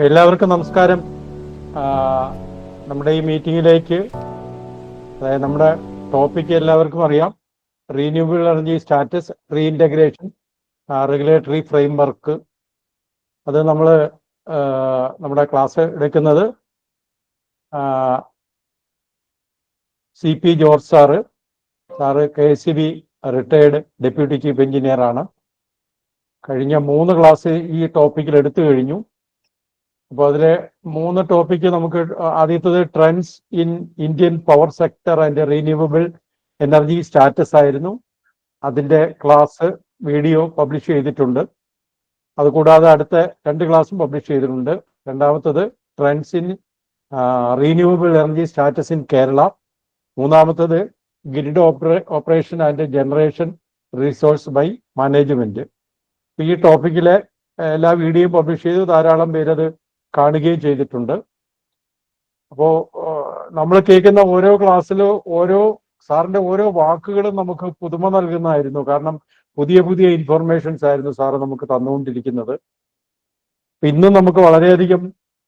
എല്ലാവർക്കും നമസ്കാരം. നമ്മുടെ ഈ മീറ്റിങ്ങിലേക്ക്, അതായത് നമ്മുടെ ടോപ്പിക്ക് എല്ലാവർക്കും അറിയാം, renewable energy status, reintegration, regulatory framework. അത് നമ്മൾ നമ്മുടെ ക്ലാസ് എടുക്കുന്നത് CP George sir KSEB retired deputy chief engineer ആണ്. കഴിഞ്ഞ 3 ക്ലാസ് ഈ ടോപ്പിക്കിൽ എടുത്തു കഴിഞ്ഞു. അപ്പോൾ അതിലെ 3 ടോപ്പിക്ക് നമുക്ക് ആദ്യത്തത് trends in Indian power sector and renewable energy status ആയിരുന്നു. അതിൻ്റെ ക്ലാസ് വീഡിയോ പബ്ലിഷ് ചെയ്തിട്ടുണ്ട്. അതുകൂടാതെ അടുത്ത 2 ക്ലാസ്സും പബ്ലിഷ് ചെയ്തിട്ടുണ്ട്. രണ്ടാമത്തത് trends in renewable energy status in Kerala. മൂന്നാമത്തത് grid operation and generation resource by management. ഈ ടോപ്പിക്കിലെ എല്ലാ വീഡിയോയും പബ്ലിഷ് ചെയ്ത് ധാരാളം പേരത് കാണുകയും ചെയ്തിട്ടുണ്ട്. അപ്പോൾ നമ്മൾ കേൾക്കുന്ന ഓരോ ക്ലാസ്സിലും സാറിന്റെ ഓരോ വാക്കുകളും നമുക്ക് പുതുമ നൽകുന്നതായിരുന്നു. കാരണം പുതിയ പുതിയ ഇൻഫർമേഷൻസ് ആയിരുന്നു സാറ് നമുക്ക് തന്നുകൊണ്ടിരിക്കുന്നത്. ഇന്നും നമുക്ക് വളരെയധികം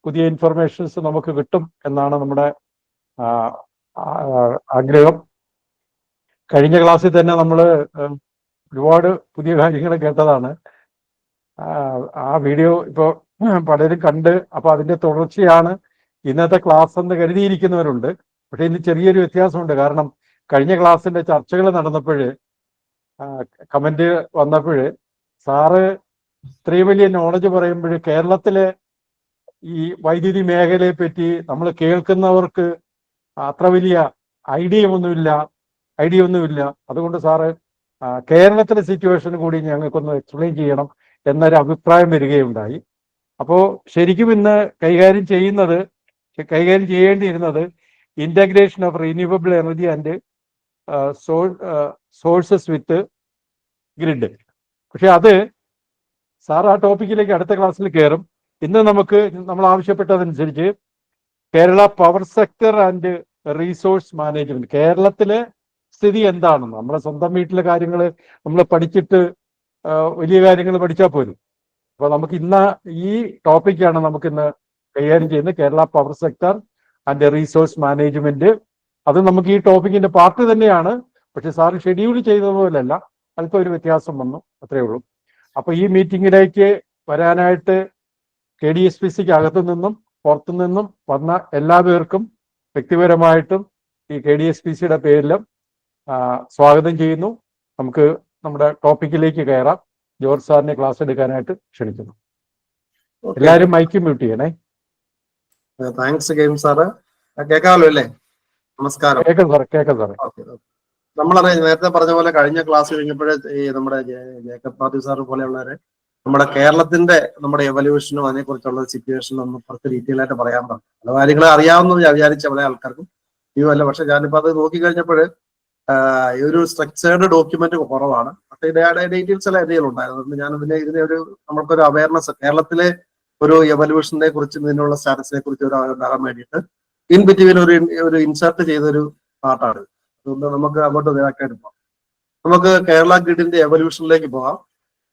പുതിയ ഇൻഫർമേഷൻസ് നമുക്ക് കിട്ടും എന്നാണ് നമ്മുടെ ആഗ്രഹം. കഴിഞ്ഞ ക്ലാസ്സിൽ തന്നെ നമ്മൾ ഒരുപാട് പുതിയ കാര്യങ്ങൾ കേട്ടതാണ്. ആ വീഡിയോ ഇപ്പോൾ പലരും കണ്ട്, അപ്പോൾ അതിന്റെ തുടർച്ചയാണ് ഇന്നത്തെ ക്ലാസ് എന്ന് കരുതിയിരിക്കുന്നവരുണ്ട്. പക്ഷെ ഇന്ന് ചെറിയൊരു വ്യത്യാസമുണ്ട്. കാരണം കഴിഞ്ഞ ക്ലാസ്സിന്റെ ചർച്ചകൾ നടന്നപ്പോൾ കമന്റ് വന്നപ്പോൾ സാറ് ഇത്രയും വലിയ നോളജ് പറയുമ്പോൾ കേരളത്തിലെ ഈ വൈദ്യുതി മേഖലയെ പറ്റി നമ്മൾ കേൾക്കുന്നവർക്ക് അത്ര വലിയ ഐഡിയ ഒന്നുമില്ല. അതുകൊണ്ട് സാറ് കേരളത്തിലെ സിറ്റുവേഷൻ കൂടി ഞങ്ങൾക്കൊന്ന് എക്സ്പ്ലെയിൻ ചെയ്യണം എന്നൊരു അഭിപ്രായം വരികയുണ്ടായി. അപ്പോൾ ശരിക്കും ഇന്ന് കൈകാര്യം ചെയ്യേണ്ടിയിരുന്നത് integration of renewable energy and sources with grid. പക്ഷെ അത് സാർ ആ ടോപ്പിക്കിലേക്ക് അടുത്ത ക്ലാസ്സിൽ കയറും. ഇന്ന് നമ്മൾ ആവശ്യപ്പെട്ടതനുസരിച്ച് Kerala power sector and resource management, കേരളത്തിലെ സ്ഥിതി എന്താണെന്ന്, നമ്മുടെ സ്വന്തം വീട്ടിലെ കാര്യങ്ങൾ നമ്മൾ പഠിച്ചിട്ട് വലിയ കാര്യങ്ങൾ പഠിച്ചാൽ പോലും. അപ്പൊ നമുക്ക് ഈ ടോപ്പിക്കാണ് നമുക്കിന്ന് കൈകാര്യം ചെയ്യുന്നത്, Kerala power sector and resource management. അത് നമുക്ക് ഈ ടോപ്പിക്കിന്റെ പാർട്ട് തന്നെയാണ്. പക്ഷെ സാർ ഷെഡ്യൂൾ ചെയ്തതുപോലല്ല, അല്പം ഒരു വ്യത്യാസം വന്നു, അത്രയേ ഉള്ളൂ. അപ്പൊ ഈ മീറ്റിങ്ങിലേക്ക് വരാനായിട്ട് KDSPCക്ക് അകത്തു നിന്നും പുറത്തു നിന്നും വന്ന എല്ലാ പേർക്കും വ്യക്തിപരമായിട്ടും ഈ KDSPCയുടെ പേരിലും സ്വാഗതം ചെയ്യുന്നു. നമുക്ക് നമ്മുടെ ടോപ്പിക്കിലേക്ക് കയറാം. ജോർജ് സാറിനെ ക്ലാസ് എടുക്കാനായിട്ട് ക്ഷണിക്കുന്നു. എല്ലാവരും മൈക്ക് മ്യൂട്ട് ചെയ്യണേ. താങ്ക്സ് ഗെയിം സാറ്. കേൾക്കാമല്ലോ അല്ലേ? നമസ്കാരം. കേൾക്കാം സാറേ. നമ്മളറിയാം, നേരത്തെ പറഞ്ഞ പോലെ കഴിഞ്ഞ ക്ലാസ് കഴിഞ്ഞപ്പോഴേ ഈ നമ്മുടെ ജേക്കബ് മാത്യു സാറ് പോലെയുള്ളവരെ നമ്മുടെ കേരളത്തിന്റെ എവല്യൂഷനും അതിനെക്കുറിച്ചുള്ള സിറ്റുവേഷനും ഒന്ന് കുറച്ച് ഡീറ്റെയിൽ ആയിട്ട് പറയാൻ പറഞ്ഞു. പല കാര്യങ്ങൾ അറിയാവുന്നത് ഞാൻ വിചാരിച്ച പല ആൾക്കാർക്കും അല്ല. പക്ഷെ ഞാനിപ്പോ അത് നോക്കിക്കഴിഞ്ഞപ്പോൾ ഈ ഒരു സ്ട്രക്ചേർഡ് ഡോക്യുമെന്റ് കുറവാണ്. പക്ഷേ ഇതിന്റെ ഡീറ്റെയിൽസ് എല്ലാം എന്തെങ്കിലും ഉണ്ടായിരുന്നു. ഞാൻ ഇതിനെ നമ്മൾക്കൊരു അവയർനെസ്, കേരളത്തിലെ ഒരു എവല്യൂഷനെ കുറിച്ചും ഇതിനുള്ള സ്റ്റാറ്റസിനെ കുറിച്ച് ഉണ്ടാകാൻ വേണ്ടിയിട്ട് ഇൻ ബിറ്റ്വീൻ ഒരു ഇൻസർട്ട് ചെയ്തൊരു പാർട്ടാണ്. അതുകൊണ്ട് നമുക്ക് അങ്ങോട്ട് ഇതാക്കായിട്ട് പോകാം. നമുക്ക് കേരള ഗ്രിഡിന്റെ എവല്യൂഷനിലേക്ക് പോകാം.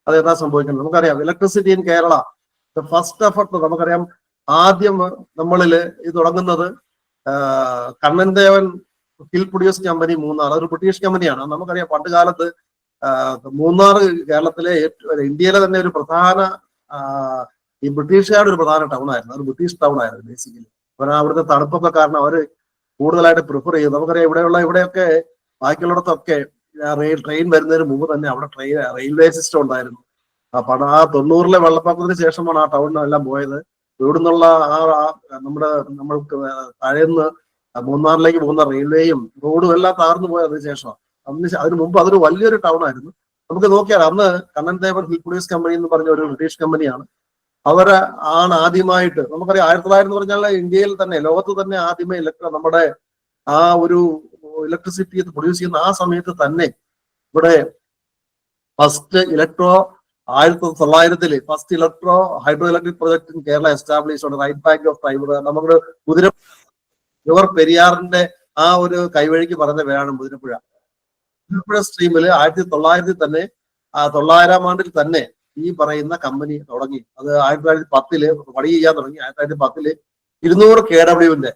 അത് എന്താ സംഭവിക്കുന്നത് നമുക്കറിയാം. Electricity in Kerala, first effort നമുക്കറിയാം. ആദ്യം നമ്മളില് ഇത് തുടങ്ങുന്നത് Kannan Devan hill produce company Munnar, അതൊരു ബ്രിട്ടീഷ് കമ്പനിയാണ്. നമുക്കറിയാം പണ്ട് കാലത്ത് മൂന്നാർ കേരളത്തിലെ ഇന്ത്യയിലെ തന്നെ ഒരു പ്രധാന ഈ ബ്രിട്ടീഷുകാരുടെ ഒരു പ്രധാന ടൗൺ ആയിരുന്നു. ഒരു ബ്രിട്ടീഷ് ടൗൺ ആയിരുന്നു ബേസിക്കലി. അവർ അവിടുത്തെ തണുപ്പൊക്കെ കാരണം അവർ കൂടുതലായിട്ട് പ്രിഫർ ചെയ്തു. നമുക്കറിയാം ഇവിടെയൊക്കെ ബാക്കിയുള്ളിടത്തൊക്കെ ട്രെയിൻ വരുന്നതിന് മുമ്പ് തന്നെ അവിടെ റെയിൽവേ സിസ്റ്റം ഉണ്ടായിരുന്നു. ആ 90-ലെ വെള്ളപ്പൊക്കത്തിന് ശേഷമാണ് ആ ടൗണിനെല്ലാം പോയത്. ഇവിടുന്നുള്ള നമ്മൾക്ക് താഴേന്ന് മൂന്നാറിലേക്ക് പോകുന്ന റെയിൽവേയും റോഡും എല്ലാം തകർന്നു പോയത് ശേഷമാണ്. അതിന് മുമ്പ് അതൊരു വലിയൊരു ടൗൺ ആയിരുന്നു. നമുക്ക് നോക്കിയാൽ അന്ന് Kannan Devan hill produce company എന്ന് പറഞ്ഞ ഒരു ബ്രിട്ടീഷ് കമ്പനിയാണ്. ആണ് ആദ്യമായിട്ട്, നമുക്കറിയാം 1900 എന്ന് പറഞ്ഞാൽ ഇന്ത്യയിൽ തന്നെ, ലോകത്ത് തന്നെ ആദ്യമേ നമ്മുടെ ആ ഒരു ഇലക്ട്രിസിറ്റി പ്രൊഡ്യൂസ് ചെയ്യുന്ന ആ സമയത്ത് തന്നെ ഇവിടെ first 1900 first hydro electric project in Kerala establish right bank of ടൈബർ. നമുക്ക് റിവർ പെരിയാറിന്റെ ആ ഒരു കൈവഴിക്ക് പറഞ്ഞ പേരാണ് മുതിരപ്പുഴ. മുതിരപ്പുഴ സ്ട്രീമില് 1900 തന്നെ 900-ാം ആണ്ടിൽ തന്നെ ഈ പറയുന്ന കമ്പനി തുടങ്ങി. അത് 1910 പണി ചെയ്യാൻ തുടങ്ങി. 1910 200 KWന്റെ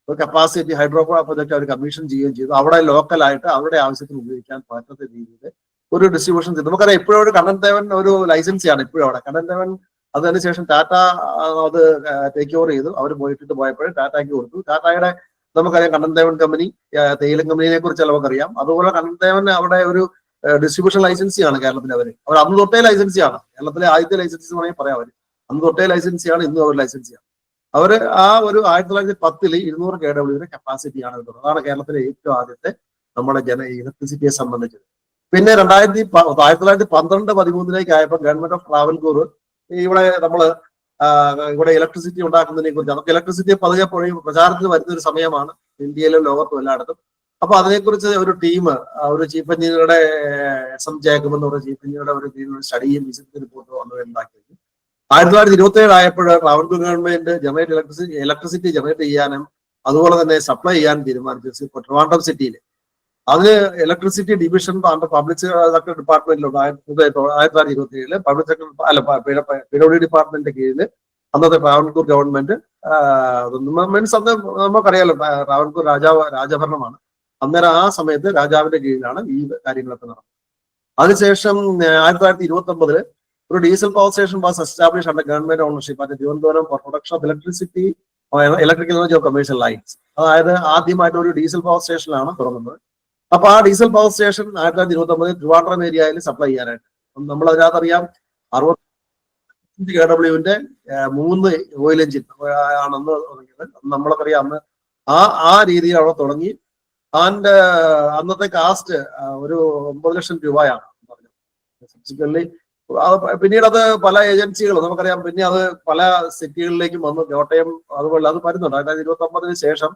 ഒരു കപ്പാസിറ്റി ഹൈഡ്രോ പവർ പ്രൊജക്ട് അവർ കമ്മീഷൻ ചെയ്യുകയും ചെയ്തു. അവിടെ ലോക്കലായിട്ട് അവരുടെ ആവശ്യത്തിന് ഉപയോഗിക്കാൻ പറ്റാത്ത രീതിയിൽ ഒരു ഡിസ്ട്രിബ്യൂഷൻ ചെയ്തു. നമുക്കറിയാം ഇപ്പോഴും ഒരു കണ്ണൻ ദേവൻ ഒരു ലൈസൻസിയാണ് ഇപ്പോഴും അവിടെ. കണ്ണൻ ദേവൻ അതിനുശേഷം ടാറ്റ അത് ടേക്ക് ഓവർ ചെയ്തു. അവർ പോയപ്പോഴും ടാറ്റയ്ക്ക് കൊടുത്തു. ടാറ്റയുടെ നമുക്കറിയാം കണ്ണൻ ദേവൻ കമ്പനി, തേയിലം കമ്പനിയെ കുറിച്ച് നമുക്കറിയാം. അതുപോലെ കണ്ണൻ ദേവൻ അവിടെ ഒരു ഡിസ്ട്രിബ്യൂഷൻ ലൈസൻസിയാണ് കേരളത്തിൽ. അവർ അന്ന് തൊട്ടേ ലൈസൻസിയാണ്. കേരളത്തിലെ ആദ്യത്തെ ലൈസൻസി എന്ന് വേണമെങ്കിൽ പറയാം. അന്ന് തൊട്ടേ ലൈസൻസിയാണ്, ഇന്നും അവർ ലൈസൻസിയാണ്. അവര് ആ ഒരു 1910 200 KWയുടെ കപ്പാസിറ്റിയാണ് കിട്ടുന്നത്. അതാണ് കേരളത്തിലെ ഏറ്റവും ആദ്യത്തെ നമ്മുടെ ഇലക്ട്രിസിറ്റിയെ സംബന്ധിച്ചത്. പിന്നെ 1912-13 ആയപ്പോൾ ഗവൺമെന്റ് ഓഫ് ട്രാവൻകൂർ ഇവിടെ ഇവിടെ ഇലക്ട്രിസിറ്റി ഉണ്ടാക്കുന്നതിനെ കുറിച്ച്, നമുക്ക് ഇലക്ട്രിസിറ്റി പതുക്കെ പ്രചാരത്തിന് വരുന്ന ഒരു സമയമാണ് ഇന്ത്യയിലും ലോകത്തും എല്ലായിടത്തും. അപ്പൊ അതിനെക്കുറിച്ച് ഒരു ടീം, ഒരു ചീഫ് എഞ്ചിനീയറുടെ SM ജേക്കബ് എന്ന് പറയുന്ന ചീഫ് എഞ്ചിനീയറുടെ ഒരു സ്റ്റഡിയും വിസിറ്റ് റിപ്പോർട്ടും വന്നു ഉണ്ടാക്കിയത്. 1927 ആയപ്പോൾ ട്രാവൻകൂർ ഗവൺമെന്റ് ഇലക്ട്രിസിറ്റി ജനറേറ്റ് ചെയ്യാനും അതുപോലെ തന്നെ സപ്ലൈ ചെയ്യാനും തീരുമാനിച്ചു ട്രിവാൻഡ്രം സിറ്റിയിൽ. അതിന് ഇലക്ട്രിസിറ്റി ഡിവിഷൻ പബ്ലിക് സെക്രട്ടറി ഡിപ്പാർട്ട്മെന്റിലുണ്ട്. 1927 പബ്ലിക് സെക്രട്ടറി PWD ഡിപ്പാർട്ട്മെന്റിന്റെ കീഴിൽ അന്നത്തെ ട്രാവൻകൂർ ഗവൺമെന്റ് മീൻസ് അന്ന് നമുക്കറിയാലോ ട്രാവൻകൂർ രാജഭരണമാണ്. അന്നേരം ആ സമയത്ത് രാജാവിന്റെ കീഴിലാണ് ഈ കാര്യങ്ങളൊക്കെ നടന്നത്. അതിനുശേഷം 1929 ഒരു diesel power station was establish under government ownership at Thiruvananthapuram for production of electrical energy of commercial lines. അതായത് ആദ്യമായിട്ട് ഒരു ഡീസൽ പവർ സ്റ്റേഷനാണ് തുറന്നത്. അപ്പൊ ആ ഡീസൽ പവർ സ്റ്റേഷൻ 1929 ട്രിവാൻഡ്രം ഏരിയയിൽ സപ്ലൈ ചെയ്യാനായിട്ട് നമ്മൾ അതിനകത്തറിയാം 65 KWന്റെ 3 ഓയിൽ എഞ്ചിൻ ആണെന്ന് തുടങ്ങിയത്. നമ്മളൊക്കറിയാം അന്ന് ആ രീതിയിൽ അവിടെ തുടങ്ങി. ആൻഡ് അന്നത്തെ കാസ്റ്റ് ഒരു 9 ലക്ഷം രൂപയാണ് പറഞ്ഞത്. പിന്നീട് അത് പല ഏജൻസികളും നമുക്കറിയാം. പിന്നെ അത് പല സിറ്റികളിലേക്കും വന്നു. കോട്ടയം അതുപോലെ അത് വരുന്നുണ്ട്. 1929 ശേഷം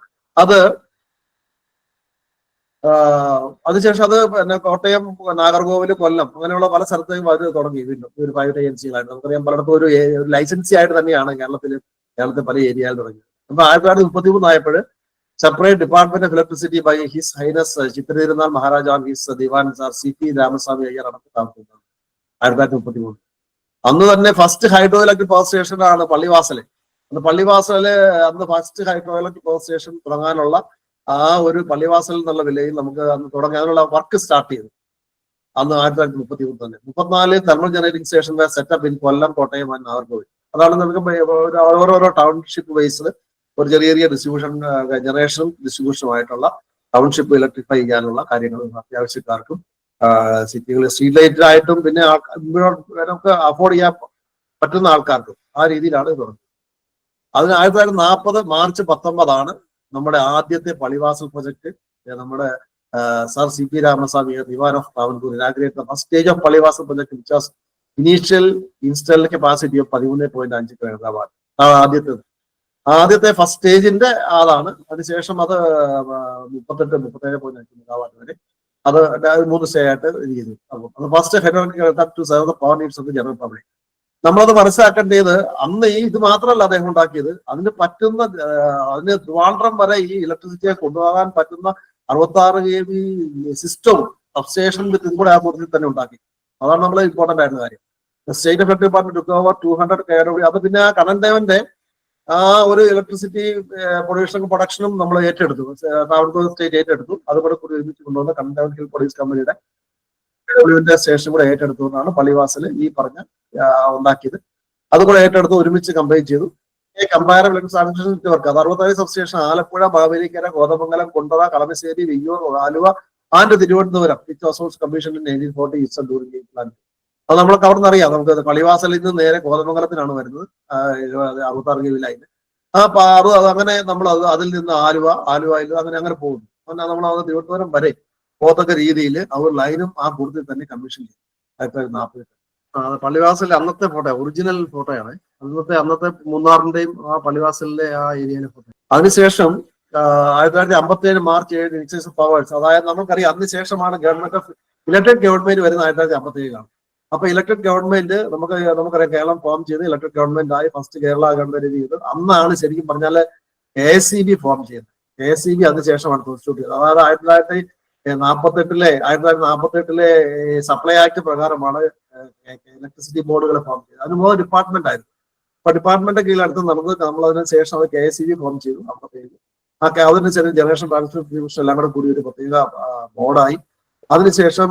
അതിനുശേഷം അത് പിന്നെ കോട്ടയം, നാഗർകോവിൽ, കൊല്ലം അങ്ങനെയുള്ള പല സ്ഥലത്തേക്കും അത് തുടങ്ങി. വീണ്ടും ഒരു പ്രൈവറ്റ് ഏജൻസികളായിട്ട് നമുക്കറിയാം. പലയിടത്തും ഒരു ലൈസൻസി ആയിട്ട് തന്നെയാണ് കേരളത്തെ പല ഏരിയയിൽ തുടങ്ങിയത്. അപ്പൊ 1933 ആയപ്പോൾ separate department of electricity by his highness Chithira Thirunal Maharaja his Diwan sir CP Ramaswamy Iyer ആണ് താമസിക്കുന്നത്. 1933 അന്ന് തന്നെ ഫസ്റ്റ് ഹൈഡ്രോ ഇലക്ട്രിക് പവർ സ്റ്റേഷനാണ് പള്ളിവാസല്. അന്ന് first hydro electric power station തുടങ്ങാനുള്ള ആ ഒരു പള്ളിവാസൽ എന്നുള്ള വിലയിൽ നമുക്ക് അന്ന് തുടങ്ങി അതിനുള്ള വർക്ക് സ്റ്റാർട്ട് ചെയ്തു. അന്ന് 1933 തന്നെ. 34 thermal generating station setup in Kollam, Kottayam and Nagercoil. അതാണ് നമുക്ക് ഓരോരോ ടൗൺഷിപ്പ് ബേസിൽ ഒരു ചെറിയ ഡിസ്ട്രിബ്യൂഷൻ ജനറേഷനും ഡിസ്ട്രിബ്യൂഷനുമായിട്ടുള്ള ടൗൺഷിപ്പ് ഇലക്ട്രിഫൈ ചെയ്യാനുള്ള കാര്യങ്ങൾ അത്യാവശ്യക്കാർക്കും സിറ്റികളിൽ സ്ട്രീറ്റ് ലൈറ്റിലായിട്ടും പിന്നെ നമുക്ക് അഫോർഡ് ചെയ്യാൻ പറ്റുന്ന ആൾക്കാർക്കും ആ രീതിയിലാണ് തുടങ്ങുന്നത്. അതിന് 1940 മാർച്ച് 19 നമ്മുടെ ആദ്യത്തെ പള്ളിവാസൽ പ്രൊജക്ട് നമ്മുടെ sir CP Ramaswamy Diwan of Travancore inaugurate first stage of Pallivasal project which was initial installed capacity of 13.5 megawatt. ആദ്യത്തെ ഫസ്റ്റ് സ്റ്റേജിന്റെ അതാണ്. അതിനുശേഷം അത് 37.5 മെഗാവാട്ട് വരെ അത് 3 സ്റ്റേ ആയിട്ട് ചെയ്തു. അത് first to serve the power needs of the general public. നമ്മളത് മനസ്സിലാക്കേണ്ടത് അന്ന് ഇത് മാത്രമല്ല അദ്ദേഹം ഉണ്ടാക്കിയത്, അതിന് ട്രിവാൻഡ്രം വരെ ഈ ഇലക്ട്രിസിറ്റിയെ കൊണ്ടുപോകാൻ പറ്റുന്ന 66 kV സിസ്റ്റവും സബ്സ്റ്റേഷൻ ഇതും കൂടെ ആ കൂട്ടത്തിൽ തന്നെ ഉണ്ടാക്കി. അതാണ് നമ്മൾ ഇമ്പോർട്ടന്റ് ആയിരുന്ന കാര്യം. State electric department took over 200 KW. അത് പിന്നെ ആ കണ്ണൻ ദേവന്റെ ആ ഒരു ഇലക്ട്രിസിറ്റി പ്രൊഡക്ഷനും നമ്മൾ ഏറ്റെടുത്തു. ട്രാവൻകൂർ സ്റ്റേറ്റ് ഏറ്റെടുത്തു. അതുകൂടെ ഒരുമിച്ച് കൊണ്ടുവന്ന കണ്ണൻ ദേവൻ ഹിൽ പ്രൊഡ്യൂസ് കമ്പനിയുടെ സ്റ്റേഷൻ കൂടെ ഏറ്റെടുത്തു എന്നാണ് പള്ളിവാസൽ ഈ പറഞ്ഞ ഉണ്ടാക്കിയത്. അതുകൂടെ ഏറ്റെടുത്ത് ഒരുമിച്ച് കമ്പൈൻ ചെയ്തു. കമ്പാരബിൾ ഇലക്ട്രിക് നെറ്റ്വർക്ക് അത് 67 substation Alappuzha, Mavelikkara, Kothamangalam, Kundara, Kalamassery, Viyyur, Aluva and Thiruvananthapuram commission in 1940 eastern touring plan. അത് നമ്മൾക്ക് അവിടെ നിന്ന് അറിയാം. നമുക്ക് പള്ളിവാസലിൽ നിന്ന് നേരെ കോതമംഗലത്തിനാണ് വരുന്നത് 66 kV ലൈൻ. അങ്ങനെ നമ്മൾ അതിൽ നിന്ന് ആലുവയിൽ അങ്ങനെ പോകുന്നു. നമ്മൾ അത് തിരുവനന്തപുരം വരെ പോകത്തക്ക രീതിയിൽ അവർ ലൈനും ആ കൂടുതൽ തന്നെ കമ്മീഷൻ ചെയ്തു 1940. പള്ളിവാസലിലെ അന്നത്തെ ഫോട്ടോ ഒറിജിനൽ ഫോട്ടോയാണ്. അന്നത്തെ മൂന്നാറിന്റെയും ആ പള്ളിവാസലിലെ ആ ഏരിയയിലെ ഫോട്ടോ. അതിനുശേഷം 1957 മാർച്ച് 7 എക്സൈസ് പവേഴ്സ്, അതായത് നമുക്കറിയാം അതിനുശേഷമാണ് ഗവൺമെന്റ് ഓഫ് ഇലക്ട്രിക് ഗവൺമെന്റ് വരുന്നത് 1957. അപ്പൊ ഇലക്ട്രിക് ഗവൺമെന്റ് നമുക്കറിയാം കേരളം ഫോം ചെയ്ത് ഇലക്ട്രിക് ഗവൺമെന്റ് ആയി ഫസ്റ്റ് കേരള ഗവൺമെന്റ് ചെയ്ത് അന്നാണ് ശരിക്കും പറഞ്ഞാൽ KSEB ഫോം ചെയ്യുന്നത്. KSEB അതിനുശേഷമാണ് കോൺസ്റ്റിറ്റ്യൂട്ട് ചെയ്തത്. അതായത് 1948 സപ്ലൈ ആക്ട് പ്രകാരമാണ് ഇലക്ട്രിസിറ്റി ബോർഡുകളെ ഫോം ചെയ്തത്. അതിന് 3 ഡിപ്പാർട്ട്മെന്റ് ആയിരുന്നു. അപ്പൊ ഡിപ്പാർട്ട്മെന്റ് കീഴിലടുത്ത് നമ്മൾ അതിന് ശേഷം അത് KSEB ഫോം ചെയ്തു 57. അതിന് ശേഷം ജനറേഷൻ ട്രാൻസ്മിഷൻ ഡിവിഷൻ എല്ലാം കൂടെ കൂടി ഒരു പ്രത്യേക ബോർഡായി. അതിനുശേഷം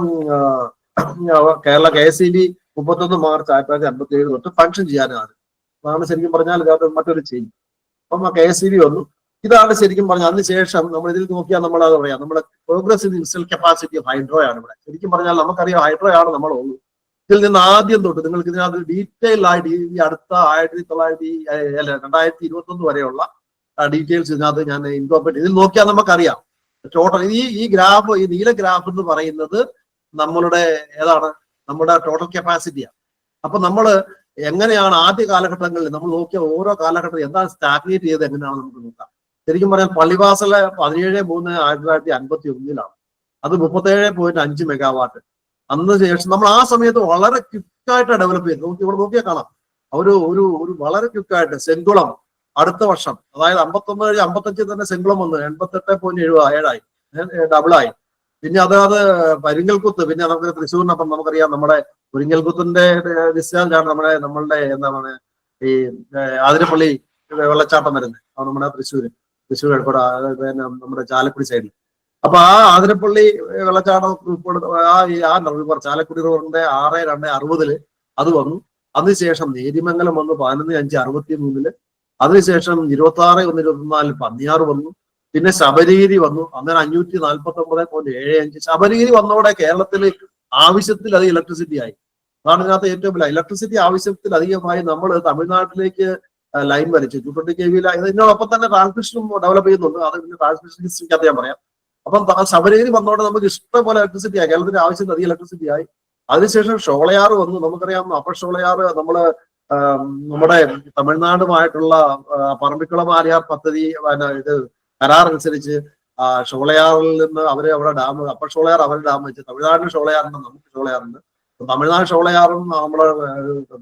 കേരള KSEB 31 മാർച്ച് 1957 തൊട്ട് ഫംഗ്ഷൻ ചെയ്യാനാണ്. അതാണ് ശരിക്കും പറഞ്ഞാൽ ഇത് മറ്റൊരു ചേഞ്ച്. അപ്പം KSEB വന്നു. ഇതാണ് ശരിക്കും പറഞ്ഞാൽ അതിനുശേഷം നമ്മൾ ഇതിൽ നോക്കിയാൽ നമ്മൾ അത് പറയാം, നമ്മുടെ പ്രോഗ്രസീവ് ഇൻസ്റ്റൽ കപ്പാസിറ്റി ഓഫ് ഹൈഡ്രോ ആണ് ഇവിടെ. ശരിക്കും പറഞ്ഞാൽ നമുക്കറിയാം ഹൈഡ്രോ ആണ് നമ്മൾ ഉള്ളൂ. ഇതിൽ നിന്ന് ആദ്യം തൊട്ട് നിങ്ങൾക്ക് ഇതിനകത്ത് ഡീറ്റെയിൽ ആയിട്ട് ഈ അടുത്ത 2021 വരെയുള്ള ഡീറ്റെയിൽസ് ഇതിനകത്ത് ഞാൻ ഇൻകോർപ്പറേറ്റ് ഇതിൽ നോക്കിയാൽ നമുക്കറിയാം ടോട്ടൽ ഈ ഗ്രാഫ്, ഈ നീല ഗ്രാഫ് എന്ന് പറയുന്നത് നമ്മളുടെ ഏതാണ്, നമ്മുടെ ടോട്ടൽ കപ്പാസിറ്റിയാണ്. അപ്പൊ നമ്മൾ എങ്ങനെയാണ് ആദ്യ കാലഘട്ടങ്ങളിൽ നമ്മൾ നോക്കിയ ഓരോ കാലഘട്ടത്തിൽ എന്താണ് സ്റ്റാഗ്നേറ്റ് ചെയ്ത് എങ്ങനെയാണ് നമുക്ക് നോക്കാം. ശരിക്കും പറഞ്ഞാൽ പള്ളിവാസലെ 17/3/1951 അത് 37.5 മെഗാവാട്ട്. അന്ന് ശേഷം നമ്മൾ ആ സമയത്ത് വളരെ ക്വിക്കായിട്ട് ഡെവലപ്പ് ചെയ്തു. ഇവിടെ നോക്കിയാൽ കാണാം ഒരു വളരെ ക്വിക്കായിട്ട് സെങ്കുളം അടുത്ത വർഷം, അതായത് 51-55 തന്നെ സെങ്കുളം വന്നു 88.7 ഡബിളായി. പിന്നെ അത് പരിങ്ങൽകുത്ത്, പിന്നെ നമുക്ക് തൃശ്ശൂരിനപ്പം നമുക്കറിയാം നമ്മുടെ പുരിങ്ങൽകുത്തിന്റെ ഡിസ്ചാർജാണ് നമ്മളുടെ എന്താണ് ഈ ആതിരപ്പള്ളി വെള്ളച്ചാട്ടം വരുന്നത്. അത് നമ്മുടെ തൃശ്ശൂർ എടുക്കൂടെ, പിന്നെ നമ്മുടെ ചാലക്കുടി സൈഡിൽ. അപ്പൊ ആ ആതിരപ്പള്ളി വെള്ളച്ചാട്ടം റിവർ ചാലക്കുടി റിവറിന്റെ 6/2/60 അത് വന്നു. അതിനുശേഷം നേരിമംഗലം വന്നു 11/5/63. അതിനുശേഷം 26/1/24 പന്നിയാറ് വന്നു. പിന്നെ ശബരിഗിരി വന്നു, അങ്ങനെ 549.75. ശബരിഗിരി വന്നതോടെ കേരളത്തിൽ ആവശ്യത്തിലധികം ഇലക്ട്രിസിറ്റി ആയി. അതാണ് ഇതിനകത്ത് ഏറ്റവും വലിയ ഇലക്ട്രിസിറ്റി ആവശ്യത്തിലധികമായി നമ്മൾ തമിഴ്നാട്ടിലേക്ക് ലൈൻ വലിച്ചു 220 kV. ഇതിനോടൊപ്പം തന്നെ ട്രാൻസ്മിഷനും ഡെവലപ്പ് ചെയ്യുന്നുണ്ട്. അത് പിന്നെ ട്രാൻസ്മിഷൻ ഹിസ്റ്ററിക്കകത്ത് ഞാൻ പറയാം. അപ്പം ശബരിഗിരി വന്നതോടെ നമുക്ക് ഇഷ്ടംപോലെ ഇലക്ട്രിസിറ്റി ആയി, കേരളത്തിന്റെ ആവശ്യത്തിന് അധികം ഇലക്ട്രിസിറ്റി ആയി. അതിനുശേഷം ഷോളയാറ് വന്നു. നമുക്കറിയാം അപ്പർ ഷോളയാറ് നമ്മുടെ തമിഴ്നാടുമായിട്ടുള്ള പറമ്പിക്കുളം ആര്യാർ പദ്ധതി ഇത് കരാർ അനുസരിച്ച് ഷോളയാറിൽ നിന്ന് അവര് അവിടെ ഡാം, അപ്പർ ഷോളയാർ അവരുടെ ഡാം വെച്ച് തമിഴ്നാടിന് ഷോളയാറുണ്ട്, നമുക്ക് ഷോളയാറുണ്ട്. തമിഴ്നാട് ഷോളയാറും നമ്മുടെ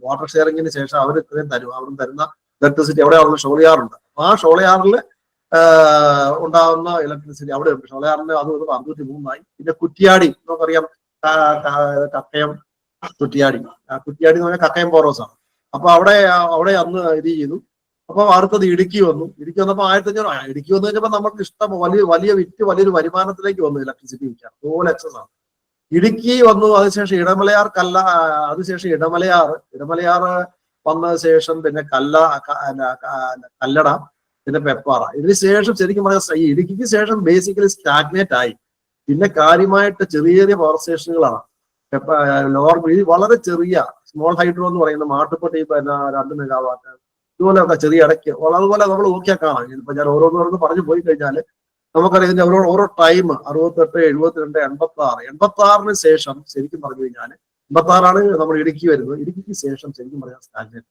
വാട്ടർ ഷെയറിങ്ങിന് ശേഷം അവർ ഇത്രയും അവിടെ തരുന്ന ഇലക്ട്രിസിറ്റി അവിടെ ഷോളയാറുണ്ട്. ആ ഷോളയാറിൽ ഉണ്ടാകുന്ന ഇലക്ട്രിസിറ്റി അവിടെ ഉണ്ട്. ഷോളയാറിന് അത് 63 പിന്നെ കുറ്റിയാടി നമുക്കറിയാം, കക്കയം കുറ്റിയാടി എന്ന് പറഞ്ഞാൽ കക്കയം പോറോസാണ്. അപ്പൊ അവിടെ അന്ന് ഇത് ചെയ്തു. അപ്പൊ അടുത്തത് ഇടുക്കി വന്നു. ഇടുക്കി വന്നപ്പോ 1500 ഇടുക്കി വന്നു കഴിഞ്ഞപ്പോ നമുക്ക് ഇഷ്ടം വലിയൊരു വരുമാനത്തിലേക്ക് വന്നു ഇലക്ട്രിസിറ്റി വിൽക്കാൻ. അതുപോലെ എക്സസ് ആണ്. ഇടുക്കി വന്നു. അതിനുശേഷം ഇടമലയാർ അതിനുശേഷം ഇടമലയാർ വന്ന ശേഷം പിന്നെ കല്ലട, പിന്നെ പെപ്പാറ. ഇതിന് ശേഷം ശരിക്കും പറഞ്ഞാൽ ഈ ഇടുക്കിക്ക് ശേഷം ബേസിക്കലി സ്റ്റാഗ്നേറ്റ് ആയി. പിന്നെ കാര്യമായിട്ട് ചെറിയ പവർ സ്റ്റേഷനുകളാണ്. ലോവർ വളരെ ചെറിയ സ്മോൾ ഹൈഡ്രോ എന്ന് പറയുന്ന മാട്ടുപ്പെട്ടി 2 മെഗാവാട്ട് ഇതുപോലെയൊക്കെ ചെറിയ ഇടയ്ക്ക്. അതുപോലെ നമ്മൾ നോക്കിയാൽ കാണാം. ഇപ്പൊ ഞാൻ ഓരോന്ന് പറഞ്ഞു പോയി കഴിഞ്ഞാൽ നമുക്കറിയാം ഇതിന്റെ ഓരോ ടൈം 68, 72, 86 ശേഷം ശരിക്കും പറഞ്ഞു കഴിഞ്ഞാൽ 86 നമ്മൾ ഇടുക്കി വരുന്നത്. ഇടുക്കിക്ക് ശേഷം ശരിക്കും പറയാൻ സ്റ്റാഗ്നേറ്റ്.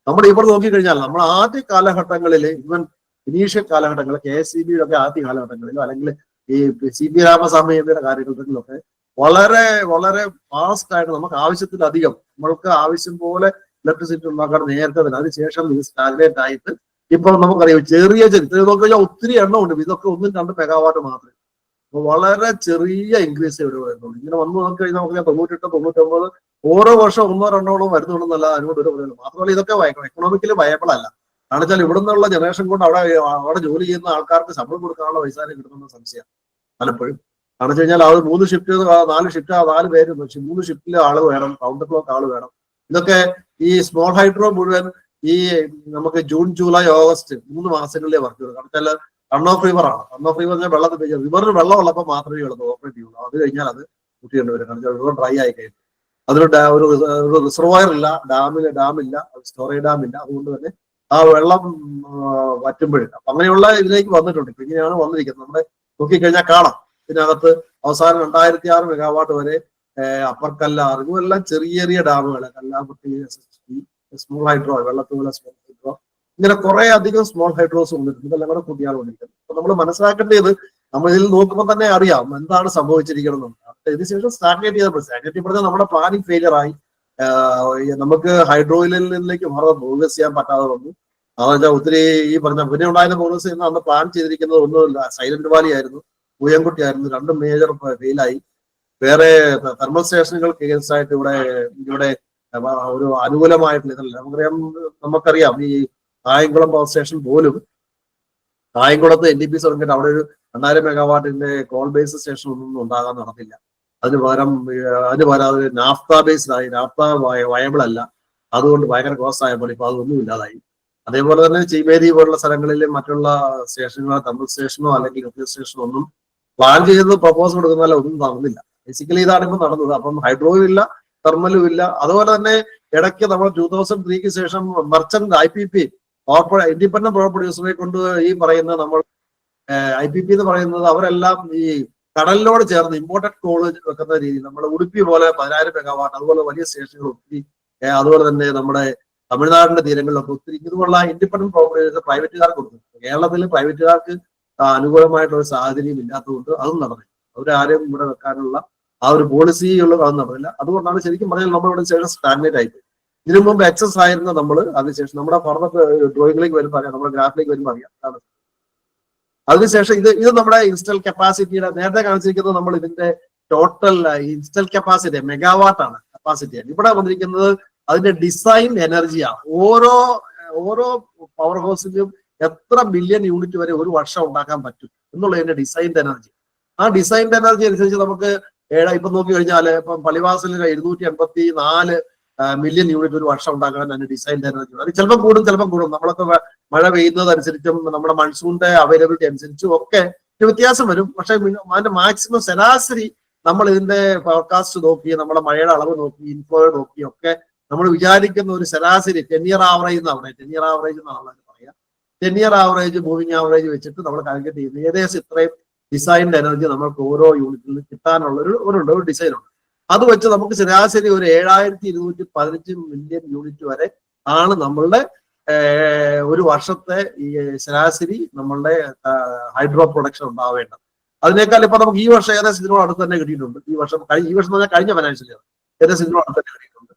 നമ്മൾ ഇവിടെ നോക്കിക്കഴിഞ്ഞാൽ നമ്മൾ ആദ്യ കാലഘട്ടങ്ങളിൽ, ഇവൻ ഇനീഷ്യൽ കാലഘട്ടങ്ങളിൽ KSEB ഒക്കെ ആദ്യ കാലഘട്ടങ്ങളിലോ അല്ലെങ്കിൽ ഈ CP രാമസ്വാമിയുടെ കാര്യങ്ങളിലൊക്കെ വളരെ വളരെ ഫാസ്റ്റ് ആയിട്ട് നമുക്ക് ആവശ്യത്തിലധികം നമ്മൾക്ക് ആവശ്യം പോലെ ഇലക്ട്രിസിറ്റി ഉണ്ടാക്കാൻ നേരത്തെ തന്നെ. അതിനുശേഷം ഇത് സ്റ്റാഗ്നേറ്റ് ആയിട്ട് ഇപ്പൊ നമുക്കറിയാം ചെറിയ നോക്കി കഴിഞ്ഞാൽ ഒത്തിരി എണ്ണം ഉണ്ട്. ഇതൊക്കെ 1-2 മെഗാവാട്ട് മാത്രമേ. അപ്പൊ വളരെ ചെറിയ ഇൻക്രീസ് ഇവിടെ വരുന്നുള്ളൂ. ഇങ്ങനെ വന്നു നോക്കി കഴിഞ്ഞാൽ നമുക്ക് 98, 99 ഓരോ വർഷം 1-2 വരുന്നുണ്ടെന്നല്ല അതിനോട് ഒരു പറയുന്നത്. മാത്രമല്ല ഇതൊക്കെ എക്കണോമിക്കലി വയബിൾ അല്ല. കാരണം വെച്ചാൽ ഇവിടെ നിന്നുള്ള ജനറേഷൻ കൊണ്ട് അവിടെ ജോലി ചെയ്യുന്ന ആൾക്കാർക്ക് ശമ്പളം കൊടുക്കാനുള്ള പൈസ കിട്ടുന്ന സംശയം പലപ്പോഴും. കാരണം വെച്ച് കഴിഞ്ഞാൽ അത് 3 ഷിഫ്റ്റ് 4 ഷിഫ്റ്റ് 4 പേര് 3 ഷിഫ്റ്റിൽ ആള് വേണം, കൗണ്ടർ ക്ലോക്ക് ആള് വേണം. ഇതൊക്കെ ഈ സ്മോൾ ഹൈഡ്രോ മുഴുവൻ ഈ നമുക്ക് ജൂൺ, ജൂലൈ, ഓഗസ്റ്റ് 3 മാസങ്ങളിലേ വർക്ക് ചെയ്യും. കാരണം വെച്ചാൽ റൺ ഓഫ് റിവർ ആണ്. റൺ ഓഫ് റിവർ പറഞ്ഞാൽ റിവറിന് വെള്ളം ഉള്ളപ്പോൾ മാത്രമേ ഉള്ളത് ഓപ്പറേറ്റ് ചെയ്യുള്ളൂ. അത് കഴിഞ്ഞാൽ അത് കുട്ടിയേണ്ടി വരും. കാരണം റിവർ ഡ്രൈ ആയി കഴിഞ്ഞു. അതിന് ഒരു റിസർവോയർ ഇല്ല, ഡാമില്ല, സ്റ്റോറേജ് ഡാം ഇല്ല. അതുകൊണ്ട് തന്നെ ആ വെള്ളം വറ്റുമ്പോഴും അങ്ങനെയുള്ള ഇതിലേക്ക് വന്നിട്ടുണ്ട്. ഇപ്പൊ ഇങ്ങനെയാണ് വന്നിരിക്കുന്നത്. നമ്മുടെ നോക്കിക്കഴിഞ്ഞാൽ കാണാം. ഇതിനകത്ത് അവസാനം 2006 മെഗാവാട്ട് വരെ അപ്പർ കല്ലാർ, ഇതെല്ലാം ചെറിയ ഡാമുകൾ, കല്ലാകുട്ടി, സ്മോൾ ഹൈഡ്രോ, വെള്ളത്തൂല സ്മോൾ ഹൈഡ്രോ, ഇങ്ങനെ കുറെ അധികം സ്മോൾ ഹൈഡ്രോസ് വന്നിട്ടുണ്ട്. ഇതെല്ലാം കൂടെ കൂട്ടിയാണ് വന്നിരിക്കുന്നത്. അപ്പൊ നമ്മൾ മനസ്സിലാക്കേണ്ടത് നമ്മൾ ഇതിൽ നോക്കുമ്പോൾ തന്നെ അറിയാം എന്താണ് സംഭവിച്ചിരിക്കണം. ഇതിനുശേഷം സ്റ്റാഗ്നേറ്റ് പറഞ്ഞാൽ നമ്മുടെ പ്ലാനിങ് ഫെയിലിയർ ആയി. നമുക്ക് ഹൈഡ്രോയിലേക്ക് പ്രോഗ്രസ് ചെയ്യാൻ പറ്റാതെ വന്നു. അതെന്ന് വെച്ചാൽ ഒത്തിരി ഈ പറഞ്ഞ പിന്നെ ഉണ്ടായിരുന്ന പ്രോഗ്രസ് അന്ന് പ്ലാൻ ചെയ്തിരിക്കുന്നത് ഒന്നുമില്ല, സൈലന്റ് വാലി ആയിരുന്നു. പൂയംകുട്ടിയായിരുന്നു. രണ്ടും മേജർ ഫെയിലായി. വേറെ തെർമൽ സ്റ്റേഷനുകൾ കേസായിട്ട് ഇവിടെ ഒരു അനുകൂലമായിട്ടുള്ള ഇതല്ല. നമുക്കറിയാം ഈ കായംകുളം പവർ സ്റ്റേഷൻ പോലും കായംകുളത്ത് NTPC തുടങ്ങിയിട്ട് അവിടെ ഒരു 2000 മെഗാവാട്ടിന്റെ കോൾ ബേസ് സ്റ്റേഷൻ ഒന്നും ഉണ്ടാകാൻ നടന്നില്ല. അതിന് പകരം അത് നാഫ്ത ബേസ്ഡ് ആയി. നാഫ്ത വയബിൾ അല്ല, അതുകൊണ്ട് ഭയങ്കര കോസ്റ്റ് ആയപ്പോൾ ഇപ്പൊ അതൊന്നും ഇല്ലാതായി. അതേപോലെ തന്നെ ചീമേരി പോലുള്ള സ്ഥലങ്ങളിൽ മറ്റുള്ള സ്റ്റേഷനുകളോ തെർമൽ സ്റ്റേഷനോ അല്ലെങ്കിൽ ന്യൂക്ലിയർ സ്റ്റേഷനോ ഒന്നും പ്ലാൻ ചെയ്ത് പ്രപ്പോസ് കൊടുക്കുന്നതല്ല, ഒന്നും നടന്നില്ല. ബേസിക്കലി ഇതാണ് ഇപ്പൊ നടന്നത്. അപ്പം ഹൈഡ്രോയും ഇല്ല, തെർമലും ഇല്ല. അതുപോലെ തന്നെ ഇടയ്ക്ക് നമ്മൾ 2003 ശേഷം മെർച്ചന്റ് IPP ഇൻഡിപെൻഡന്റ് പവർ പ്രൊഡ്യൂസറെ കൊണ്ട് ഈ പറയുന്ന നമ്മൾ IPP എന്ന് പറയുന്നത് അവരെല്ലാം ഈ കടലിനോട് ചേർന്ന് ഇമ്പോർട്ടഡ് കോള് വെക്കുന്ന രീതി, നമ്മുടെ ഉടുപ്പി പോലെ 10,000 മെഗാവാട്ട്, അതുപോലെ വലിയ സ്റ്റേഷനുകൾ ഒത്തിരി, അതുപോലെ തന്നെ നമ്മുടെ തമിഴ്നാടിന്റെ തീരങ്ങളിലൊക്കെ ഒത്തിരി ഇതുപോലുള്ള ഇൻഡിപെൻഡന്റ് പവർ പ്രൊഡ്യൂസർ പ്രൈവറ്റുകാർക്ക് കൊടുത്തു. കേരളത്തിൽ പ്രൈവറ്റുകാർക്ക് അനുകൂലമായിട്ടുള്ള ഒരു സാഹചര്യം ഇല്ലാത്തതുകൊണ്ട് അതും നടന്നില്ല. അവരാരും ഇവിടെ വെക്കാനുള്ള ആ ഒരു പോളിസി ഉള്ളത് അത് നടന്നില്ല. അതുകൊണ്ടാണ് ശരിക്കും പറഞ്ഞാൽ നമ്മളിവിടെ ശേഷം സ്റ്റാഗ്നേറ്റ് ആയിട്ട്. ഇതിനു മുമ്പ് എക്സസ് ആയിരുന്ന നമ്മൾ അതിനുശേഷം നമ്മുടെ ഡ്രോയിങ്ങിലേക്ക് വരുമ്പോൾ അറിയാം, നമ്മുടെ ഗ്രാഫിലേക്ക് വരുമ്പോൾ അറിയാം. അതിനുശേഷം ഇത് നമ്മുടെ ഇൻസ്റ്റൽ കപ്പാസിറ്റിയുടെ നേരത്തെ കാണിച്ചിരിക്കുന്നത് നമ്മൾ ഇതിന്റെ ടോട്ടൽ ഇൻസ്റ്റൽ കപ്പാസിറ്റി മെഗാവാട്ടാണ് കപ്പാസിറ്റി. ഇവിടെ വന്നിരിക്കുന്നത് അതിന്റെ ഡിസൈൻ എനർജിയാണ്. ഓരോ പവർ ഹൗസിലും എത്ര ബില്യൺ യൂണിറ്റ് വരെ ഒരു വർഷം ഉണ്ടാക്കാൻ പറ്റും എന്നുള്ളതിന്റെ ഡിസൈൻഡ് എനർജി. ആ ഡിസൈൻഡ് എനർജി അനുസരിച്ച് നമുക്ക് ഇപ്പൊ നോക്കി കഴിഞ്ഞാൽ ഇപ്പം പള്ളിവാസലിൽ 284 മില്യൺ യൂണിറ്റ് ഒരു വർഷം ഉണ്ടാക്കാൻ അതിന്റെ ഡിസൈൻഡ് എനർജി. അത് ചിലപ്പോൾ കൂടും. നമ്മളൊക്കെ മഴ പെയ്യുന്നതനുസരിച്ചും നമ്മുടെ മൺസൂണിന്റെ അവൈലബിലിറ്റി അനുസരിച്ചും ഒക്കെ വ്യത്യാസം വരും. പക്ഷെ അതിന്റെ മാക്സിമം ശരാശരി നമ്മൾ ഇതിന്റെ ഫോർകാസ്റ്റ് നോക്കി, നമ്മുടെ മഴയുടെ അളവ് നോക്കി, ഇൻഫ്ലോ നോക്കി ഒക്കെ നമ്മൾ വിചാരിക്കുന്ന ഒരു ശരാശരി 10 ഇയർ ആവറേജ് എന്നാണ് പറയുന്നത്. 10 ഇയർ ആവറേജ് എന്നാണ് പറയാം. 10 ഇയർ ആവറേജ്, മൂവിങ് ആവറേജ് വെച്ചിട്ട് നമ്മൾ കാൽക്കുലേറ്റ് ചെയ്യുന്നത് ഏകദേശം ഇത്രയും ഡിസൈൻഡ് എനർജി നമുക്ക് ഓരോ യൂണിറ്റിൽ കിട്ടാനുള്ള ഒരു ഡിസൈൻ ഉണ്ട്. അത് വെച്ച് നമുക്ക് ശരാശരി ഒരു 7215 മില്യൺ യൂണിറ്റ് വരെ ആണ് നമ്മളുടെ ഒരു വർഷത്തെ ഈ ശരാശരി നമ്മളുടെ ഹൈഡ്രോ പ്രൊഡക്ഷൻ ഉണ്ടാവേണ്ടത്. അതിനേക്കാൾ ഇപ്പൊ നമുക്ക് ഈ വർഷം ഏകദേശം ഇതിനോട് അടുത്ത് തന്നെ കിട്ടിയിട്ടുണ്ട്. ഈ വർഷം എന്ന് പറഞ്ഞാൽ കഴിഞ്ഞ ഫൈനാൻഷ്യൽ ഇയർ ഏകദേശം ഇതിനോട് അടുത്ത് തന്നെ കിട്ടിയിട്ടുണ്ട്.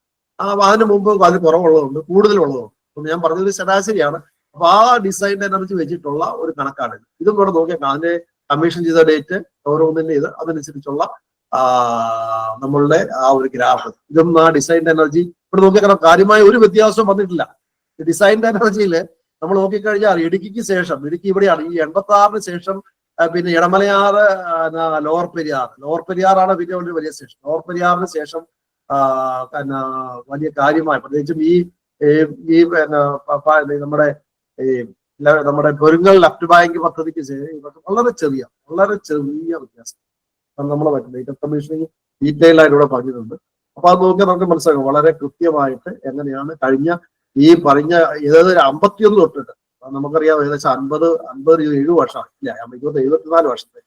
അതിന് മുമ്പ് അതിന് കുറവുള്ളതുണ്ട്, കൂടുതലുള്ളതുണ്ട്. അപ്പൊ ഞാൻ പറഞ്ഞത് ശരാശരിയാണ്. അപ്പൊ ആ ഡിസൈൻഡ് എനർജി വെച്ചിട്ടുള്ള ഒരു കണക്കാണ്. ഇതും കൂടെ നോക്കിയാൽ അതിന്റെ കമ്മീഷൻ ചെയ്ത ഡേറ്റ് ഓരോന്നിന്റെ അതനുസരിച്ചുള്ള നമ്മളുടെ ആ ഒരു ഗ്രാഫ്. ഇതും ആ ഡിസൈൻഡ് എനർജി ഇവിടെ നോക്കിയാൽ കാര്യമായ ഒരു വ്യത്യാസവും വന്നിട്ടില്ല. ഡിസൈൻഡ് എനർജിയിൽ നമ്മൾ നോക്കിക്കഴിഞ്ഞാൽ ഇടുക്കിക്ക് ശേഷം, ഇടുക്കി ഇവിടെയാണ് ഈ 86 ശേഷം പിന്നെ ഇടമലയാറ്, ലോവർ പെരിയാറാണ് പിന്നെ ഒരു വലിയ സ്റ്റേഷൻ. ലോവർ പെരിയാറിന് ശേഷം വലിയ കാര്യമായ പ്രത്യേകിച്ചും ഈ നമ്മുടെ പെരുങ്ങൽ ലെഫ്റ്റ് ബാങ്ക് പദ്ധതിക്ക് വളരെ ചെറിയ വ്യത്യാസം നമ്മളെ പറ്റുന്നത്. ഡേറ്റ കമ്മീഷനിങ് ഡീറ്റെയിൽ ആയിട്ട് ഇവിടെ പറഞ്ഞിട്ടുണ്ട്. അപ്പൊ അത് നോക്കിയാൽ നമുക്ക് മനസ്സിലാക്കും വളരെ കൃത്യമായിട്ട് എങ്ങനെയാണ് കഴിഞ്ഞ ഈ പറഞ്ഞ 51 തൊട്ടിട്ട് നമുക്കറിയാം ഏകദേശം 57 വർഷം ഇല്ല 74 വർഷത്തെ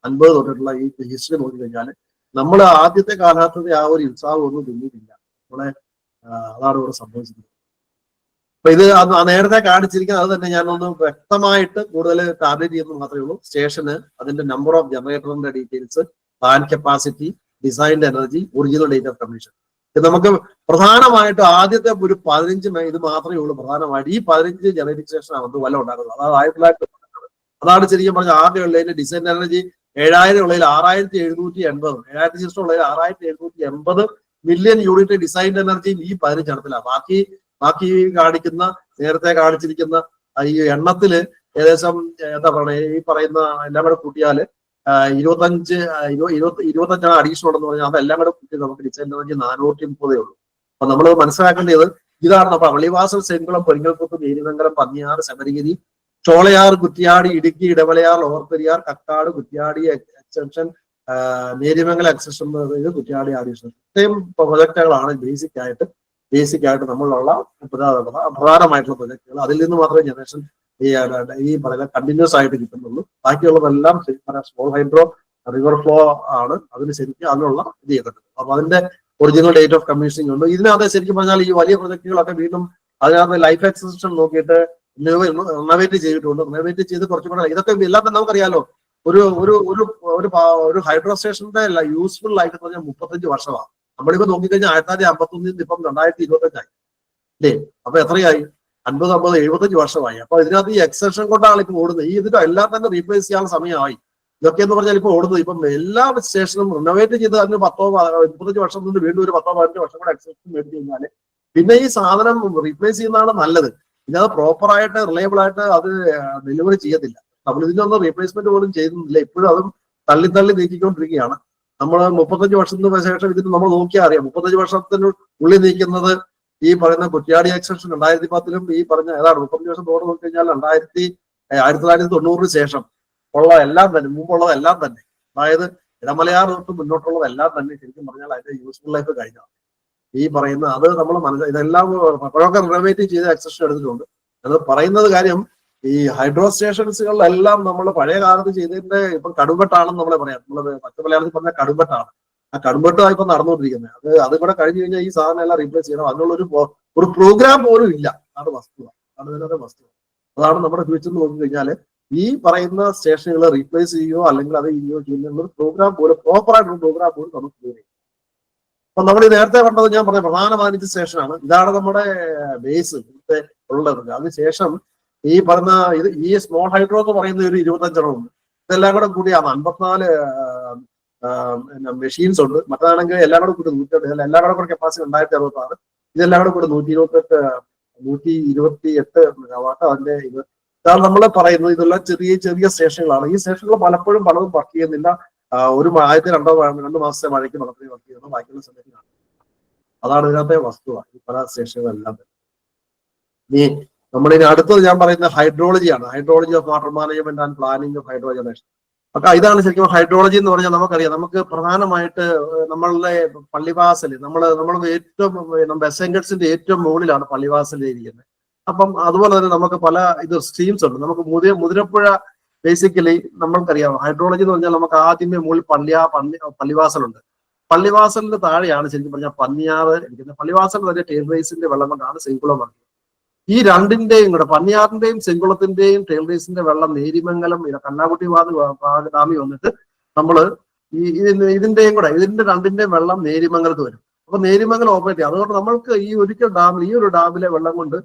50 തൊട്ടിട്ടുള്ള ഈ ഹിസ്റ്ററി നോക്കിക്കഴിഞ്ഞാൽ നമ്മൾ ആദ്യത്തെ കാലഘട്ടത്തെ ആ ഒരു ഉത്സാഹം ഒന്നും പിന്നീടില്ല. ഇവിടെ അതാണ് ഇവിടെ സംഭവിച്ചിരിക്കുന്നത്. അപ്പൊ ഇത് നേരത്തെ കാണിച്ചിരിക്കുന്നത് അത് തന്നെ ഞാനൊന്ന് വ്യക്തമായിട്ട് കൂടുതൽ ടാർഗറ്റ് ചെയ്യുന്നത് മാത്രമേ ഉള്ളൂ. സ്റ്റേഷന് അതിന്റെ നമ്പർ ഓഫ് ജനറേറ്ററിന്റെ details, plan capacity, designed energy, original date of commission. ഇത് നമുക്ക് പ്രധാനമായിട്ട് ആദ്യത്തെ ഒരു 15 ഇത് മാത്രമേ ഉള്ളൂ പ്രധാനമായിട്ട്. ഈ 15 ജനറേറ്റിംഗ് സ്റ്റേഷൻ ആണ് വല്ല ഉണ്ടാക്കുന്നത്. അതാണ് 1980. അതാണ് ശരിക്കും പറഞ്ഞാൽ ആകെ ഉള്ളതിന്റെ ഡിസൈൻ എനർജി 7000 ഉള്ളതിൽ 6780, 7000 ശേഷം ഉള്ളതിൽ 6780 മില്യൺ യൂണിറ്റ് ഡിസൈൻ എനർജിയും ഈ 15 എണ്ണത്തിലാണ്. ബാക്കി കാണിക്കുന്ന നേരത്തെ കാണിച്ചിരിക്കുന്ന ഈ എണ്ണത്തില് ഏകദേശം എന്താ പറയുക, ഈ പറയുന്ന എല്ലാം കൂടെ കൂട്ടിയാല് 25 അഡീഷണൽ ഉണ്ടെന്ന് പറഞ്ഞാൽ അതെല്ലാം കൂടെ കൂട്ടി നമുക്ക് ഡിസൈൻ എനർജി 430 ഉള്ളൂ. അപ്പൊ നമ്മൾ മനസ്സിലാക്കേണ്ടത് ഇതാണ്. നമ്മൾ Pallivasal, Sengulam, Peringalkuthu, Neelimangalam, Panniyar, Sabarigiri, Sholayar, Kuttiady, Idukki, Idamalayar, lower Periyar, Kakkad, Kuttiady extension, Nerimangalam extension, Kuttiady additional. ഇത്രയും പ്രൊജക്ടുകളാണ് ബേസിക് ആയിട്ട് നമ്മളുള്ള പ്രധാനമായിട്ടുള്ള പ്രൊജക്ടുകൾ. അതിൽ നിന്ന് മാത്രമേ ജനറേഷൻ ഈ പറയുന്ന കണ്ടിന്യൂസ് ആയിട്ട് കിട്ടുന്നുള്ളൂ. ബാക്കിയുള്ളതെല്ലാം സ്മോൾ ഹൈഡ്രോ, റിവർ ഫ്ലോ ആണ്. അതിന് ശരിക്കും അതിനുള്ള ഇത് ചെയ്തിട്ടുണ്ട്. അപ്പൊ അതിന്റെ ഒറിജിനൽ ഡേറ്റ് ഓഫ് കമ്മീഷനിങ് ഉണ്ട്. ഇതിനകത്ത് ശരിക്കും പറഞ്ഞാൽ ഈ വലിയ പ്രൊജക്ടുകളൊക്കെ വീണ്ടും അതിനകത്ത് ലൈഫ് എക്സ്റ്റൻഷൻ നോക്കിയിട്ട് റിനോവേറ്റ് ചെയ്തിട്ടുണ്ട്. റിനോവേറ്റ് ചെയ്ത് കുറച്ചും കൂടെ ഇതൊക്കെ എല്ലാം തന്നെ നമുക്കറിയാലോ. ഒരു ഹൈഡ്രോ സ്റ്റേഷന്റെ യൂസ്ഫുൾ ആയിട്ട് പറഞ്ഞാൽ 35 വർഷമാണ്. നമ്മളിപ്പോ നോക്കിക്കഴിഞ്ഞാൽ 1951 ഇപ്പം 2025 അല്ലേ? അപ്പൊ എത്രയായി? 50, 75 വർഷമായി. അപ്പൊ ഇതിനകത്ത് ഈ എക്സ്റ്റൻഷൻ കൊണ്ടാണ് ഇപ്പൊ ഓടുന്നത്. ഇതിന്റെ എല്ലാം തന്നെ റീപ്ലേസ് ചെയ്യാനുള്ള സമയമായി. ഇതൊക്കെ എന്ന് പറഞ്ഞാൽ ഇപ്പൊ ഓടുന്നത് ഇപ്പം എല്ലാ സ്റ്റേഷനും റിനോവേറ്റ് ചെയ്ത് അതിന് 35 വർഷം നിന്ന് വീണ്ടും ഒരു 15 വർഷം കൂടെ എക്സ്റ്റൻഷൻ മേടിച്ചു കഴിഞ്ഞാൽ പിന്നെ ഈ സാധനം റീപ്ലേസ് ചെയ്യുന്നതാണ് നല്ലത്. പിന്നെ അത് പ്രോപ്പറായിട്ട് റിലയബിൾ ആയിട്ട് അത് ഡെലിവറി ചെയ്യത്തില്ല. നമ്മൾ ഇതിനൊന്നും റീപ്ലേസ്മെന്റ് പോലും ചെയ്യുന്നില്ല. ഇപ്പോഴും അതും തള്ളി തള്ളി നീക്കിക്കൊണ്ടിരിക്കുകയാണ്. നമ്മൾ 35 വർഷത്തിന് ശേഷം ഇതിന് നമ്മൾ നോക്കിയാൽ അറിയാം 35 വർഷത്തിന് ഉള്ളിൽ നീക്കുന്നത് ഈ പറയുന്ന കുറ്റ്യാടി എക്സ്റ്റൻഷൻ 2010 ഈ പറഞ്ഞ ഏതാണ് 35 വർഷം തോട് നോക്കി കഴിഞ്ഞാൽ 1990 ശേഷം ഉള്ള എല്ലാം തന്നെ മുമ്പുള്ളതെല്ലാം തന്നെ, അതായത് ഇടമലയാർ തൊട്ട് മുന്നോട്ടുള്ളതെല്ലാം തന്നെ ശരിക്കും പറഞ്ഞാൽ അതിന്റെ യൂസ്ഫുൾ ലൈഫ് കഴിഞ്ഞാണ്. ഈ പറയുന്ന അത് നമ്മൾ ഇതെല്ലാം അപ്പോഴൊക്കെ റിനോവേറ്റ് ചെയ്ത് എക്സ്റ്റൻഷൻ എടുത്തിട്ടുണ്ട്. അത് പറയുന്നത് കാര്യം ഈ ഹൈഡ്രോ സ്റ്റേഷൻസുകളിലെല്ലാം നമ്മൾ പഴയ കാലത്ത് ചെയ്തതിന്റെ ഇപ്പൊ കടുംവെട്ടാണെന്ന് നമ്മളെ പറയാം. നമ്മള് പച്ച മലയാളത്തിൽ പറഞ്ഞ കടുംവെട്ടാണ്. ആ കടുംവെട്ടാണ് ഇപ്പൊ നടന്നുകൊണ്ടിരിക്കുന്നത്. അത് കൂടെ കഴിഞ്ഞു കഴിഞ്ഞാൽ ഈ സാധനം എല്ലാം റീപ്ലേസ് ചെയ്യണം. അതിനുള്ളൊരു പ്രോഗ്രാം പോലും ഇല്ല. അത് വസ്തുത, അത് ഇതിനകത്തെ വസ്തുത. അതാണ് നമ്മുടെ ഫ്യൂച്ചർ നോക്കി കഴിഞ്ഞാല് ഈ പറയുന്ന സ്റ്റേഷനുകൾ റീപ്ലേസ് ചെയ്യുകയോ അല്ലെങ്കിൽ അത് ചെയ്യുകയോ ചെയ്യുന്ന ഒരു പ്രോഗ്രാം പോലും പ്രോപ്പറായിട്ടൊരു പ്രോഗ്രാം പോലും നമുക്ക് ചെയ്യും. അപ്പൊ നമ്മൾ നേരത്തെ കണ്ടത് ഞാൻ പറഞ്ഞ പ്രധാന 15 സ്റ്റേഷനാണ്. ഇതാണ് നമ്മുടെ ബേസ് ഉള്ളത്. അതിനുശേഷം ഈ പറഞ്ഞ ഈ സ്മോൾ ഹൈഡ്രോ എന്ന് പറയുന്ന ഒരു 25 ഉണ്ട്. ഇതെല്ലാം കൂടെ കൂടിയാണ് 54 മെഷീൻസ് ഉണ്ട്. മറ്റാണെങ്കിൽ എല്ലാം കൂടെ കൂടി 128, എല്ലാം കൂടെ കപ്പാസിറ്റി 2066. ഇതെല്ലാം കൂടെ കൂടി 128 മെഗാവാട്ട്. അതിന്റെ ഇതാണ് നമ്മൾ പറയുന്നത്. ഇതെല്ലാം ചെറിയ ചെറിയ സ്റ്റേഷനുകളാണ്. ഈ സ്റ്റേഷനുകൾ പലപ്പോഴും പലതും വർക്ക് ചെയ്യുന്നില്ല. ഒരു ആദ്യത്തെ 2 മാസത്തെ മഴയ്ക്ക് മാത്രമേ വർക്ക് ചെയ്യുന്നു. ബാക്കിയുള്ള സമയത്ത് കാണും. അതാണ് ഇതിനകത്തെ വസ്തുത. ഈ പല സ്റ്റേഷനുകളെല്ലാം. ഇനി നമ്മളിനി അടുത്തത് ഞാൻ പറയുന്ന ഹൈഡ്രോളജിയാണ്. Hydrology of water management and planning of hydro generation. അപ്പൊ ഇതാണ് ശരിക്കും ഹൈഡ്രോളജി എന്ന് പറഞ്ഞാൽ നമുക്കറിയാം. നമുക്ക് പ്രധാനമായിട്ട് നമ്മളുടെ പള്ളിവാസൽ നമ്മൾ ഏറ്റവും ബെസെങ്കട്സിന്റെ ഏറ്റവും മുകളിലാണ് പള്ളിവാസൽ ഇരിക്കുന്നത്. അപ്പം അതുപോലെ തന്നെ നമുക്ക് പല സ്ട്രീംസ് ഉണ്ട്. നമുക്ക് മുതിരപ്പുഴ ബേസിക്കലി നമ്മൾക്കറിയാം. ഹൈഡ്രോളജി എന്ന് പറഞ്ഞാൽ നമുക്ക് ആദ്യമേ മുകളിൽ പള്ളിവാസലുണ്ട്. പള്ളിവാസലിന്റെ താഴെയാണ് ശരിക്കും പറഞ്ഞാൽ പന്നിയാറ് ഇരിക്കുന്നത്. പള്ളിവാസൽ തന്നെ ടേൽ റേസിന്റെ വെള്ളം കൊണ്ടാണ് സെങ്കുളം വന്നത്. ഈ രണ്ടിന്റെയും കൂടെ പന്നിയാറിന്റെയും സെങ്കുളത്തിന്റെയും ടേൽ റേസിന്റെ വെള്ളം നേരിമംഗലം കല്ലാകുട്ടി ഡാമിൽ വന്നിട്ട് നമ്മള് ഇതിന്റെയും രണ്ടിന്റെയും വെള്ളം നേരിമംഗലത്ത് വരും. അപ്പൊ നേരിമംഗലം ഓപ്പറേറ്റ് ചെയ്യും. അതുകൊണ്ട് നമ്മൾക്ക് ഈ ഒരു ഡാമിലെ വെള്ളം കൊണ്ട്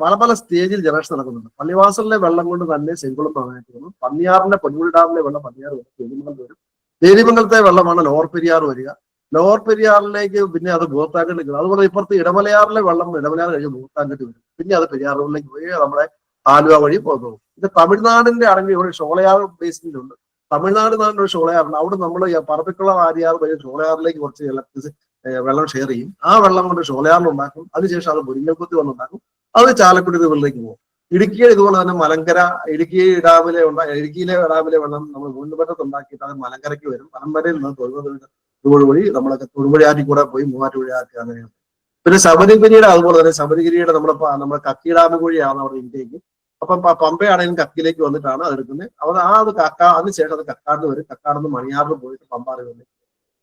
പല സ്റ്റേജിൽ ജനറേഷൻ നടക്കുന്നുണ്ട്. പള്ളിവാസലിലെ വെള്ളം കൊണ്ട് തന്നെ സെങ്കുളം വന്നു. പന്നിയാറിന്റെ പൊന്മുടി ഡാമിലെ വെള്ളം പന്നിയാർ വരും, നേരിമംഗലത്ത് വരും. നേരിമംഗലത്തെ വെള്ളമാണ് ലോവർ പെരിയാർ വരിക. ലോവർ പെരിയാറിലേക്ക് പിന്നെ അത് ഭൂത്താങ്കട്ട്. അതുപോലെ ഇപ്പുറത്ത് ഇടമലയാറിലെ വെള്ളം ഇടമലയാർ കഴിഞ്ഞ് ഭൂത്താങ്കട്ട് വരും. പിന്നെ അത് പെരിയാറിലേക്ക് പോയി നമ്മുടെ ആലുവ വഴി പോകും. ഇത് തമിഴ്നാടിന്റെ ആണെങ്കിൽ ഇവിടെ ഷോളയാർ ബേസിലുണ്ട്. തമിഴ്നാട് നാടിന്റെ ഒരു ഷോളയാറുണ്ട്. അവിടെ നമ്മൾ പറമ്പിക്കുളം ആര്യാർ വഴി ഷോളയാറിലേക്ക് കുറച്ച് വെള്ളം ഷെയർ ചെയ്യും. ആ വെള്ളം കൊണ്ട് ഷോളയാറിൽ ഉണ്ടാക്കും. അതിനുശേഷം അത് മുരിങ്ങൽക്കുത്തി വന്നുണ്ടാക്കും. അത് ചാലക്കുടി റിവറിലേക്ക് പോകും. ഇടുക്കിയിൽ ഇതുപോലെ തന്നെ മലങ്കര ഇടുക്കിയിലെ ഡാമിലെ വെള്ളം നമ്മൾ മൂന്നുപറ്റത്ത് ഉണ്ടാക്കിയിട്ട് അത് മലങ്കരയ്ക്ക് വരും. മലമ്പരയിൽ നിന്ന് തൊഴുവഴി വഴി നമ്മളൊക്കെ തൊടുപുഴയാറ്റി കൂടെ പോയി മൂവാറ്റുപുഴയാറ്റി അങ്ങനെയാണ്. പിന്നെ ശബരിഗിരിയുടെ അതുപോലെ തന്നെ ശബരിഗിരിയുടെ നമ്മുടെ കക്കി ഡാം വഴിയാണ് അവിടെ ഇന്ത്യക്ക്. അപ്പം പമ്പയാണെങ്കിലും കക്കിയിലേക്ക് വന്നിട്ടാണ് അത് എടുക്കുന്നത്. അതിനുശേഷം അത് കക്കാട് വരും. കക്കാട് മണിയാറിൽ പോയിട്ട് പമ്പാറി വന്നു.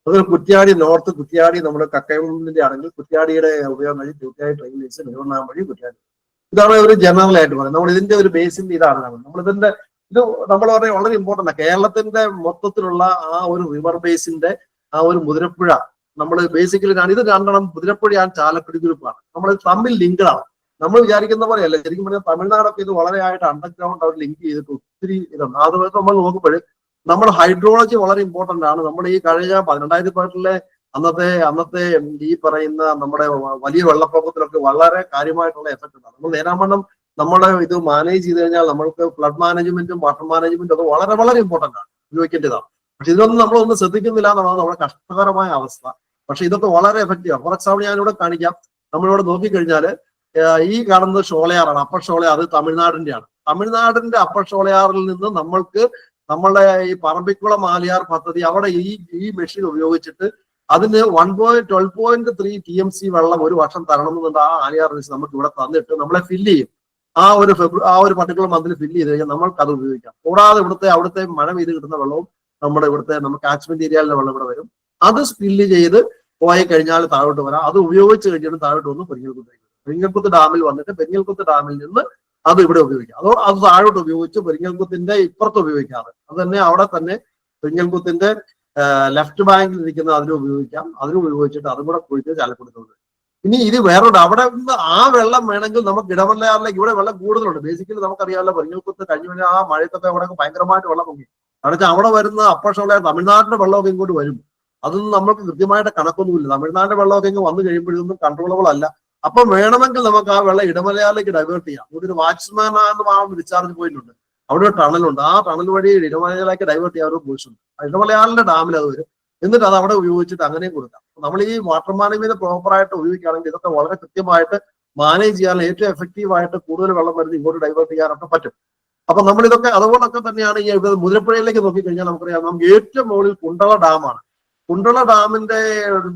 അതുപോലെ കുറ്റ്യാടി നോർത്ത് കുറ്റ്യാടി നമ്മുടെ കക്കയംകുന്നിന്റെ ആണെങ്കിൽ കുറ്റ്യാടിയുടെ ഉപയോഗം വഴി കുറ്റ്യാടി ട്രെയിൻ ലൈൻസ് നെടുവണ്ണാൻ വഴി കുറ്റ്യാടി. ഇതാണ് ഒരു ജനറൽ ആയിട്ട് പറയുന്നത്. നമ്മൾ ഇതിന്റെ ഒരു ബേസിന്റെ ഇതാണ് നമ്മളിതിന്റെ നമ്മൾ പറയുന്നത് വളരെ ഇമ്പോർട്ടന്റ് ആണ്. കേരളത്തിന്റെ മൊത്തത്തിലുള്ള ആ ഒരു റിവർ ബേസിന്റെ ആ ഒരു മുതിരപ്പുഴ നമ്മൾ ബേസിക്കലി ഇത് രണ്ടെണ്ണം മുതിരപ്പുഴ ചാലക്കുടി ഗ്രൂപ്പാണ്. നമ്മൾ തമ്മിൽ ലിങ്ക്ഡാണ്. നമ്മൾ വിചാരിക്കുന്ന പോലെയല്ല. ശരിക്കും പറഞ്ഞാൽ തമിഴ്നാടൊക്കെ ഇത് വളരെ ആയിട്ട് അണ്ടർഗ്രൗണ്ട് അവർ ലിങ്ക് ചെയ്തിട്ട് ഒത്തിരി ഇതുണ്ട്. അതുപോലെ നമ്മൾ നോക്കുമ്പോൾ നമ്മുടെ ഹൈഡ്രോളജി വളരെ ഇമ്പോർട്ടന്റ് ആണ്. നമ്മൾ ഈ കഴിഞ്ഞ 2018 അന്നത്തെ ഈ പറയുന്ന നമ്മുടെ വലിയ വെള്ളപ്പൊക്കത്തിലൊക്കെ വളരെ കാര്യമായിട്ടുള്ള എഫക്ട് ഉണ്ടാകും. നമ്മൾ നേരാവണ്ണം നമ്മളെ ഇത് മാനേജ് ചെയ്ത് കഴിഞ്ഞാൽ നമ്മൾക്ക് ഫ്ലഡ് മാനേജ്മെന്റും വാട്ടർ മാനേജ്മെന്റും ഒക്കെ വളരെ വളരെ ഇമ്പോർട്ടന്റ് ആണ്, ഉപയോഗിക്കേണ്ടതാണ്. പക്ഷെ ഇതൊന്നും നമ്മളൊന്നും ശ്രദ്ധിക്കുന്നില്ല എന്നുള്ളത് നമ്മുടെ കഷ്ടകരമായ അവസ്ഥ. പക്ഷെ ഇതൊക്കെ വളരെ എഫക്റ്റീവാണ്. ഫോർ എക്സാമ്പിൾ ഞാനിവിടെ കാണിക്കാം. നമ്മളിവിടെ നോക്കിക്കഴിഞ്ഞാൽ ഈ കാണുന്നത് ഷോളയാറാണ്. അപ്പർ ഷോളയാർ അത് തമിഴ്നാടിന്റെയാണ്. തമിഴ്നാടിന്റെ അപ്പർ ഷോളയാറിൽ നിന്ന് നമ്മളുടെ ഈ പറമ്പിക്കുളം ആലിയാർ പദ്ധതി അവിടെ ഈ മെഷീൻ ഉപയോഗിച്ചിട്ട് അതിന് 12.3 TMC വെള്ളം ഒരു വർഷം തരണമെന്നുണ്ട്. ആ ആലിയാർ നമുക്ക് ഇവിടെ തന്നിട്ട് നമ്മളെ ഫില്ല് ചെയ്യും. ആ ഒരു പർട്ടിക്കുലർ മന്തിൽ ഫില്ല് ചെയ്ത് കഴിഞ്ഞാൽ നമ്മൾക്ക് അത് ഉപയോഗിക്കാം. കൂടാതെ അവിടുത്തെ മഴ പെയ്ത് കിട്ടുന്ന വെള്ളവും നമ്മുടെ നമുക്ക് കാച്ച്മെന്റ് ഏരിയയിലെ വെള്ളം ഇവിടെ വരും. അത് സ്പില്ല് ചെയ്ത് പോയി കഴിഞ്ഞാൽ താഴോട്ട് വരാം. അത് ഉപയോഗിച്ച് കഴിഞ്ഞിട്ട് താഴോട്ട് വന്ന് പെരിങ്ങൽകുത്ത് ഡാമിൽ വന്നിട്ട് പെരിങ്ങൽകുത്ത് ഡാമിൽ നിന്ന് അത് ഇവിടെ ഉപയോഗിക്കാം. അത് താഴോട്ട് ഉപയോഗിച്ച് പെരിങ്ങൽകുത്തിന്റെ ഇപ്പുറത്ത് ഉപയോഗിക്കാറ്. അത് തന്നെ അവിടെ തന്നെ പെരിങ്ങൽകുത്തിന്റെ ലെഫ്റ്റ് ബാങ്കിൽ ഇരിക്കുന്ന അതിന് ഉപയോഗിച്ചിട്ട് അതും കൂടെ കുഴിച്ച് ചാലക്കുടിക്കുന്നത്. ഇനി ഇത് വേറൊരു അവിടെ നിന്ന് ആ വെള്ളം വേണമെങ്കിൽ നമുക്ക് ഇടമലയാറിലേക്ക് ഇവിടെ വെള്ളം കൂടുതലുണ്ട്. ബേസിക്കലി നമുക്കറിയാമല്ലോ പെരിങ്ങൽകുത്ത് കഴിഞ്ഞ ആ മഴയത്തൊക്കെ അവിടെ ഭയങ്കരമായിട്ട് വെള്ളം പൊങ്ങി. കാരണം വെച്ചാൽ അവിടെ വരുന്ന അപ്പർഷമുള്ള തമിഴ്നാടിന്റെ വെള്ളമൊക്കെ ഇങ്ങോട്ട് വരും. അതൊന്നും നമ്മൾക്ക് കൃത്യമായിട്ട് കണക്കൊന്നുമില്ല. തമിഴ്നാടിന്റെ വെള്ളമൊക്കെ ഇങ്ങ് വന്നു കഴിയുമ്പോഴൊന്നും കൺട്രോളബിൾ അല്ല. അപ്പം വേണമെങ്കിൽ നമുക്ക് ആ വെള്ളം ഇടമലയാറിലേക്ക് ഡൈവേർട്ട് ചെയ്യാം. ഇവിടെ ഒരു വാച്ച്മാൻ ആണെന്ന് ഡിസ്ചാർജ് പോയിന്റ് ഉണ്ട്, അവിടെ ഒരു ടണലുണ്ട്. ആ ടണൽ വഴി ഇടമലയാറിലേക്ക് ഡൈവേർട്ട് ചെയ്യാൻ ഒരു പോയിട്ടുണ്ട്. ഇടമലയാറിന്റെ ഡാമിൽ അത് വരും. എന്നിട്ട് അത് അവിടെ ഉപയോഗിച്ചിട്ട് അങ്ങനെയും കൊടുക്കാം. നമ്മൾ ഈ വാട്ടർ മാനേജ്മെന്റ് പ്രോപ്പറായിട്ട് ഉപയോഗിക്കുകയാണെങ്കിൽ ഇതൊക്കെ വളരെ കൃത്യമായിട്ട് മാനേജ് ചെയ്യാൻ ഏറ്റവും എഫക്റ്റീവ് ആയിട്ട് കൂടുതൽ വെള്ളം വരുന്നത് ഇങ്ങോട്ട് ഡൈവേർട്ട് ചെയ്യാനൊക്കെ പറ്റും. അപ്പൊ നമ്മൾ ഇതൊക്കെ അതുപോലൊക്കെ തന്നെയാണ് ഈ മുതിരപ്പുഴയിലേക്ക് നോക്കിക്കഴിഞ്ഞാൽ നമുക്കറിയാം, നമുക്ക് ഏറ്റവും മുകളിൽ കുണ്ടള ഡാമാണ്. കുണ്ടള ഡാമിന്റെ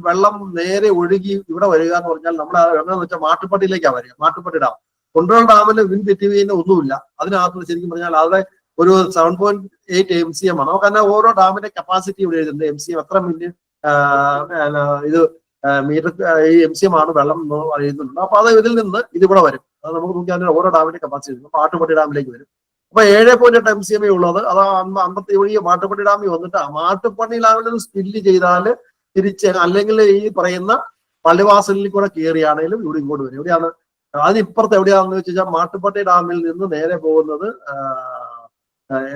വെള്ളം നേരെ ഒഴുകി ഇവിടെ വരിക എന്ന് പറഞ്ഞാൽ നമ്മൾ എന്താണെന്ന് വെച്ചാൽ മാട്ടുപ്പെട്ടിയിലേക്കാണ് വരിക. മാട്ടുപ്പെട്ടി ഡാം, കുണ്ടള ഡാമിൽ വിൻ ബിറ്റ്വീന് ഒന്നുമില്ല. അതിനകത്ത് ശരിക്കും പറഞ്ഞാൽ അവിടെ ഒരു 7.8 MCM ആണ്. നമുക്ക് തന്നെ ഓരോ ഡാമിന്റെ കപ്പാസിറ്റി ഇവിടെ എഴുതുന്നുണ്ട്. MCM എത്ര മില്യൺ ഇത് മീറ്റർ ഈ MCM ആണ് വെള്ളം എഴുതുന്നുണ്ട്. അപ്പൊ അത് ഇതിൽ നിന്ന് ഇതിവിടെ വരും. അത് നമുക്ക് നോക്കിയാൽ ഓരോ ഡാമിന്റെ കപ്പാസിറ്റി മാട്ടുപ്പെട്ടി ഡാമിലേക്ക് വരും. അപ്പൊ 7.8 MCM ഉള്ളത് അത് അമ്പത്തി ഈ മാട്ടുപ്പെട്ടി ഡാമിൽ വന്നിട്ട് മാട്ടുപ്പെട്ടി ഡാമിൽ നിന്ന് സ്പില്ല് ചെയ്താൽ തിരിച്ച് അല്ലെങ്കിൽ ഈ പറയുന്ന പള്ളിവാസലിൽ കൂടെ കയറിയാണെങ്കിലും ഇവിടെ ഇങ്ങോട്ട് വരും. എവിടെയാണ് അതിനിപ്പുറത്ത് എവിടെയാണെന്ന് വെച്ച് കഴിഞ്ഞാൽ മാട്ടുപ്പെട്ടി ഡാമിൽ നിന്ന് നേരെ പോകുന്നത്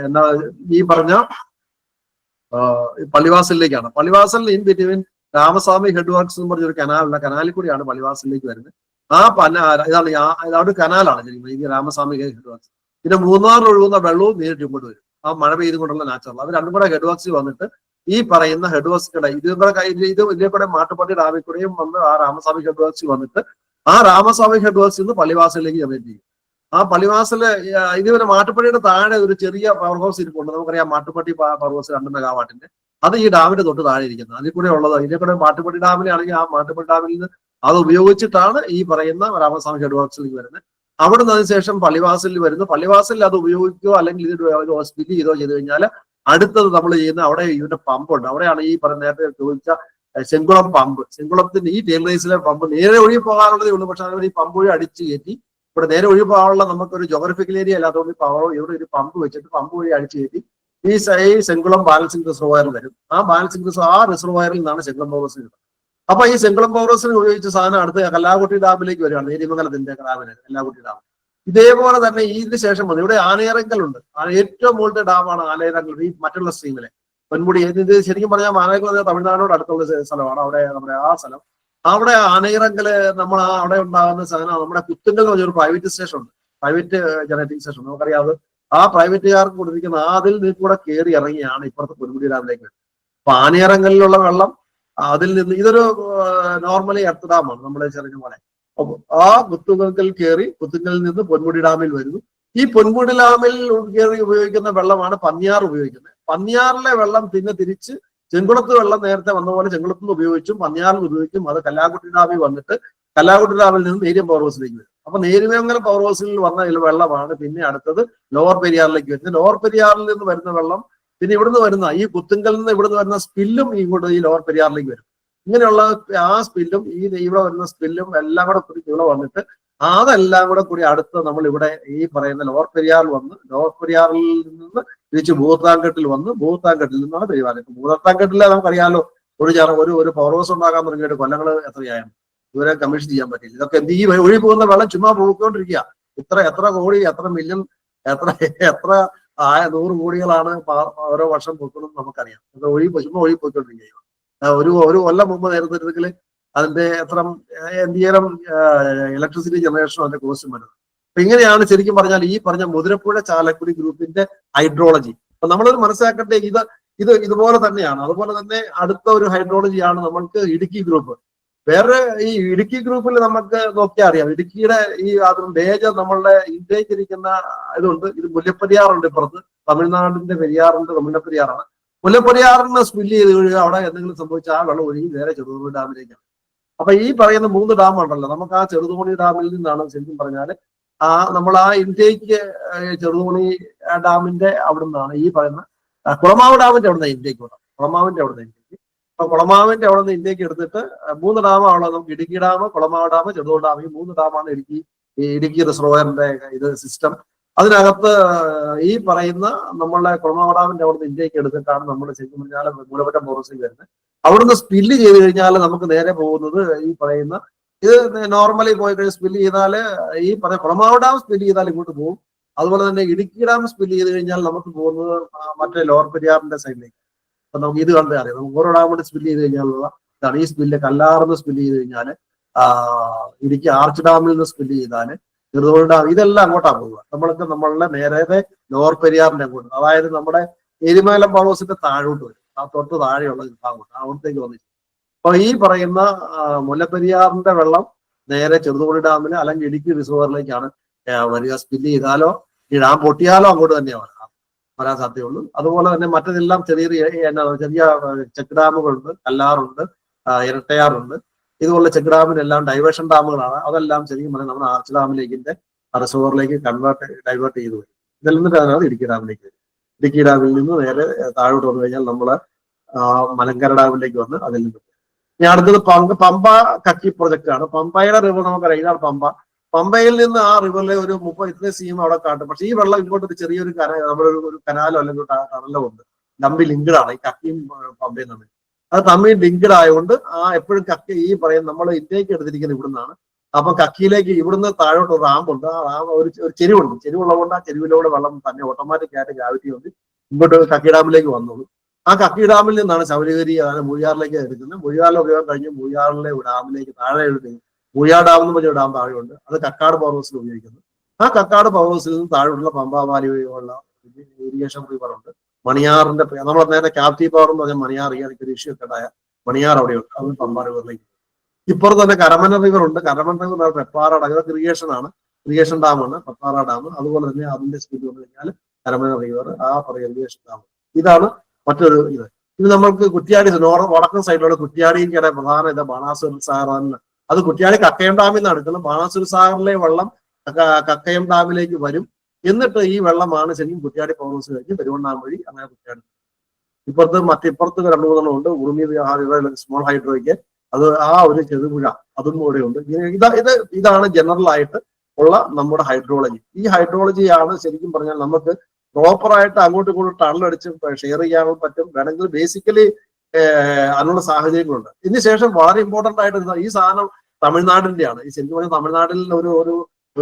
എന്താ ഈ പറഞ്ഞ പള്ളിവാസലിലേക്കാണ്. പള്ളിവാസലിൽ in between Ramaswamy head works എന്ന് പറഞ്ഞൊരു കനാലുണ്ട്. കനാലിൽ കൂടിയാണ് പള്ളിവാസലിലേക്ക് വരുന്നത്. ആ ഇതാണ് ഇതവിടെ കനാലാണ് ശരിക്കും ഈ രാമസ്വാമി ഹെഡ് വർക്ക്സ്. പിന്നെ മൂന്നാറിൽ ഒഴുകുന്ന വെള്ളവും നേരിട്ട് ഇങ്ങോട്ട് വരും. ആ മഴ പെയ്തുകൊണ്ടുള്ള നാച്ചുറൽ അത് രണ്ടും കൂടെ ഹെഡ് വർക്ക്സിൽ വന്നിട്ട് ഈ പറയുന്ന ഹെഡ് വർക്സിന്റെ ഇതിലെ കൂടെ മാട്ടുപ്പെട്ടി ഡാമിൽ കൂടെയും വന്ന് ആ രാമസ്വാമി ഹെഡ് വർക്ക്സിൽ വന്നിട്ട് ആ രാമസ്വാമി ഹെഡ് വർക്സിൽ നിന്ന് പള്ളിവാസലിലേക്ക് ജനറേറ്റ് ചെയ്യും. ആ പള്ളിവാസല് ഇതുവരെ മാട്ടുപ്പെട്ടിയുടെ താഴെ ഒരു ചെറിയ പവർ ഹൗസ് ഇരിപ്പുണ്ട്. നമുക്കറിയാം മാട്ടുപ്പെട്ടി പവർ ഹൗസ് 2 മെഗാവാട്ടിന്റെ. അത് ഈ ഡാമിന്റെ തൊട്ട് താഴെ ഇരിക്കുന്നത്. അതിൽ കൂടെ ഉള്ളത് ഇതിലെ കൂടെ മാട്ടുപ്പെട്ടി ഡാമിലാണെങ്കിൽ ആ മാട്ടുപ്പെട്ടി ഡാമിൽ നിന്ന് അത് ഉപയോഗിച്ചിട്ടാണ് ഈ പറയുന്ന രാമസ്വാമി ഹെഡ് വർക്സിലേക്ക് വരുന്നത്. അവിടുന്ന് അതിനുശേഷം പള്ളിവാസലിൽ വരുന്നു. പള്ളിവാസലിൽ അത് ഉപയോഗിക്കുകയോ അല്ലെങ്കിൽ ഇത് സ്പില്ല് ചെയ്തോ ചെയ്ത് കഴിഞ്ഞാൽ അടുത്തത് നമ്മൾ ചെയ്യുന്ന അവിടെ ഇതിന്റെ പമ്പുണ്ട്. അവിടെയാണ് ഈ പറഞ്ഞ നേരത്തെ ചോദിച്ച ചെങ്കുളം പമ്പ്. ചെങ്കുളത്തിന്റെ ഈ ടേംറേസിലെ പമ്പ് നേരെ ഒഴുകി പോകാനുള്ളതേ ഉള്ളൂ. പക്ഷെ അവർ ഈ പമ്പ് വഴി അടിച്ചു കയറ്റി ഇവിടെ നേരെ ഒഴുകി പോകാനുള്ള നമുക്കൊരു ജോഗ്രഫിക്കൽ ഏരിയ അല്ലാത്തതുകൊണ്ട് ഇവിടെ ഒരു പമ്പ് വെച്ചിട്ട് പമ്പ് വഴി അടിച്ചു കയറ്റി ഈ ചെങ്കുളം ബാലൻസിംഗ് റിസർവയറിൽ വരും. ആ ബാലൻസിംഗ് ആ റിസർവയറിൽ നിന്നാണ് ചെങ്കുളം പവർ ഹൗസ് കിട്ടുന്നത്. അപ്പൊ ഈ ചെങ്കുളം പവർ ഹൗസിന് ഉപയോഗിച്ച സാധനം അടുത്ത് കല്ലാകുട്ടി ഡാമിലേക്ക് വരികയാണ്. നേരിമംഗലത്തിന്റെ ഡാമിന് കല്ലാകുട്ടി ഡാം. ഇതേപോലെ തന്നെ ഇതിന് ശേഷം വന്നു ഇവിടെ ആനയിറങ്കലുണ്ട്. ഏറ്റവും മുകളിലത്തെ ഡാമാണ് ആനയിറങ്കൽ. ഈ മറ്റുള്ള സ്ട്രീമിലെ പൊന്മുടി ഇത് ശരിക്കും പറഞ്ഞാൽ ആനയിറങ്കൽ തമിഴ്നാടോട് അടുത്തുള്ള സ്ഥലമാണ്. അവിടെ നമ്മുടെ ആ സ്ഥലം അവിടെ ആനയിറങ്കല് നമ്മൾ അവിടെ ഉണ്ടാകുന്ന സാധനം നമ്മുടെ കുത്തുങ്കൽ എന്ന് പറഞ്ഞൊരു പ്രൈവറ്റ് സ്റ്റേഷൻ ഉണ്ട്, പ്രൈവറ്റ് ജനറേറ്റിംഗ് സ്റ്റേഷൻ. നമുക്കറിയാം ആ പ്രൈവറ്റുകാർക്ക് കൊടുത്തിരിക്കുന്ന അതിൽ നിന്ന് കൂടെ കയറി ഇറങ്ങിയാണ് ഇപ്പുറത്തെ പൊന്മുടി ഡാമിലേക്ക് വരുന്നത്. അപ്പൊ ആനയിറങ്കലിലുള്ള വെള്ളം അതിൽ നിന്ന് ഇതൊരു നോർമലി എർത്ത് ഡാമാണ് നമ്മുടെ ചെറിയ പോലെ. ആ കുത്തുങ്കൽ കയറി കുത്തുങ്കലിൽ നിന്ന് പൊന്മുടി ഡാമിൽ വരുന്നു. ഈ പൊന്മുടി ഡാമിൽ കയറി ഉപയോഗിക്കുന്ന വെള്ളമാണ് പന്നിയാർ ഉപയോഗിക്കുന്നത്. പന്നിയാറിലെ വെള്ളം പിന്നെ തിരിച്ച് ചെങ്കുളത്ത് വെള്ളം നേരത്തെ വന്ന പോലെ ചെങ്കുളത്ത് നിന്ന് ഉപയോഗിച്ചും പന്നിയാറിൽ ഉപയോഗിച്ചും അത് കല്ലാകുട്ടി ഡാമിൽ വന്നിട്ട് കല്ലാകുട്ടി ഡാമിൽ നിന്ന് നേരിയം പവർ ഹൗസിലേക്ക് വരും. അപ്പൊ നേരിയമംഗലം പവർ ഹൗസിൽ വന്ന വെള്ളമാണ് പിന്നെ അടുത്തത് ലോവർ പെരിയാറിലേക്ക് വരുന്നത്. ലോവർ പെരിയാറിൽ നിന്ന് വരുന്ന വെള്ളം പിന്നെ ഇവിടുന്ന് വരുന്ന ഈ കുത്തുങ്കലിൽ നിന്ന് ഇവിടുന്ന് വരുന്ന സ്പില്ലും ഇങ്ങോട്ട് ഈ ലോവർ പെരിയാറിലേക്ക് വരും. ഇങ്ങനെയുള്ള ആ സ്പില്ലും ഈ ഇവിടെ വരുന്ന സ്പില്ലും എല്ലാം കൂടെ കൂടി ഇവിടെ വന്നിട്ട് അതെല്ലാം കൂടെ കൂടി അടുത്ത് നമ്മൾ ഇവിടെ ഈ പറയുന്ന ലോവർ പെരിയാറിൽ വന്ന് ലോവർ പെരിയാറിൽ നിന്ന് തിരിച്ച് ഭൂത്താൻകെട്ടിൽ വന്ന് ഭൂത്താൻകെട്ടിൽ നിന്നാണ് പെരിയാർ. ഭൂത്താൻകെട്ടിൽ നമുക്കറിയാലോ ഒരു പവർ ഹൗസ് ഉണ്ടാക്കാൻ തുടങ്ങിയിട്ട് കൊല്ലങ്ങൾ എത്രയായാണ് ഇതുവരെ കമ്മീഷൻ ചെയ്യാൻ പറ്റില്ല. ഇതൊക്കെ എന്ത് ഈ ഒഴി പോകുന്ന വെള്ളം ചുമ്മാ പോയിക്കൊണ്ടിരിക്കുക. എത്ര കോടി എത്ര മില്യൺ എത്ര 100 കോടികളാണ് ഓരോ വർഷം പൊക്കണം നമുക്കറിയാം. ചുമ്മാ ഒഴി പോയിക്കൊണ്ടിരിക്കുക. ഒരു കൊല്ലം മുമ്പ് നേരത്തെ അതിന്റെ എന്തേരം ഇലക്ട്രിസിറ്റി ജനറേഷനും അതിന്റെ കോസ്റ്റും വരുന്നത്. അപ്പൊ ഇങ്ങനെയാണ് ശരിക്കും പറഞ്ഞാൽ ഈ പറഞ്ഞ മുതിരപ്പുഴ ചാലക്കുടി ഗ്രൂപ്പിന്റെ ഹൈഡ്രോളജി. അപ്പൊ നമ്മളൊരു മനസ്സിലാക്കട്ടെ, ഇതുപോലെ തന്നെയാണ്. അതുപോലെ തന്നെ അടുത്ത ഒരു ഹൈഡ്രോളജിയാണ് നമ്മൾക്ക് ഇടുക്കി ഗ്രൂപ്പ്. വേറെ ഈ ഇടുക്കി ഗ്രൂപ്പിൽ നമുക്ക് നോക്കിയാൽ അറിയാം, ഇടുക്കിയുടെ ഈ മേജർ നമ്മളുടെ ഇന്ത്യക്ക് ഇരിക്കുന്ന ഇതുണ്ട്. ഇത് മുല്ലപ്പെരിയാറുണ്ട് ഇപ്പുറത്ത്, തമിഴ്നാടിന്റെ പെരിയാറുണ്ട്, മുല്ലപ്പെരിയാറാണ്. മുല്ലപ്പെരിയാറിന് സ്പില്ല് ചെയ്ത് കഴിയുക അവിടെ എന്തെങ്കിലും സംഭവിച്ചാൽ ആ വെള്ളം ഒഴുകി നേരെ ചെറുതോണി ഡാമിലേക്കാണ്. അപ്പൊ ഈ പറയുന്ന 3 ഡാം ഉണ്ടല്ലോ, നമുക്ക് ആ ചെറുതോണി ഡാമിൽ നിന്നാണ് ശരിക്കും പറഞ്ഞാൽ നമ്മൾ ആ ഇന്ത്യക്ക് ചെറുതോണി ഡാമിന്റെ അവിടെ നിന്നാണ് ഈ പറയുന്ന കുളമാവ് ഡാമിന്റെ അവിടെ നിന്ന് ഇന്ത്യക്ക് വിടാം. കുളമാവിന്റെ അവിടെ നിന്ന് ഇന്ത്യക്ക്. അപ്പൊ കുളമാവിന്റെ അവിടെ നിന്ന് ഇന്ത്യക്ക് എടുത്തിട്ട് 3 ഡാമാണുള്ളത് നമുക്ക്. Idukki dam, Kulamavu dam, Cheruthoni dam. ഈ 3 ഡാമാണ് ഇടുക്കി റിസർവോയറിന്റെ ഇത് സിസ്റ്റം. അതിനകത്ത് ഈ പറയുന്ന നമ്മളെ കുളമാവ് ഡാമിന്റെ അവിടെ നിന്ന് ഇന്ത്യക്ക് എടുത്തിട്ടാണ് നമ്മൾ ശരിക്കും പറഞ്ഞാൽ മൂലമറ്റം പൗർസിൽ വരുന്നത്. അവിടുന്ന് സ്പില്ല് ചെയ്ത് കഴിഞ്ഞാൽ നമുക്ക് നേരെ പോകുന്നത് ഈ പറയുന്ന ഇത് നോർമലി പോയി കഴിഞ്ഞാൽ സ്പില്ല് ചെയ്താൽ ഈ പറയുന്ന കുളമാവ് ഡാം സ്പില്ല് ചെയ്താൽ ഇങ്ങോട്ട് പോകും. അതുപോലെ തന്നെ ഇടുക്കി ഡാം സ്പിൽ ചെയ്ത് കഴിഞ്ഞാൽ നമുക്ക് പോകുന്നത് മറ്റേ ലോവർ പെരിയാറിന്റെ സൈഡിലേക്ക്. അപ്പൊ നമുക്ക് ഇത് കണ്ടേ അറിയാം. നമുക്ക് ഓരോ ഡാം കൂടെ സ്പിൽ ചെയ്ത് കഴിഞ്ഞാലുള്ള ഇതാണ്. ഈ സ്പില്ല് കല്ലാർന്ന് സ്പിൽ ചെയ്ത് കഴിഞ്ഞാൽ ഇടുക്കി ആർച്ച് ഡാമിൽ നിന്ന് സ്പിൽ ചെയ്താൽ ചെറുതോണി ഡാം ഇതെല്ലാം അങ്ങോട്ടാണ് പോകുക. നമ്മളുടെ നേരെ ലോവർ പെരിയാറിന്റെ അങ്ങോട്ട്, അതായത് നമ്മുടെ എരുമേലം പവർ ഹൗസിന്റെ താഴോട്ട് വരും. ആ തൊട്ട് താഴെയുള്ള ഭാഗമുണ്ട്, അവിടത്തേക്ക് വന്നിട്ട് അപ്പൊ ഈ പറയുന്ന മുല്ലപ്പെരിയാറിന്റെ വെള്ളം നേരെ ചെറുതോണി ഡാമിന് അല്ലെങ്കിൽ ഇടുക്കി റിസർവറിലേക്കാണ് വരിക. സ്പില്ല് ചെയ്താലോ ഈ ഡാം പൊട്ടിയാലോ അങ്ങോട്ട് തന്നെയാണ് വരാൻ സാധ്യതയുള്ളൂ. അതുപോലെ തന്നെ മറ്റതെല്ലാം ചെറിയ ചെക്ക് ഡാമുകളുണ്ട്, കല്ലാറുണ്ട്, ഇരട്ടയാറുണ്ട്. ഇതുപോലെ ചെക്ക് ഡാമിനെല്ലാം ഡൈവേർഷൻ ഡാമുകളാണ്. അതെല്ലാം ശരിക്കും പറഞ്ഞാൽ നമ്മുടെ ആർച്ച് ഡാമിലേക്കിന്റെ റിസർവറിലേക്ക് ഡൈവേർട്ട് ചെയ്ത് വരും. ഇതിൽ നിന്നിട്ടാണ് ഇടുക്കി ഡാമിലേക്ക് വരും. ഇടുക്കി ഡാമിൽ നിന്ന് നേരെ താഴോട്ട് വന്നു കഴിഞ്ഞാൽ നമ്മള് മലങ്കര ഡാമിലേക്ക് വന്ന് അതിൽ നിന്ന് ഇനി അടുത്തത് പമ്പ കക്കി പ്രൊജക്ട് ആണ്. പമ്പയുടെ റിവർ നമുക്കറിയാം, ഇതാണ് പമ്പ. പമ്പയിൽ നിന്ന് ആ റിവറിലെ ഒരു 30 സീം അവിടെ കാട്ടും. പക്ഷെ ഈ വെള്ളം ഇങ്ങോട്ട് ചെറിയൊരു നമ്മുടെ ഒരു കനാലോ അല്ലെങ്കിൽ ടണലോ ഉണ്ട്, തമ്മിൽ ലിങ്ക്ഡ് ആണ് ഈ കക്കിയും പമ്പയും തമ്മിൽ. അത് തമ്മിൽ ലിങ്ക്ഡ് ആയതുകൊണ്ട് എപ്പോഴും കക്കി ഈ പറയുന്നത് നമ്മൾ ഇന്ത്യക്ക് എടുത്തിരിക്കുന്നത് ഇവിടുന്നാണ്. അപ്പൊ കക്കിയിലേക്ക് ഇവിടുന്ന് താഴോട്ട് ഒരു റാമ്പുണ്ട്. ആ റാമ്പ് ഒരു ചെരുവുണ്ട്. ചെരുവുള്ളതുകൊണ്ട് ആ ചെരുവിലൂടെ വെള്ളം തന്നെ ഓട്ടോമാറ്റിക് ആയിട്ട് ഗ്രാവിറ്റി കൊണ്ട് ഇങ്ങോട്ട് കക്കി ഡാമിലേക്ക് വന്നോളൂ. ആ കക്കി ഡാമിൽ നിന്നാണ് ശബരിഗിരി അതായത് മൂഴിയാറിലേക്ക് എടുക്കുന്നത്. മൂഴിയാറിലെ ഉപയോഗം കഴിഞ്ഞ് മൂഴിയാറിലെ ഡാമിലേക്ക് താഴെ മൂഴിയാർ ഡാം എന്ന് പറഞ്ഞ ഡാം താഴെയുണ്ട്. അത് കക്കാട് പവർ ഹൗസിൽ ഉപയോഗിക്കുന്നു. ആ കക്കാട് പവർ ഹൗസിൽ നിന്ന് താഴെയുള്ള പമ്പാവാലി വഴിയുള്ള ഇറിഗേഷൻ റിവർ ഉണ്ട്. മണിയാറിന്റെ നമ്മൾ നേരത്തെ ക്യാപ്റ്റീവ് പവർ എന്ന് പറഞ്ഞാൽ മണിയാർ ഈ ഒരു ഇഷ്യൂ ഒക്കെ ഉണ്ടായ മണിയാർ അവിടെയുണ്ട്. അത് പമ്പ റിവറിലേക്ക്. ഇപ്പുറത്ത് തന്നെ കരമന റിവർ ഉണ്ട്. കരമന റിവർ പെപ്പാറ അതൊക്കെ ഇറിഗേഷൻ ആണ്, ഇറിഗേഷൻ ഡാമാണ് പെപ്പാറ ഡാം. അതുപോലെ തന്നെ അതിന്റെ സ്പീഡ് വന്നു കഴിഞ്ഞാൽ കരമന റിവർ ആ പറയുന്ന ഇറിഗേഷൻ ഡാം. ഇതാണ് മറ്റൊരു ഇത് നമ്മൾക്ക് കുറ്റ്യാടി വടക്കൻ സൈഡിലുള്ള കുറ്റ്യാടിയുടെ പ്രധാന ഇത് ബാണാസുര സാഗർ. അത് കുറ്റ്യാടി കക്കയം ഡാമിൽ നിന്ന് എടുക്കുന്നത്. ബാണാസുര സാഗറിലെ വെള്ളം കക്കയം ഡാമിലേക്ക് വരും. എന്നിട്ട് ഈ വെള്ളമാണ് ശരിക്കും കുറ്റ്യാടി പവർ ഹൗസ് കഴിഞ്ഞ് പെരുവണ്ണാൻ വഴി അങ്ങനെ കുറ്റ്യാടി. ഇപ്പുറത്ത് 2-3 ഉണ്ട്. ഉറുമി സ്മോൾ ഹൈഡ്രോയ്ക്ക് അത് ആ ഒരു ചെറുപുഴ അതും കൂടെ ഉണ്ട്. ഇതാണ് ജനറൽ ആയിട്ട് ഉള്ള നമ്മുടെ ഹൈഡ്രോളജി. ഈ ഹൈഡ്രോളജിയാണ് ശരിക്കും പറഞ്ഞാൽ നമുക്ക് പ്രോപ്പറായിട്ട് അങ്ങോട്ടും ഇങ്ങോട്ടും ടണലടിച്ച് ഷെയർ ചെയ്യാൻ പറ്റും. വേണമെങ്കിൽ ബേസിക്കലി അതിനുള്ള സാഹചര്യങ്ങളുണ്ട്. ഇതിനുശേഷം വളരെ ഇമ്പോർട്ടന്റ് ആയിട്ട് ഈ സാധനം തമിഴ്നാടിന്റെയാണ്. ഈ ശരിക്കും പറഞ്ഞാൽ തമിഴ്നാട്ടിൽ ഒരു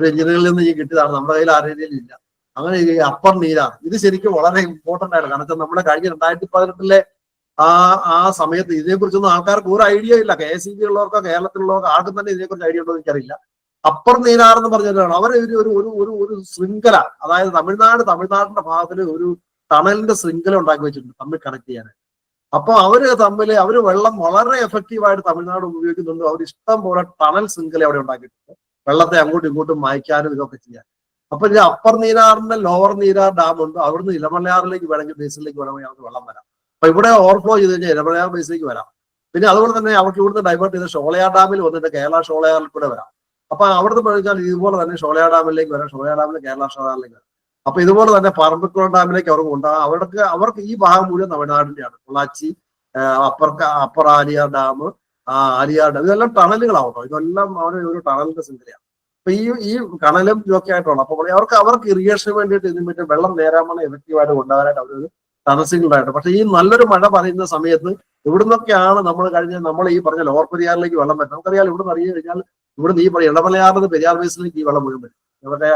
എഞ്ചിനീയറിൽ നിന്ന് ഈ കിട്ടിയതാണ്. നമ്മുടെ കയ്യിൽ ആ രീതിയിൽ ഇല്ല. അങ്ങനെ ഈ അപ്പർ നീരാർ ഇത് ശരിക്കും വളരെ ഇമ്പോർട്ടന്റ് ആയിട്ട്. കാരണം നമ്മുടെ കഴിഞ്ഞ 2018 ആ സമയത്ത് ഇതിനെക്കുറിച്ചൊന്നും ആൾക്കാർക്ക് ഒരു ഐഡിയ ഇല്ല. KSEB ഉള്ളവർക്കോ കേരളത്തിലുള്ളവർക്കോ ആർക്കും തന്നെ ഇതിനെക്കുറിച്ച് ഐഡിയ ഉണ്ടോ എന്ന് എനിക്കറിയില്ല. അപ്പർ നീരാർ എന്ന് പറഞ്ഞിട്ടാണ് അവർ ഒരു ശൃംഖല, അതായത് തമിഴ്നാടിന്റെ ഭാഗത്തിൽ ഒരു ടണലിന്റെ ശൃംഖല ഉണ്ടാക്കി വെച്ചിട്ടുണ്ട് തമ്മിൽ കണക്ട് ചെയ്യാൻ. അപ്പൊ അവര് വെള്ളം വളരെ എഫക്റ്റീവായിട്ട് തമിഴ്നാട് ഉപയോഗിക്കുന്നുണ്ട്. അവർ ഇഷ്ടം പോലെ ടണൽ ശൃംഖല അവിടെ ഉണ്ടാക്കിയിട്ടുണ്ട്, വെള്ളത്തെ അങ്ങോട്ടും ഇങ്ങോട്ടും മായ്ക്കാനും ഇതൊക്കെ ചെയ്യാൻ. അപ്പൊ ഈ അപ്പർ നീരാറിന്റെ ലോവർ നീരാർ ഡാം ഉണ്ട്. അവിടുന്ന് ഇലമലയാറിലേക്ക് വേണമെങ്കിൽ ബേസിലേക്ക് വേണമെങ്കിൽ നമുക്ക് വെള്ളം വരാം. അപ്പൊ ഇവിടെ ഓവർഫ്ലോ ചെയ്ത് കഴിഞ്ഞാൽ ഇലമലയാർ ബേസിലേക്ക് വരാം. പിന്നെ അതുപോലെ തന്നെ അവർക്ക് ഇവിടുന്ന് ഡൈവേർട്ട് ചെയ്ത് ഷോളയാർ ഡാമിൽ വന്നിട്ട് കേരള ഷോളയാറിൽ കൂടെ വരാം. അപ്പൊ അവിടുന്ന് പറഞ്ഞാൽ ഇതുപോലെ തന്നെ ഷോളയാർ ഡാമിലേക്ക് വരാം, ഷോളയാർ ഡാമിൽ കേരള ഷോളയാറിലേക്ക് വരാം. അപ്പൊ ഇതുപോലെ തന്നെ പറമ്പിക്കുളം ഡാമിലേക്ക് അവർക്ക് ഉണ്ടാകും. അവർക്ക് ഈ ഭാഗം മുഴുവൻ തമിഴ്നാടിന്റെയാണ്. Pollachi, upper Aliyar dam, Aliyar dam ഇതെല്ലാം ടണലുകളാവട്ടോ. ഇതെല്ലാം ഒരു ടണലിന്റെ ശൃംഖലയാണ്. അപ്പൊ ഈ കണലും ഇതൊക്കെ ആയിട്ടുള്ള അപ്പൊ അവർക്ക് ഇറിഗേഷന് വേണ്ടിയിട്ട് ഇതിന് പറ്റും വെള്ളം നേരാമണം എഫക്റ്റീവായിട്ട് കൊണ്ടുപോകാനായിട്ട് അവരൊരു തടസ്സങ്ങളായിട്ട്. പക്ഷെ ഈ നല്ലൊരു മഴ പറയുന്ന സമയത്ത് ഇവിടുന്നൊക്കെയാണ് നമ്മൾ ഈ പറഞ്ഞ ലോവർ പെരിയാറിലേക്ക് വെള്ളം വരും. നമുക്കറിയാം ഇവിടുന്ന് അറിയാൻ കഴിഞ്ഞാൽ ഇവിടുന്ന് ഈ പറയും ഇടമലയാറിന് പെരിയാർ ബേസിലേക്ക് ഈ വെള്ളം മുഴുവൻ വരും. ഇവിടെ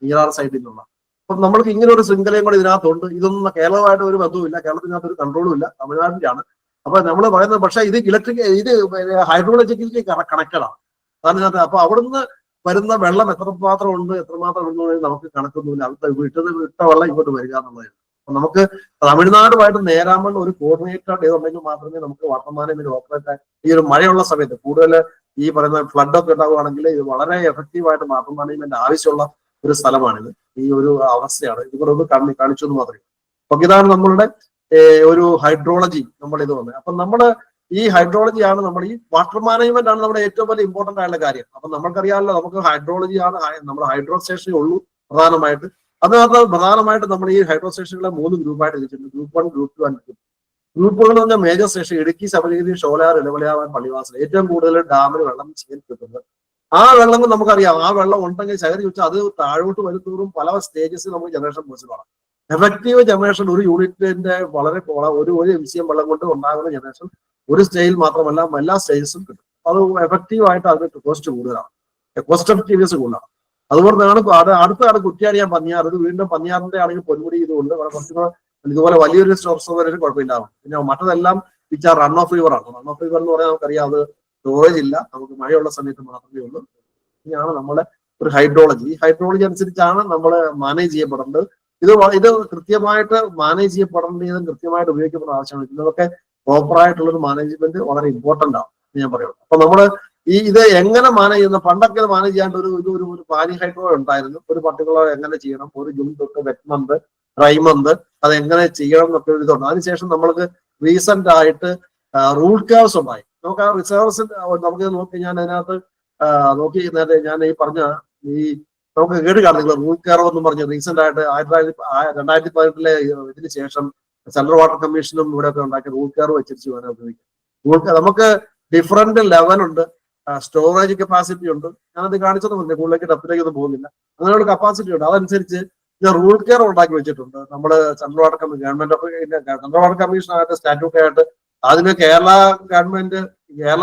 നീരാർ സൈഡിൽ നിന്നുള്ള. അപ്പൊ നമ്മൾക്ക് ഇങ്ങനെ ഒരു ശൃംഖലയും കൂടെ ഇതിനകത്തുണ്ട്. ഇതൊന്നും കേരളമായിട്ട് ഒരു ബന്ധവുമില്ല, കേരളത്തിനകത്ത് ഒരു കൺട്രോളും ഇല്ല, തമിഴ്നാടിന്റെയാണ്. അപ്പൊ നമ്മൾ പറയുന്നത് പക്ഷേ ഇത് ഇത് ഹൈഡ്രോളജിക്കലി കണക്റ്റഡ് ആണ് അതിനകത്ത്. അപ്പൊ അവിടുന്ന് വരുന്ന വെള്ളം എത്രമാത്രം ഉണ്ട് എത്രമാത്രം ഉണ്ടോ നമുക്ക് കണക്കൊന്നുമില്ല. അത് വിട്ട വെള്ളം ഇങ്ങോട്ട് വരിക എന്നുള്ളതാണ്. അപ്പൊ നമുക്ക് തമിഴ്നാടുമായിട്ട് നേരാമൺ ഒരു കോർഡിനേറ്റഡ് ഇതുണ്ടെങ്കിൽ മാത്രമേ നമുക്ക് വാട്ടർ മാനേജ്മെന്റ് ഓപ്പറേറ്റ് ഈ ഒരു മഴയുള്ള സമയത്ത് കൂടുതൽ ഈ പറയുന്ന ഫ്ലഡ് ഒക്കെ ഉണ്ടാവുകയാണെങ്കിൽ ഇത് വളരെ എഫക്റ്റീവായിട്ട് വാട്ടർ മാനേജ്മെന്റ് ആവശ്യമുള്ള ഒരു സ്ഥലമാണിത്. ഈ ഒരു അവസ്ഥയാണ് ഇവിടെ ഒന്ന് കാണിച്ചു എന്ന് മാത്രമേ. അപ്പൊ ഇതാണ് നമ്മളുടെ ഒരു ഹൈഡ്രോളജി ഇത് വന്നത്. അപ്പൊ നമ്മള് ഈ ഹൈഡ്രോളജിയാണ് നമ്മുടെ ഈ വാട്ടർ മാനേജ്മെന്റ് ആണ് നമ്മുടെ ഏറ്റവും വലിയ ഇമ്പോർട്ടന്റ് ആയിട്ടുള്ള കാര്യം. അപ്പൊ നമുക്കറിയാമല്ലോ നമുക്ക് ഹൈഡ്രോളജിയാണ് നമ്മുടെ ഹൈഡ്രോ സ്റ്റേഷനേ ഉള്ളൂ പ്രധാനമായിട്ട്. അതിനകത്ത് പ്രധാനമായിട്ട് നമ്മൾ ഈ ഹൈഡ്രോ സ്റ്റേഷനുകളെ 3 ഗ്രൂപ്പായിട്ട് തിരിച്ചിട്ടുണ്ട്. Group 1, group 2 and group. ഗ്രൂപ്പുകൾ എന്ന് പറഞ്ഞാൽ മേജർ സ്റ്റേഷൻ ഇടുക്കി, ശബരിഗിരി, ഷോളയാർ, ഇലമലയാർ, പള്ളിവാസൽ ഏറ്റവും കൂടുതൽ ഡാമിൽ വെള്ളം ശേഖരിക്കുന്നത്. ആ വെള്ളം നമുക്കറിയാം. ആ വെള്ളം ഉണ്ടെങ്കിൽ ശേഖരിച്ച് വെച്ചാൽ അത് താഴോട്ട് വരുത്തോറും പല സ്റ്റേജസ് നമുക്ക് ജനറേഷൻ പോസിബിളാണ്. എഫക്റ്റീവ് ജനറേഷൻ ഒരു യൂണിറ്റിന്റെ വളരെ ഒരു MCM വെള്ളം കൊണ്ട് ഉണ്ടാകുന്ന ജനറേഷൻ ഒരു സ്റ്റേജിൽ മാത്രമല്ല എല്ലാ സ്റ്റേജസും കിട്ടും. അത് എഫക്റ്റീവ് ആയിട്ട് അതിന് കോസ്റ്റ് കൂടുതലാണ്, കോസ്റ്റ് എഫക്റ്റീവ്നെസ് കൂടുതലാണ്. അതുപോലെ തന്നെ അടുത്താണ് കുറ്റ്യാടിയാൻ പന്നിയാർ. ഇത് വീണ്ടും പന്നിയാറിന്റെ ആണെങ്കിൽ പൊന്മുടി ഇതുകൊണ്ട് കുറച്ചുകൂടെ ഇതുപോലെ വലിയൊരു സ്റ്റോറേജ് കുഴപ്പമില്ലാവും. പിന്നെ മറ്റതെല്ലാം റൺ ഓഫ് റിവർ ആണ്. റൺ ഓഫ് റിവർ എന്ന് പറഞ്ഞാൽ നമുക്കറിയാം അത് സ്റ്റോറേജ് ഇല്ല, നമുക്ക് മഴയുള്ള സമയത്ത് മാത്രമേ ഉള്ളൂ. ഇതാണ് നമ്മുടെ ഒരു ഹൈഡ്രോളജി. ഈ ഹൈഡ്രോളജി അനുസരിച്ചാണ് നമ്മൾ മാനേജ് ചെയ്യപ്പെടേണ്ടത്. ഇത് കൃത്യമായിട്ട് മാനേജ് ചെയ്യപ്പെടേണ്ടതും കൃത്യമായിട്ട് ഉപയോഗിക്കപ്പെടേണ്ട ആവശ്യമാണ്. ഇതിനൊക്കെ പ്രോപ്പറായിട്ടുള്ള ഒരു മാനേജ്മെന്റ് വളരെ ഇമ്പോർട്ടന്റ് ആണ് ഞാൻ പറയുള്ളൂ. അപ്പൊ നമ്മള് ഇത് എങ്ങനെ മാനേജ് ചെയ്യുന്ന, പണ്ടൊക്കെ മാനേജ് ചെയ്യാണ്ട് ഒരു പാനി ഹൈഡ്രോ ഉണ്ടായിരുന്നു. ഒരു പർട്ടിക്കുലർ എങ്ങനെ ചെയ്യണം, ഒരു ജൂൺ തൊട്ട് വെറ്റ് മന്ത്, ഡ്രൈ മന്ത്, അത് എങ്ങനെ ചെയ്യണം എന്നൊക്കെ ഒരു ഇതുണ്ട്. അതിനുശേഷം നമ്മൾക്ക് റീസെന്റ് ആയിട്ട് റൂൾ കേവ്സ് ഉണ്ടായി. നമുക്ക് ആ റിസർവ്സ് നമുക്ക് നോക്കി, ഞാൻ അതിനകത്ത് നോക്കി ഞാൻ ഈ പറഞ്ഞ നമുക്ക് കേട് കാണുന്നില്ല റൂൾ കർവ് എന്ന് പറഞ്ഞ് റീസെന്റ് ആയിട്ട് 2018 ഇതിന് ശേഷം സെൻട്രൽ വാട്ടർ കമ്മീഷനും ഇവിടെ ഒക്കെ ഉണ്ടാക്കിയ റൂൾ കർവ് വെച്ചിരിച്ചു വേണം ഉപയോഗിക്കാം. നമുക്ക് ഡിഫറെന്റ് ലെവലുണ്ട്, സ്റ്റോറേജ് കപ്പാസിറ്റി ഉണ്ട്. ഞാനത് കാണിച്ചതൊന്നുമില്ല, കൂടുതലേക്ക് ഡെപ്തിലേക്ക് ഒന്നും പോകുന്നില്ല. അങ്ങനെയുള്ള കപ്പാസിറ്റി ഉണ്ട്. അതനുസരിച്ച് ഞാൻ റൂൾ കെയർ ഉണ്ടാക്കി വെച്ചിട്ടുണ്ട്. നമ്മുടെ central water commission, government of central water commission ആയിട്ട് സ്റ്റാറ്റ്യൂട്ട് ആയിട്ട് ആദ്യമേ കേരള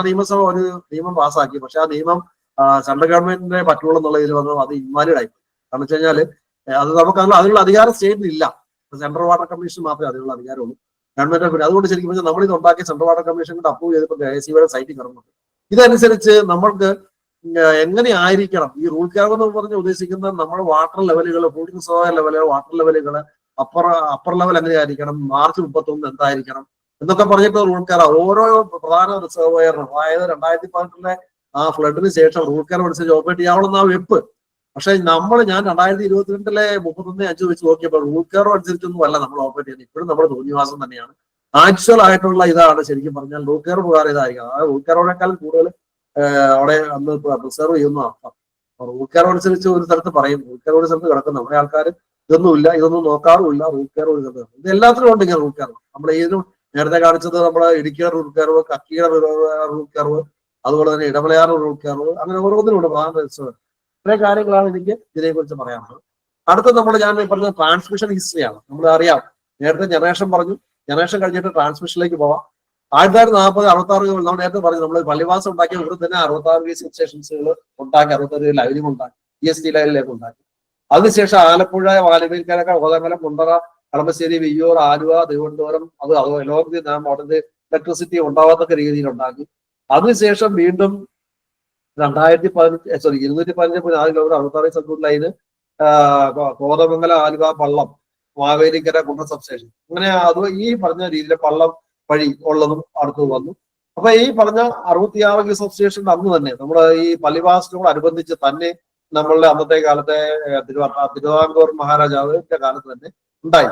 നിയമസഭ ഒരു നിയമം പാസ്സാക്കി. പക്ഷെ ആ നിയമം സെൻട്രൽ ഗവൺമെന്റിനെ പറ്റുള്ളൂ എന്നുള്ള ഇതിൽ വന്നു അത് ഇൻവാലിഡ് ആയി. കാരണം വെച്ച് കഴിഞ്ഞാൽ അത് നമുക്ക് അതിനുള്ള അധികാരം സ്റ്റേറ്റിൽ ഇല്ല. സെൻട്രൽ വാട്ടർ കമ്മീഷൻ മാത്രമേ അതിനുള്ള അധികാരമുള്ളൂ, ഗവൺമെന്റ്. അതുകൊണ്ട് ശരിക്കും പറഞ്ഞാൽ നമ്മൾ ഇത് ഉണ്ടാക്കിയ സെൻട്രൽ വാട്ടർ കമ്മീഷൻ കൊണ്ട് അപ്രൂവ് ചെയ്തപ്പോൾ KSEBിയുടെ സൈറ്റിൽ കിടന്നുണ്ട്. ഇതനുസരിച്ച് നമ്മൾക്ക് എങ്ങനെ ആയിരിക്കണം ഈ റൂൾ കർവ് എന്ന് പറഞ്ഞ് ഉദ്ദേശിക്കുന്ന നമ്മുടെ വാട്ടർ ലെവലുകൾ, പോളിംഗ് സോയ ലെവലുകൾ, വാട്ടർ ലെവലുകൾ, അപ്പർ ലെവൽ എങ്ങനെയായിരിക്കണം, മാർച്ച് 31 എന്തായിരിക്കണം എന്നൊക്കെ പറഞ്ഞിട്ട് റൂൾ കർവ് ഓരോ പ്രധാന റിസർവയറിനും, അതായത് 2018 ആ ഫ്ലഡിന് ശേഷം റൂൾ കർവ് അനുസരിച്ച് ഓപ്പറേറ്റ് ചെയ്യാവുന്ന വെപ്പ്. പക്ഷെ ഞാൻ 2022 31/5 വെച്ച് നോക്കിയപ്പോൾ റൂൾ കർവ് അനുസരിച്ചൊന്നും അല്ല നമ്മൾ ഓപ്പറേറ്റ് ചെയ്യുന്നത്. ഇപ്പോഴും നമ്മുടെ തോന്നിവാസം തന്നെയാണ്. ആക്ച്വൽ ആയിട്ടുള്ള ഇതാണ് ശരിക്കും പറഞ്ഞാൽ റൂൾ കർവ് പ്രകാരം ഇതായിരിക്കും. അതായത് റൂൾ കർവിനേക്കാളും കൂടുതൽ അവിടെ അന്ന് പ്രിസർവ് ചെയ്യുന്ന അർത്ഥം. റൂൾ കർവ് അനുസരിച്ച് ഒരു സ്ഥലത്ത് പറയും, റൂൾ കർവ് ഒരു സ്ഥലത്ത് കിടക്കും. നമ്മുടെ ആൾക്കാർ ഇതൊന്നും നോക്കാറുമില്ല. റൂൾ കർവ് ഇത് എല്ലാത്തിനും ഉണ്ട് ഇങ്ങനെ റൂൾ കർവ്. നമ്മൾ ഏതിനും നേരത്തെ കാണിച്ചത് നമ്മുടെ ഇടുക്കിയുടെ റൂൾ കർവ്, കക്കിയുടെ റൂൾ കർവ്, അതുപോലെ തന്നെ ഇടമലയാർ റൂൾ കർവ്, അങ്ങനെ ഓരോന്നിനുണ്ട് പ്രധാന രജിസ്റ്റർ. ഇത്രയും കാര്യങ്ങളാണ് എനിക്ക് ഇതിനെക്കുറിച്ച് പറയാനുള്ളത്. അടുത്ത ഞാൻ പറഞ്ഞ ട്രാൻസ്മിഷൻ ഹിസ്റ്ററിയാണ്. നമ്മൾ അറിയാം, നേരത്തെ ജനറേഷൻ പറഞ്ഞു, ജനറേഷൻ കഴിഞ്ഞിട്ട് ട്രാൻസ്മിഷനിലേക്ക് പോവാം. 1940, 66 നമ്മൾ നേരത്തെ പറഞ്ഞു, നമ്മൾ പള്ളിവാസം ഉണ്ടാക്കിയ ഇവിടെ തന്നെ 66 സബ് സ്റ്റേഷൻസുകൾ ഉണ്ടാക്കി, 67 ലൈനും ഉണ്ടാക്കി, EST ലൈനിലേക്ക് ഉണ്ടാക്കി. അതിനുശേഷം ആലപ്പുഴ, വാലമേൽക്കര, കോതമംഗലം, കുണ്ടറ, കളമശ്ശേരി, വിയ്യൂർ, ആലുവ, തിരുവനന്തപുരം, അത് എലോർജി മോഡൽ ഇലക്ട്രിസിറ്റി ഉണ്ടാവാത്ത രീതിയിൽ ഉണ്ടാക്കി. അതിനുശേഷം വീണ്ടും 215 66 സർക്യൂട്ട് ലൈന് കോതമംഗലം, ആലുവ, പള്ളം, മാവേലിക്കര, കുണ്ടറ സബ് സ്റ്റേഷൻ, അങ്ങനെ അത് ഈ പറഞ്ഞ രീതിയിൽ പള്ളം വഴി ഉള്ളതും അടുത്ത് വന്നു. അപ്പൊ ഈ പറഞ്ഞ 66 സബ് സ്റ്റേഷൻ അന്ന് തന്നെ നമ്മുടെ ഈ പള്ളിവാസനോട് അനുബന്ധിച്ച് തന്നെ നമ്മളുടെ അന്നത്തെ കാലത്തെ തിരുവിതാംകൂർ മഹാരാജാവിന്റെ കാലത്ത് തന്നെ ഉണ്ടായി.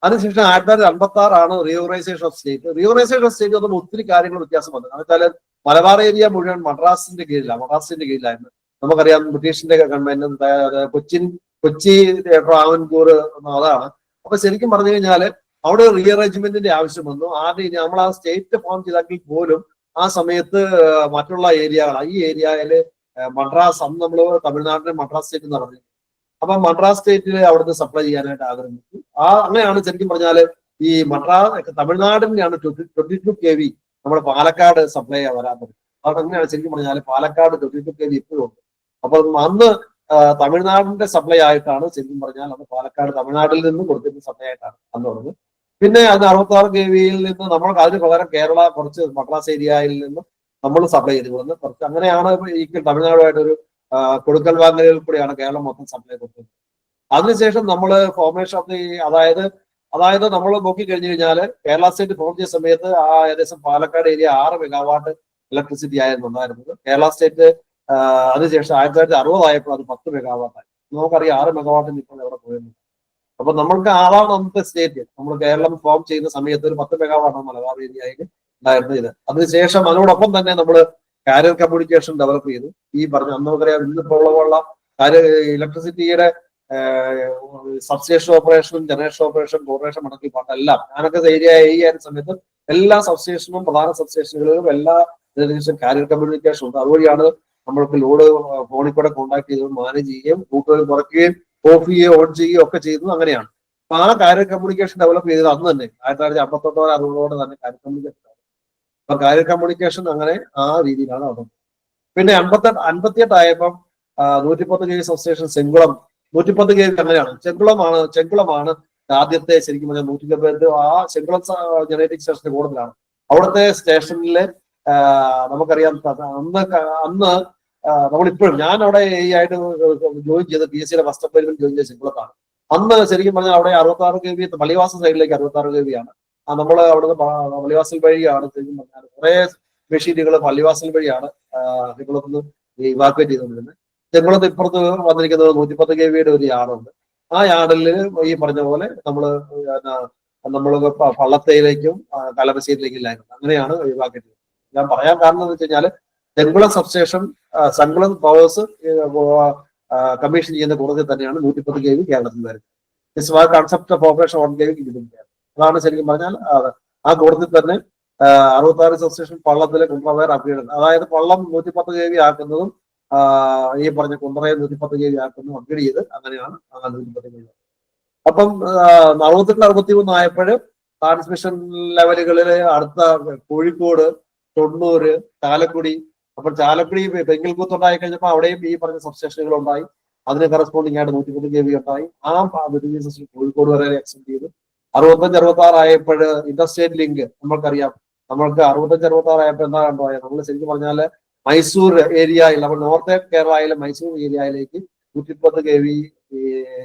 അതിനുശേഷം 1956 reorganisation of state. Reorganisation of state വന്നപ്പോൾ ഒത്തിരി കാര്യങ്ങൾ വ്യത്യാസം വന്നു. എന്ന് വെച്ചാൽ മലബാർ ഏരിയ മുഴുവൻ മദ്രാസിന്റെ കീഴിലായിരുന്നു. നമുക്കറിയാം ബ്രിട്ടീഷിന്റെ ഗവൺമെന്റ് കൊച്ചി ട്രാവൻകൂർ അതാണ്. അപ്പൊ ശരിക്കും പറഞ്ഞു കഴിഞ്ഞാല് അവിടെ റീഅറേഞ്ച്മെന്റിന്റെ ആവശ്യം വന്നു. ആദ്യം നമ്മൾ ആ സ്റ്റേറ്റ് ഫോം ചെയ്തെങ്കിൽ പോലും ആ സമയത്ത് മറ്റുള്ള ഏരിയകൾ, ഈ ഏരിയയില് മദ്രാസ്, അന്ന് നമ്മൾ തമിഴ്നാടിന്റെ മദ്രാസ് സ്റ്റേറ്റ് എന്ന് പറഞ്ഞു. അപ്പൊ മദ്രാസ് സ്റ്റേറ്റിൽ അവിടുന്ന് സപ്ലൈ ചെയ്യാനായിട്ട് ആഗ്രഹിച്ചു. അങ്ങനെയാണ് ശരിക്കും പറഞ്ഞാല് ഈ തമിഴ്നാടിന്റെയാണ് 22 kV നമ്മുടെ പാലക്കാട് സപ്ലൈ വരാൻ പറ്റും. അങ്ങനെയാണ് ശരിക്കും പറഞ്ഞാൽ പാലക്കാട് 22 kV ഇപ്പോഴും ഉണ്ട്. അപ്പൊ അന്ന് തമിഴ്നാടിന്റെ സപ്ലൈ ആയിട്ടാണ് ശരിക്കും പറഞ്ഞാൽ അത് പാലക്കാട് തമിഴ്നാട്ടിൽ നിന്നും കൊടുത്തിരുന്ന സപ്ലൈ ആയിട്ടാണ് അന്ന് പറഞ്ഞത്. പിന്നെ അത് 66 kVയിൽ നിന്ന് നമ്മൾക്ക് അതിന് പകരം കേരള കുറച്ച് മദ്രാസ് ഏരിയയിൽ നിന്ന് നമ്മൾ സപ്ലൈ ചെയ്ത് കൊടുക്കുന്നത് കുറച്ച്. അങ്ങനെയാണ് ഈ തമിഴ്നാടുമായിട്ടൊരു കൊടുക്കൽ വാങ്ങലുകളിൽ കൂടിയാണ് കേരളം മൊത്തം സപ്ലൈ കൊടുത്തത്. അതിനുശേഷം നമ്മൾ ഫോർമേഷൻ ഓഫ് അതായത് നമ്മൾ നോക്കിക്കഴിഞ്ഞു കഴിഞ്ഞാൽ കേരള സ്റ്റേറ്റ് ഫോം ചെയ്ത സമയത്ത് ഏകദേശം പാലക്കാട് ഏരിയ 6 മെഗാവാട്ട് ഇലക്ട്രിസിറ്റി ആയിരുന്നു ഉണ്ടായിരുന്നത്. കേരള സ്റ്റേറ്റ് അതിനുശേഷം 1960 ആയപ്പോൾ അത് 10 മെഗാവാട്ടായി. നമുക്കറിയാം 6 മെഗാവാട്ടിന് ഇപ്പോൾ എവിടെ പോയിരുന്നു. അപ്പൊ നമ്മൾക്ക് ആളാണ് അന്നത്തെ സ്റ്റേറ്റ്. നമ്മൾ കേരളം ഫോം ചെയ്യുന്ന സമയത്ത് ഒരു 10 മെഗാവാട്ടാണ് മലബാർ ഏരിയയിൽ ഉണ്ടായിരുന്നത്. ഇത് അതിനുശേഷം അതിനോടൊപ്പം തന്നെ നമ്മൾ കാരിയർ കമ്മ്യൂണിക്കേഷൻ ഡെവലപ്പ് ചെയ്തു. ഈ പറഞ്ഞ നമുക്കറിയാം ഇന്നിപ്പോഴുള്ള ഇലക്ട്രിസിറ്റിയുടെ സബ്സ്റ്റേഷൻ ഓപ്പറേഷനും ജനറേഷൻ ഓപ്പറേഷൻ കോർപ്പറേഷൻ മടക്കി പാട്ടെല്ലാം ഞാനൊക്കെ ഏരിയ ആയിരുന്ന സമയത്ത് എല്ലാ സബ്സ്റ്റേഷനും പ്രധാന സബ്സ്റ്റേഷനുകളിലും എല്ലാ കാരിയർ കമ്മ്യൂണിക്കേഷൻ ഉണ്ട്. അതുവഴിയാണ് നമ്മൾക്ക് ലോഡ് ഫോണിൽ കൂടെ കോൺടാക്ട് ചെയ്ത് മാനേജ് ചെയ്യുകയും റൂട്ടുകൾ കുറയ്ക്കുകയും ഓഫ് ചെയ്യുകയും ഓൺ ചെയ്യുകയും ഒക്കെ ചെയ്തത് അങ്ങനെയാണ്. അപ്പൊ ആ കാരിയർ കമ്മ്യൂണിക്കേഷൻ ഡെവലപ്പ് ചെയ്തത് അന്ന് തന്നെ 1958 60 തന്നെ കാരിയർ കമ്മ്യൂണിക്കേഷൻ. അപ്പൊ കാരിയർ കമ്മ്യൂണിക്കേഷൻ അങ്ങനെ ആ രീതിയിലാണ് നടന്നത്. പിന്നെ 58 ആയപ്പം 110 kV സബ്സ്റ്റേഷൻ ചെങ്കുളം 110 kV അങ്ങനെയാണ്. ചെങ്കുളമാണ് ആദ്യത്തെ ശരിക്കും പറഞ്ഞാൽ 150. ആ ചെങ്കുളം ജനറേറ്റിംഗ് സ്റ്റേഷന്റെ കൂടുതലാണ്. അവിടുത്തെ സ്റ്റേഷനിലെ നമുക്കറിയാം അന്ന് നമ്മളിപ്പോഴും ഞാൻ അവിടെ ഈ ആയിട്ട് ജോയിൻ ചെയ്ത് PSC ഫസ്റ്റ് അപ്പോയിന്റ്മെന്റ് ജോയിൻ ചെയ്ത ചെങ്കുളത്താണ്. അന്ന് ശരിക്കും പറഞ്ഞാൽ അവിടെ 66 kV പള്ളിവാസൽ സൈഡിലേക്ക് 66 kV ആണ്. നമ്മൾ അവിടുന്ന് പള്ളിവാസൽ വഴിയാണ് ശരിക്കും പറഞ്ഞാൽ കുറെ മെഷീനുകൾ പള്ളിവാസൽ വഴിയാണ് ചെങ്കുളത്ത് ഇവാക്വേറ്റ് ചെയ്തുകൊണ്ടിരുന്നത്. ചെങ്കുളത്ത് ഇപ്പുറത്ത് വന്നിരിക്കുന്നത് 110 kV ഒരു യാർഡുണ്ട്. ആ യാർഡിൽ ഈ പറഞ്ഞ പോലെ നമ്മള് പള്ളത്തയിലേക്കും കലമശ്ശേരിയിലേക്കും ലൈനുണ്ട്. അങ്ങനെയാണ് ഇവാക്വേറ്റ് ചെയ്തത്. ഞാൻ പറയാൻ കാരണം എന്ന് വെച്ച് കഴിഞ്ഞാൽ Chenkulam substation Chenkulam powers commission ചെയ്യുന്ന കൂടുതൽ തന്നെയാണ് 110 kV കേരളത്തിൽ വരുന്നത്. കൺസെപ്റ്റ് ഓഫ് ഓപ്പറേഷൻ 1 kV കിട്ടുന്നില്ല. അതാണ് ശരിക്കും പറഞ്ഞാൽ ആ കൂടുതൽ തന്നെ 66 സബ്സ്റ്റേഷൻ പള്ളത്തിലെ കുണ്ടറവയർ അപ്ഗ്രേഡ്, അതായത് പള്ളം 110 kV ആക്കുന്നതും ഈ പറഞ്ഞ കുണ്ടറയെ 110 kV ആക്കുന്നതും അപ്ഗ്രേഡ് ചെയ്ത് അങ്ങനെയാണ് 110 kV. അപ്പം 68 63 ആയപ്പോഴും ട്രാൻസ്മിഷൻ ലെവലുകളിൽ അടുത്ത കോഴിക്കോട്, തൊണ്ണൂര്, ചാലക്കുടി. അപ്പോൾ ചാലക്കുടി പെങ്കിൽകൂത്ത് ഉണ്ടായി കഴിഞ്ഞപ്പോൾ അവിടെയും ഈ പറഞ്ഞ സബ്സ്റ്റേഷനുകൾ ഉണ്ടായി. അതിന് കറസ്പോണ്ടിങ് ആയിട്ട് 110 kV ഉണ്ടായി. ആ കോഴിക്കോട് വരെ എക്സ്റ്റെൻഡ് ചെയ്തു. 65 66 ആയപ്പോൾ ഇന്റർസ്റ്റേറ്റ് ലിങ്ക് നമ്മൾക്കറിയാം. നമ്മൾക്ക് 65 66 ആയപ്പോൾ എന്താ ഉണ്ടായത്? നമ്മൾ ശരിക്കും പറഞ്ഞാല് മൈസൂർ ഏരിയയിൽ, നമ്മൾ നോർത്ത് കേരളയിലെ മൈസൂർ ഏരിയയിലേക്ക് 110 kV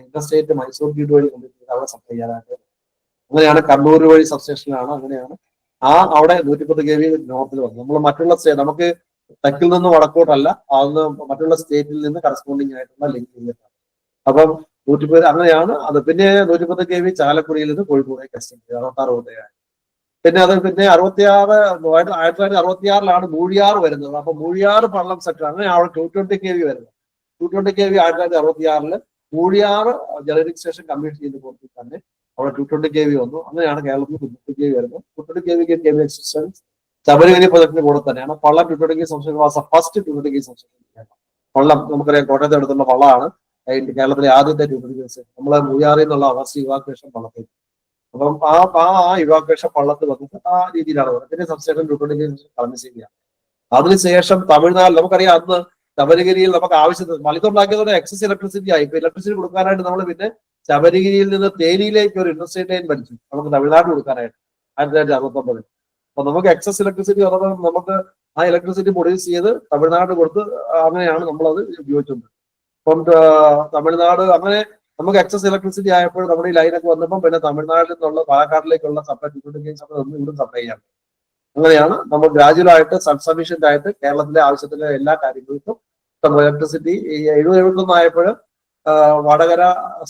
ഇന്റർസ്റ്റേറ്റ് മൈസൂർ ഗീഡ് വഴി അവിടെ സപ്ലൈ ചെയ്യാനായിട്ട്. അങ്ങനെയാണ് കണ്ണൂർ വഴി സബ്സ്റ്റേഷനിലാണ്. അങ്ങനെയാണ് അവിടെ 110 kV നോർത്തിൽ വന്നു. നമ്മൾ മറ്റുള്ള നമുക്ക് തെക്കിൽ നിന്ന് വടക്കോട്ടല്ല, അതൊന്ന് മറ്റുള്ള സ്റ്റേറ്റിൽ നിന്ന് കറസ്പോണ്ടിങ് ആയിട്ടുള്ള ലിങ്ക് ചെയ്തിട്ടാണ്. അപ്പം 110 അങ്ങനെയാണ് അത്. പിന്നെ 110 kV ചാലക്കുടിയിൽ നിന്ന് കോഴിക്കോടേക്ക് എക്സ്റ്റെൻഡ് ചെയ്തു 66 പിന്നെ 1966 മൂഴിയാറ് വരുന്നത്. അപ്പൊ മൂഴിയാറ് പള്ളം സെക്ടർ അങ്ങനെ അവിടെ 220 kV വരുന്നത്. 220 kV 1966 Moozhiyar generating station commission ചെയ്ത് കൊടുത്തിട്ട് തന്നെ അവിടെ 220 kV വന്നു. അങ്ങനെയാണ് കേരളത്തിൽ 220 kV വരുന്നത്. 220 kV kV എക്സിസ്റ്റൻസ് ശബരിമല പ്രൊജക്ടിന് കൂടെ തന്നെയാണ്. Pallam 220 kV substation first 220 kV substation. Pallam നമുക്കറിയാം കോട്ടയത്ത് അടുത്തുള്ള പള്ളമാണ് കേരളത്തിലെ ആദ്യത്തെ 220 kV സ്റ്റേഷൻ. നമ്മള് മൂഴിയാറിൽ നിന്നുള്ള അവസ്ഥ ഇവാക്വേഷൻ പള്ളത്തേക്ക്. അപ്പം ആ ഇവാക്വേഷൻ പള്ളത്ത് വന്നിട്ട് ആ രീതിയിലാണ് വരുന്നത്. പിന്നെ സബ്സ്റ്റേഷൻ 220 kV കളമശ്ശേരിയാണ്. അതിനുശേഷം തമിഴ്നാട് നമുക്കറിയാം അന്ന് ശബരിഗിരിയിൽ നമുക്ക് ആവശ്യത്തിന് മലിത്തുണ്ടാക്കിയതോടെ എക്സസ് ഇലക്ട്രിസിറ്റി ആയി. ഇപ്പൊ ഇലക്ട്രിസിറ്റി കൊടുക്കാനായിട്ട് നമ്മൾ പിന്നെ ശബരിഗിരിയിൽ നിന്ന് തേനിയിലേക്ക് ഒരു ഇൻഡസ്ട്രിയൽ ലൈൻ വലിച്ചു നമുക്ക് തമിഴ്നാട് കൊടുക്കാനായിട്ട് 1969. അപ്പൊ നമുക്ക് എക്സസ് ഇലക്ട്രിസിറ്റി വന്നപ്പോൾ നമുക്ക് ആ ഇലക്ട്രിസിറ്റി പ്രൊഡ്യൂസ് ചെയ്ത് തമിഴ്നാട് കൊടുത്ത് അങ്ങനെയാണ് നമ്മളത് ഉപയോഗിച്ചത്. അപ്പം തമിഴ്നാട് അങ്ങനെ നമുക്ക് എക്സസ് ഇലക്ട്രിസിറ്റി ആയപ്പോൾ നമ്മുടെ ഈ ലൈനൊക്കെ വന്നപ്പോൾ പിന്നെ തമിഴ്നാട്ടിൽ നിന്നുള്ള പാലക്കാട്ടിലേക്കുള്ള സപ്ലൈ ഒന്നും ഇവിടെ സപ്ലൈ ചെയ്യാൻ. അങ്ങനെയാണ് നമ്മൾ ഗ്രാജുവലായിട്ട് സബ് സഫീഷ്യന്റ് ആയിട്ട് കേരളത്തിലെ ആവശ്യത്തിലെ എല്ലാ കാര്യങ്ങൾക്കും ഇലക്ട്രിസിറ്റി 70 ആയപ്പോൾ Vadakara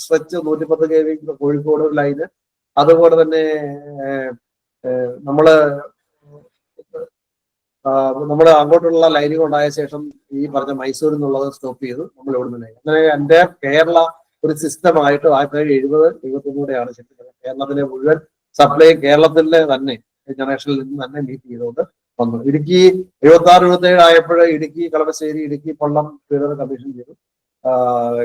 stretch 110 kV Kozhikode line, അതുപോലെ തന്നെ നമ്മള് അങ്ങോട്ടുള്ള ലൈനുകൾ ഉണ്ടായ ശേഷം ഈ പറഞ്ഞ മൈസൂരിൽ നിന്നുള്ളത് സ്റ്റോപ്പ് ചെയ്തു. നമ്മൾ ഇവിടെ നിന്ന് അങ്ങനെ എൻ്റെ കേരള ഒരു സിസ്റ്റമായിട്ട് 1970-71 ശരിക്കും കേരളത്തിലെ മുഴുവൻ സപ്ലൈ കേരളത്തിലെ തന്നെ ജനറേഷനിൽ നിന്ന് തന്നെ മീറ്റ് ചെയ്തുകൊണ്ട് വന്നു. ഇടുക്കി 76-77 ആയപ്പോൾ ഇടുക്കി കളമശ്ശേരി ഇടുക്കി പള്ളം കമ്മീഷൻ ചെയ്തു.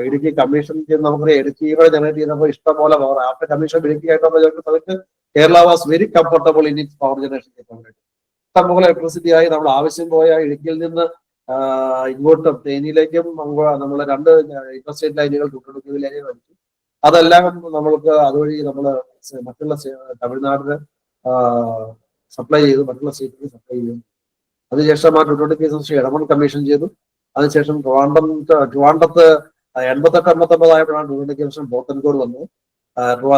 ഇടുക്കി കമ്മീഷൻ ചെയ്ത് നമുക്കറിയാം ഇടുക്കിയുടെ ജനറേറ്റ് ചെയ്തപ്പോൾ ഇഷ്ടം പോലെ പവർ ആഫ്റ്റർ കമ്മീഷൻ ഇടുക്കി ആയിട്ട് Kerala was very comfortable in its power generation capability. ഇഷ്ടം പോലെ ഇലക്ട്രിസിറ്റി ആയി. നമ്മൾ ആവശ്യം പോയ ഇടുക്കിയിൽ നിന്ന് ഇങ്ങോട്ടും തേനിയിലേക്കും നമ്മൾ 2 ഇന്റർസ്റ്റേറ്റ് ലൈനുകൾ 220 kV ലൈനുകൾ വലിച്ചു. അതെല്ലാം നമ്മൾക്ക് അതുവഴി നമ്മൾ മറ്റുള്ള തമിഴ്നാടിന് സപ്ലൈ ചെയ്തു, മറ്റുള്ള സ്റ്റേറ്റിന് സപ്ലൈ ചെയ്തു. അതിനുശേഷം ആ 220 kV ഇടമൺ കമ്മീഷൻ ചെയ്തു. അതിനുശേഷം ട്രിവാൻഡ്രത്ത് 88-89 ആയപ്പോഴാണ് 220 kV പോത്തൻകോട് വന്നത്.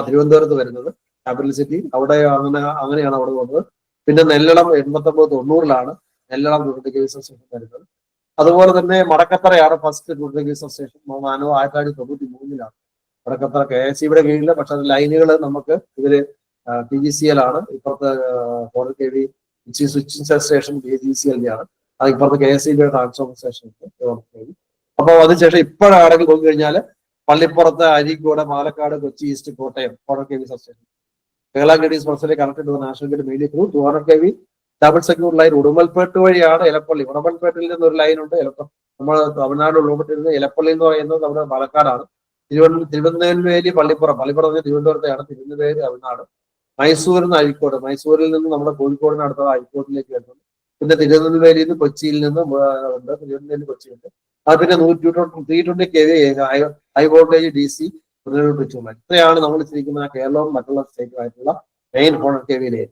തിരുവനന്തപുരത്ത് വരുന്നത് ക്യാപിറ്റൽ സിറ്റി. അവിടെ അങ്ങനെയാണ് അവിടെ വന്നത്. പിന്നെ നെല്ലളം 89-90 നെല്ലളം 220 kV സ്റ്റേഷൻ വരുന്നത്. അതുപോലെ തന്നെ മടക്കത്തറയാണ് ഫസ്റ്റ് 220 kV സ്റ്റേഷൻ 1993 വടക്കത്തറ KSEBിയുടെ കീഴില്. പക്ഷെ ലൈനുകൾ നമുക്ക് ഇവര് PGCL ആണ്. ഇപ്പുറത്ത് 4 kV സ്വിച്ചിങ് സ്റ്റേഷൻ PGCL ആണ്. അത് ഇപ്പുറത്ത് KSEBിയുടെ ട്രാൻസ്ഫോമർ സ്റ്റേഷൻ. അപ്പൊ അതിനുശേഷം ഇപ്പോഴാണെങ്കിൽ നോക്കിക്കഴിഞ്ഞാൽ പള്ളിപ്പുറത്ത്, Areekode, Palakkad, Kochi east, Kottayam 4 kV station. Kerala ഗഡീസ് ബസ്സിലെ കണക്ട് നാഷണൽ ഗഡ് മെയിലി through 200 kV double secure line Udumalpet വഴിയാണ് എലപ്പള്ളി. ഉടുമ്പൽപേട്ടിൽ നിന്ന് ഒരു ലൈൻ ഉണ്ട്. നമ്മൾ തമിഴ്നാട് ഉള്ളുപെട്ടിരുന്ന എലപ്പള്ളി എന്ന് പറയുന്നത് നമ്മുടെ പാലക്കാടാണ്. തിരുവനന്തപുരം പള്ളിപ്പുറം തിരുവനന്തപുരത്തെയാണ്. തിരുവനന്തപുരം തമിഴ്നാട്. മൈസൂരിൽ നിന്ന് അഴീക്കോട്, മൈസൂരിൽ നിന്ന് നമ്മുടെ കോഴിക്കോടിന് അടുത്ത അഴീക്കോട്ടിലേക്ക് വരുന്നത്. പിന്നെ തിരുനെൽവേലിയിൽ നിന്ന് കൊച്ചിയിൽ നിന്ന് ഉണ്ട്, തിരുനെൽവേലി കൊച്ചിയുണ്ട്. അത് പിന്നെ 320 kV ഹൈ വോൾട്ടേജ് DC ഇത്രയാണ് നമ്മൾ ചിരിക്കുന്ന കേരളവും മറ്റുള്ള സ്റ്റേറ്റുമായിട്ടുള്ള മെയിൻ 400 kV ലൈൻ.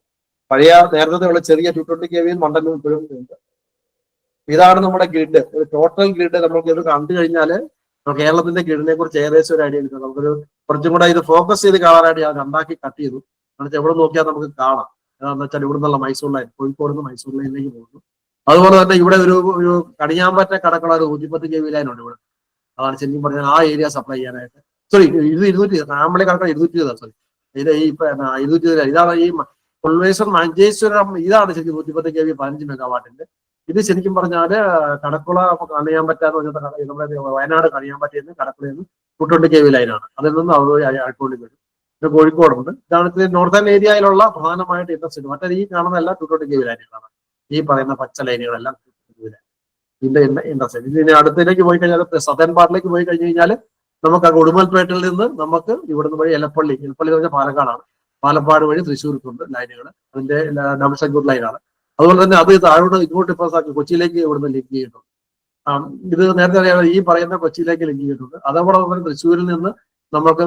പഴയ നേരത്തെ ഉള്ള ചെറിയ 220 kV മണ്ഡലം ഇപ്പോഴും ഉണ്ട്. ഇതാണ് നമ്മുടെ ഗ്രിഡ്, ഒരു ടോട്ടൽ ഗ്രിഡ്. നമുക്ക് ഇത് കണ്ടു കഴിഞ്ഞാല് കേരളത്തിന്റെ ഗ്രിഡിനെ കുറിച്ച് ഏകദേശം ഒരു ഐഡിയ കിട്ടും. നമുക്കൊരു കുറച്ചും കൂടെ ഇത് ഫോക്കസ് ചെയ്ത് കാണാനായിട്ട് ഞാൻ രണ്ടാക്കി കട്ട് ചെയ്തു. എന്നുവെച്ചാൽ എവിടെ നോക്കിയാൽ നമുക്ക് കാണാം. എന്താണെന്ന് വെച്ചാൽ ഇവിടെ നിന്നുള്ള മൈസൂർ ലൈൻ, കോഴിക്കോട് നിന്ന് മൈസൂർ ലൈനിലേക്ക് പോകുന്നു. അതുപോലെ തന്നെ ഇവിടെ ഒരു കണിയാമ്പറ്റ കടക്കുള്ള ഒരു 110 kV ലൈൻ ഉണ്ട് ഇവിടെ. അതാണ് ശരിക്കും പറഞ്ഞാൽ ആ ഏരിയ സപ്ലൈ ചെയ്യാനായിട്ട്. സോറി, ഇത് 200, ആമ്പളി കടക്ക 220, സോറി, ഇത് ഈ 220. ഇതാണ് ഈ കൊൾവേശ്വർ മഞ്ചേശ്വരം, ഇതാണ് ശരിക്കും 110 kV 15 മെഗാവാട്ടിന്റെ. ഇത് ശരിക്കും പറഞ്ഞാല് കടക്കുള കണിയാമ്പറ്റ എന്ന് പറഞ്ഞാൽ നമ്മുടെ വയനാട് കണിയാമ്പറ്റയെന്ന് കടക്കുളയെന്ന് 220 kV ലൈനാണ്. അതിൽ നിന്ന് അഴക്കോളി വരും. പിന്നെ കോഴിക്കോടുണ്ട്. ഇതാണ് നോർത്തേൺ ഏരിയയിലുള്ള പ്രധാനമായിട്ട് ഇൻഡസ്ട്രി. മറ്റേ ഈ കാണുന്നതെല്ലാം 220 kV ലൈനുകളാണ്. ഈ പറയുന്ന പച്ച ലൈനുകളെല്ലാം ഇതിന്റെ ഇൻഡസ്ട്രി. ഇതിന് അടുത്തേക്ക് പോയി കഴിഞ്ഞാൽ സദേൺ പാർട്ടിലേക്ക് പോയി കഴിഞ്ഞു കഴിഞ്ഞാൽ നമുക്ക് ഉടുമൽപേട്ടിൽ നിന്ന് നമുക്ക് ഇവിടുന്ന് വഴി എലപ്പള്ളി എന്ന് പറഞ്ഞാൽ പാലക്കാടാണ്. പാലക്കാട് വഴി തൃശ്ശൂർക്കുണ്ട് ലൈനുകൾ. അതിന്റെ ഡബിൾ സെക്യൂർ ലൈനാണ്. അതുപോലെ തന്നെ അത് താഴോട്ട് ഇങ്ങോട്ട് ഇപ്പൊ കൊച്ചിയിലേക്ക് ഇവിടുന്ന് ലിങ്ക് ചെയ്തിട്ടുണ്ട്. ഇത് നേരത്തെ അറിയാം, ഈ പറയുന്ന കൊച്ചിയിലേക്ക് ലിങ്ക് ചെയ്തിട്ടുണ്ട്. അതോടൊപ്പം തൃശ്ശൂരിൽ നിന്ന് നമുക്ക്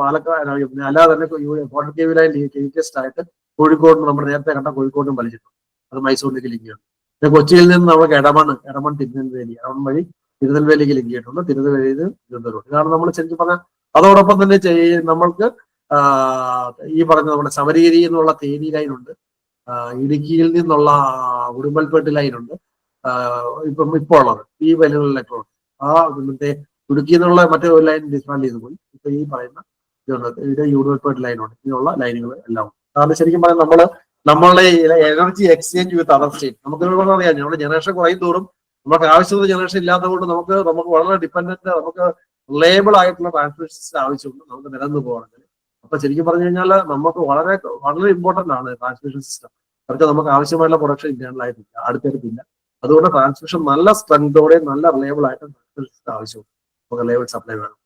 പാലക്കാട് അല്ലാതെ തന്നെ 400 kV ലൈൻ ലേറ്റസ്റ്റ് ആയിട്ട് കോഴിക്കോട്, നമ്മൾ നേരത്തെ കണ്ട കോഴിക്കോടും വലിച്ചിട്ടുണ്ട്. അത് മൈസൂരിലേക്ക് ലിങ്ക് ചെയ്തിട്ടുണ്ട്. പിന്നെ കൊച്ചിയിൽ നിന്ന് നമുക്ക് എടമൺ തിരുനെൽവേലി, എടമൺ വഴി തിരുനെൽവേലിക്ക് ലിങ്ക് ചെയ്തിട്ടുണ്ട്. തിരുനെൽവേലി തിരുവനന്തപുരം. ഇതാണ് നമ്മൾ ശരിക്കും പറഞ്ഞാൽ. അതോടൊപ്പം തന്നെ നമ്മൾക്ക് ഈ പറഞ്ഞ നമ്മുടെ ശബരിഗിരി എന്നുള്ള തേനി ലൈൻ ഉണ്ട്. ഇടുക്കിയിൽ നിന്നുള്ള ഉടുമ്പൽപേട്ട് ലൈനുണ്ട്. ഇപ്പൊ ഉള്ളത് ഈ ലൈനുകളിലൊക്കെ ഉണ്ട്. മറ്റേ ഇടുക്കി എന്നുള്ള മറ്റേ ഒരു ലൈൻ ഡിസ്മാൻഡ് ചെയ്ത് പോയി. ഇപ്പൊ ഈ പറയുന്ന ഇത് ഉടുമ്പൽപേട്ട് ലൈനുണ്ട്. ഇതിനുള്ള ലൈനുകൾ എല്ലാം ഉണ്ട്. അതാണ് ശരിക്കും പറഞ്ഞാൽ നമ്മളുടെ energy exchange with other state. നമുക്ക് അറിയാം, നമ്മുടെ ജനറേഷൻ കുറയും തോറും നമുക്ക് ആവശ്യമുള്ള ജനറേഷൻ ഇല്ലാത്തതുകൊണ്ട് നമുക്ക് വളരെ ഡിപ്പെൻഡന്റ്, നമുക്ക് റിലയബിൾ ആയിട്ടുള്ള ട്രാൻസ്മിഷൻ സിസ്റ്റം ആവശ്യമുണ്ട് നമുക്ക് നിലനിന്ന് പോകണമെങ്കിൽ. അപ്പൊ ശരിക്കും പറഞ്ഞു കഴിഞ്ഞാൽ നമുക്ക് വളരെ വളരെ ഇമ്പോർട്ടന്റ് ആണ് ട്രാൻസ്മിഷൻ സിസ്റ്റം. അവർക്ക് നമുക്ക് ആവശ്യമായുള്ള പ്രൊഡക്ഷൻ ഇന്ത്യയിലായിട്ടില്ല, അടുത്തടുത്തില്ല. അതുകൊണ്ട് ട്രാൻസ്മിഷൻ നല്ല സ്ട്രെങ്തോടെ നല്ല റിലയബിൾ ആയിട്ട് ട്രാൻസ്മിഷൻ സിസ്റ്റം ആവശ്യമുണ്ട്. നമുക്ക് റിലയബിൾ സപ്ലൈ വേണം.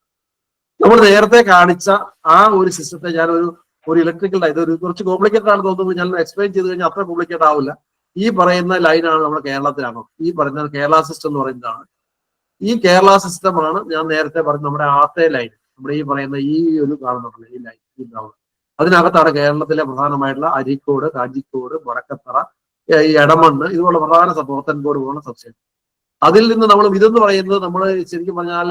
നമ്മൾ നേരത്തെ കാണിച്ച ആ ഒരു സിസ്റ്റത്തെ ഞാൻ ഒരു ഇലക്ട്രിക്കൽ, ഇതൊരു കുറച്ച് കോംപ്ലിക്കേറ്റഡ് ആണ് തോന്നുമ്പോൾ ഞാൻ എക്സ്പ്ലെയിൻ ചെയ്ത് കഴിഞ്ഞാൽ അത്ര കോംപ്ലിക്കേറ്റഡ് ആവില്ല. ഈ പറയുന്ന ലൈനാണ് നമ്മുടെ കേരളത്തിലാണോ ഈ പറയുന്ന കേരള സിസ്റ്റം എന്ന് പറയുന്നതാണ്. ഈ കേരള സിസ്റ്റമാണ് ഞാൻ നേരത്തെ പറഞ്ഞ നമ്മുടെ ആത്തേ ലൈൻ. നമ്മുടെ ഈ പറയുന്ന ഈ ഒരു കാണുന്നുണ്ടല്ലോ ഈ ലൈൻ, ഈ ഗ്രൗണ്ട്, അതിനകത്താണ് കേരളത്തിലെ പ്രധാനമായിട്ടുള്ള അരീക്കോട്, കാഞ്ചിക്കോട്, വടക്കത്തറ, ഈ എടമണ്ണ്, ഇതുപോലെ പ്രധാന പോത്തൻകോട് പോലുള്ള സബ്സ്റ്റേഷൻ. അതിൽ നിന്ന് നമ്മൾ ഇതെന്ന് പറയുന്നത് നമ്മൾ ശരിക്കും പറഞ്ഞാൽ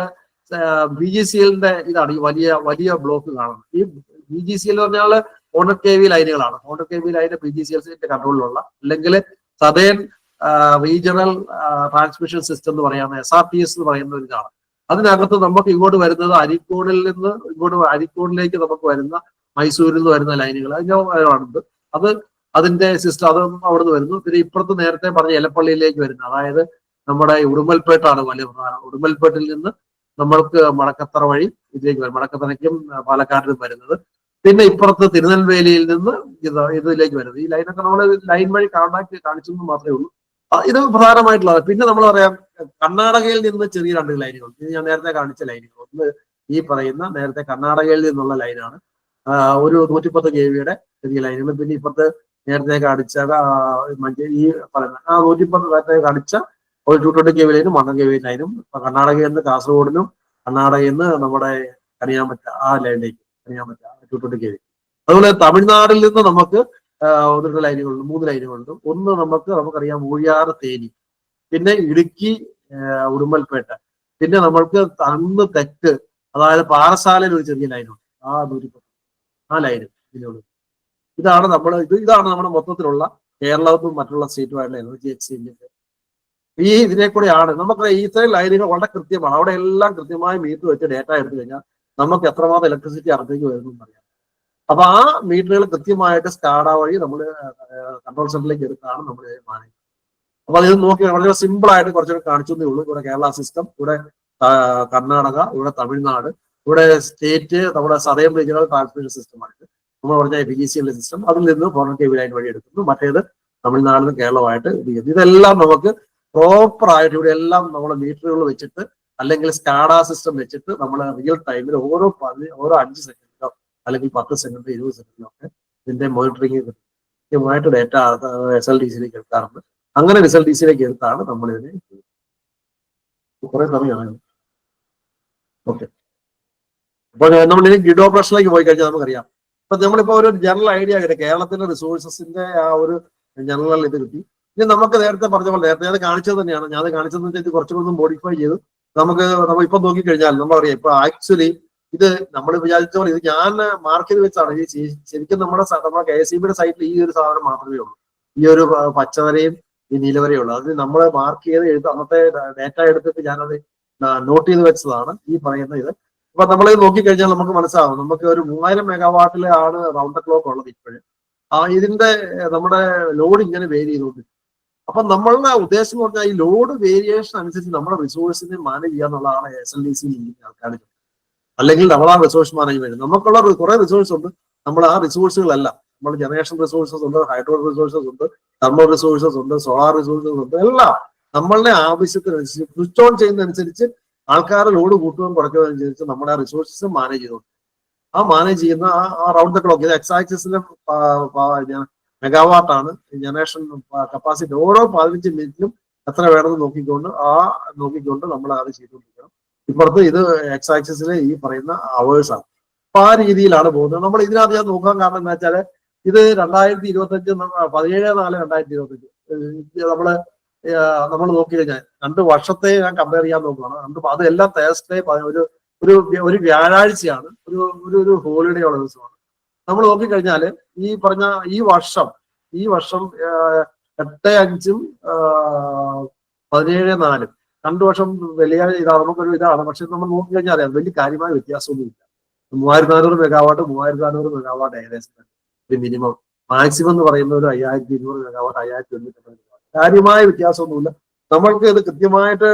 BGCLന്റെ ഇതാണ് ഈ വലിയ വലിയ ബ്ലോക്ക് കാണുന്നത്. ഈ BGCL എന്ന് പറഞ്ഞാൽ 400 kV ലൈനുകളാണ്. 400 kV ലൈന് BGCLന്റെ കൺട്രോളിലുള്ള, അല്ലെങ്കിൽ സദേൺ റീജിയണൽ ട്രാൻസ്മിഷൻ സിസ്റ്റം എന്ന് പറയുന്ന SRTS എന്ന് പറയുന്ന ഒരു ഇതാണ്. അതിനകത്ത് നമുക്ക് ഇങ്ങോട്ട് വരുന്നത് അരീക്കോടിൽ നിന്ന് അരീക്കോടിലേക്ക് നമുക്ക് വരുന്ന മൈസൂരിൽ നിന്ന് വരുന്ന ലൈനുകൾ അതിന്റെ അത് അതിന്റെ സിസ്റ്റം അതും അവിടെ നിന്ന് വരുന്നു. പിന്നെ ഇപ്പുറത്ത് നേരത്തെ പറഞ്ഞ എലപ്പള്ളിയിലേക്ക് വരുന്നത്, അതായത് നമ്മുടെ ഉടുമ്പൽപേട്ടാണ് വലിയ പ്രധാനം. ഉടുമ്പൽപേട്ടിൽ നിന്ന് നമ്മൾക്ക് മടക്കത്തറ വഴി ഇതിലേക്ക് വരും, മടക്കത്തറയ്ക്കും പാലക്കാടിനും വരുന്നത്. പിന്നെ ഇപ്പുറത്ത് തിരുനെൽവേലിയിൽ നിന്ന് ഇതിലേക്ക് വരുന്നത്. ഈ ലൈനൊക്കെ നമ്മൾ ലൈൻ വഴി കാണിച്ചെന്ന് മാത്രമേ ഉള്ളൂ. ഇത് പ്രധാനമായിട്ടുള്ളത്. പിന്നെ നമ്മൾ പറയാം കർണാടകയിൽ നിന്ന് ചെറിയ 2 ലൈനുകൾ, ഇത് ഞാൻ നേരത്തെ കാണിച്ച ലൈനുകൾ. ഒന്ന് ഈ പറയുന്ന നേരത്തെ കർണാടകയിൽ നിന്നുള്ള ലൈനാണ്, ഒരു 110 kVയുടെ ചെറിയ ലൈനുകൾ. പിന്നെ ഇപ്പുറത്ത് നേരത്തെ കാണിച്ച ഈ പറയുന്ന 110 നേരത്തെ കാണിച്ച ഒരു 220 kV ലൈനും 100 kV ലൈനും കർണാടകയിൽ നിന്ന് കാസർഗോഡിനും കർണാടകയിൽ നിന്ന് നമ്മുടെ കണിയാമ്പറ്റ ആ ലൈനിലേക്ക്, കണിയാമ്പറ്റ 220 kV. അതുപോലെ തമിഴ്നാട്ടിൽ നിന്ന് നമുക്ക് 1 ലൈനുകളുണ്ട്, 3 ലൈനുകളുണ്ട്. ഒന്ന് നമുക്കറിയാം ഊഴിയാറ് തേനി, പിന്നെ ഇടുക്കി ഉടുമ്പൽപേട്ട, പിന്നെ നമ്മൾക്ക് അന്ന് തെക്ക് അതായത് പാറശാലയിൽ ഒരു ചെറിയ ലൈനുണ്ട്, ആ ലൈന് ഇതിനുള്ളൂ. ഇതാണ് നമ്മുടെ മൊത്തത്തിലുള്ള കേരളവും മറ്റുള്ള സ്റ്റേറ്റുമായിട്ടുള്ള എനർജി എക്സ്ചേഞ്ചിന്റെ ഇതിനെ കൂടെയാണ് നമുക്ക് ഇത്രയും ലൈനുകൾ വളരെ കൃത്യമാണ്. അവിടെ എല്ലാം കൃത്യമായി മീറ്റർ വെച്ച് ഡേറ്റ എടുത്തു കഴിഞ്ഞാൽ നമുക്ക് എത്രമാത്രം ഇലക്ട്രിസിറ്റി അകത്തേക്ക് വരുന്നു അറിയാം. അപ്പൊ ആ മീറ്ററുകൾ കൃത്യമായിട്ട് സ്കാഡ വഴി നമ്മൾ കൺട്രോൾ സെന്ററിലേക്ക് എടുത്താണ് നമ്മൾ മാനേജ്. അപ്പൊ അത് നോക്കി വളരെ സിമ്പിൾ ആയിട്ട് കുറച്ചുകൂടെ കാണിച്ചതേ ഉള്ളൂ. ഇവിടെ കേരള സിസ്റ്റം, ഇവിടെ കർണാടക, ഇവിടെ തമിഴ്നാട്, ഇവിടെ സ്റ്റേറ്റ് നമ്മുടെ സദേൺ റീജിയണൽ ട്രാൻസ്മിഷൻ സിസ്റ്റമായിട്ട് നമ്മൾ പറഞ്ഞ BGCL സിസ്റ്റം, അതിൽ നിന്ന് 400 kV ലൈൻ വഴി എടുക്കുന്നു. മറ്റേത് തമിഴ്നാടിൽ നിന്ന് കേരളമായിട്ട് ഇതെല്ലാം നമുക്ക് പ്രോപ്പർ ആയിട്ട് ഇവിടെ എല്ലാം നമ്മൾ മീറ്ററുകൾ വെച്ചിട്ട് അല്ലെങ്കിൽ സ്കാഡ സിസ്റ്റം വെച്ചിട്ട് നമ്മൾ റിയൽ ടൈമിൽ ഓരോ 5 സെക്കൻഡിലോ അല്ലെങ്കിൽ 10 സെക്കൻഡോ 20 സെക്കൻഡിലോ ഒക്കെ ഇതിന്റെ മോണിറ്ററിംഗ് കൃത്യമായിട്ട് ഡേറ്റ SLDCയിലേക്ക് എടുക്കാറുണ്ട്. അങ്ങനെ SLDCയിലേക്ക് എടുത്താണ് നമ്മൾ ഇതിനെ കുറെ സമയമാണ്. ഓക്കെ, അപ്പൊ നമ്മൾ ഇനി ഗ്രിഡ് ഓപ്പറേഷനിലേക്ക് പോയി കഴിഞ്ഞാൽ നമുക്കറിയാം. ഇപ്പൊ നമ്മളിപ്പോ ഒരു ജനറൽ ഐഡിയ കിട്ടി, കേരളത്തിന്റെ റിസോഴ്സസിന്റെ ആ ഒരു ജനറൽ ഇത് കിട്ടി. ഇനി നമുക്ക് നേരത്തെ പറഞ്ഞ പോലെ, നേരത്തെ അത് കാണിച്ചത് തന്നെയാണ്, ഞാൻ അത് കാണിച്ചതെന്ന് വെച്ചാൽ ഇത് കുറച്ചുകൂടി മോഡിഫൈ ചെയ്തു. നമ്മൾ ഇപ്പൊ നോക്കിക്കഴിഞ്ഞാൽ നമ്മളറിയാം, ഇപ്പൊ ആക്ച്വലി ഇത് നമ്മൾ വിചാരിച്ച പോലെ ഇത് ഞാൻ മാർക്ക് ചെയ്ത് വെച്ചാണ്. ഈ ശരിക്കും നമ്മുടെ KSEBിയുടെ സൈറ്റിൽ ഈ ഒരു സാധനം മാത്രമേ ഉള്ളൂ, ഈ ഒരു പച്ചവരയും ഈ നീലവരയും ഉള്ളൂ. അത് നമ്മൾ മാർക്ക് ചെയ്ത് അന്നത്തെ ഡേറ്റ എടുത്തിട്ട് ഞാനത് നോട്ട് ചെയ്ത് വെച്ചതാണ് ഈ പറയുന്ന ഇത്. അപ്പൊ നമ്മൾ നോക്കിക്കഴിഞ്ഞാൽ നമുക്ക് മനസ്സിലാവും, നമുക്ക് ഒരു 3000 മെഗാവാട്ടിലാണ് റൗണ്ട് ദ ക്ലോക്ക് ഉള്ളത് ഇപ്പോഴും. ഇതിന്റെ നമ്മുടെ ലോഡ് ഇങ്ങനെ വേരി ചെയ്തുകൊണ്ട്. അപ്പൊ നമ്മളുടെ ഉദ്ദേശം എന്ന് പറഞ്ഞാൽ ഈ ലോഡ് വേരിയേഷൻ അനുസരിച്ച് നമ്മുടെ റിസോഴ്സിനെ മാനേജ് ചെയ്യുക എന്നുള്ളതാണ് SLDC ആൾക്കാർ. അല്ലെങ്കിൽ നമ്മൾ ആ റിസോഴ്സ് മാനേജ്മെന്റ്, നമുക്കുള്ള കുറെ റിസോഴ്സ് ഉണ്ട്, നമ്മൾ ആ റിസോഴ്സുകളല്ല, നമ്മൾ ജനറേഷൻ റിസോഴ്സസ് ഉണ്ട്, ഹൈഡ്രോ റിസോഴ്സസ് ഉണ്ട്, തെർമൽ റിസോഴ്സസ് ഉണ്ട്, സോളാർ റിസോഴ്സസ് ഉണ്ട്, എല്ലാം നമ്മളുടെ ആവശ്യത്തിനനുസരിച്ച് സ്വിച്ച് ഓൺ ചെയ്യുന്നതനുസരിച്ച് ആൾക്കാരുടെ ലോഡ് കൂട്ടുകയും കുറയ്ക്കുന്നതനുസരിച്ച് നമ്മുടെ ആ റിസോഴ്സസ് മാനേജ് ചെയ്തു. ആ മാനേജ് ചെയ്യുന്ന ആ റൗണ്ട് ദ ക്ലോക്ക്, ഇത് എക്സാക്സിസിലെ മെഗാവാട്ടാണ് ജനറേഷൻ കപ്പാസിറ്റി. ഓരോ 15 മിനിറ്റിലും എത്ര വേണമെന്ന് നോക്കിക്കൊണ്ട് നമ്മൾ അത് ചെയ്തുകൊണ്ടിരിക്കണം. ഇപ്പുറത്ത് ഇത് എക്സാക്സിസിലെ ഈ പറയുന്ന അവേഴ്സ് ആണ്. അപ്പൊ ആ രീതിയിലാണ് പോകുന്നത്. നമ്മൾ ഇതിനകത്ത് ഞാൻ നോക്കാൻ കാരണം എന്താ വെച്ചാല്, ഇത് 2025 17/2025 നമ്മൾ നോക്കി കഴിഞ്ഞാൽ 2 വർഷത്തെ ഞാൻ കമ്പയർ ചെയ്യാൻ നോക്കുകയാണ്. അതെല്ലാം തേഴ്സ്ഡേ ഒരു വ്യാഴാഴ്ചയാണ്, ഒരു ഹോളിഡേ ഉള്ള ദിവസമാണ്. നമ്മൾ നോക്കിക്കഴിഞ്ഞാൽ ഈ പറഞ്ഞ ഈ വർഷം 8/5 17/4 2 വർഷം വലിയ ഇതാണ്, നമുക്കൊരു ഇതാണ്. പക്ഷെ നമ്മൾ നോക്കിക്കഴിഞ്ഞാൽ അറിയാം, വലിയ കാര്യമായ വ്യത്യാസമൊന്നുമില്ല. 3400 മെഗാവാട്ട് 3400 മെഗാവാട്ട് ഏകദേശം ഒരു മിനിമം. മാക്സിമം എന്ന് പറയുന്ന ഒരു 5200 മെഗാവാട്ട് 5850 മെഗാവാട്ട്. കാര്യമായ വ്യത്യാസമൊന്നുമില്ല. നമ്മൾക്ക് ഇത് കൃത്യമായിട്ട്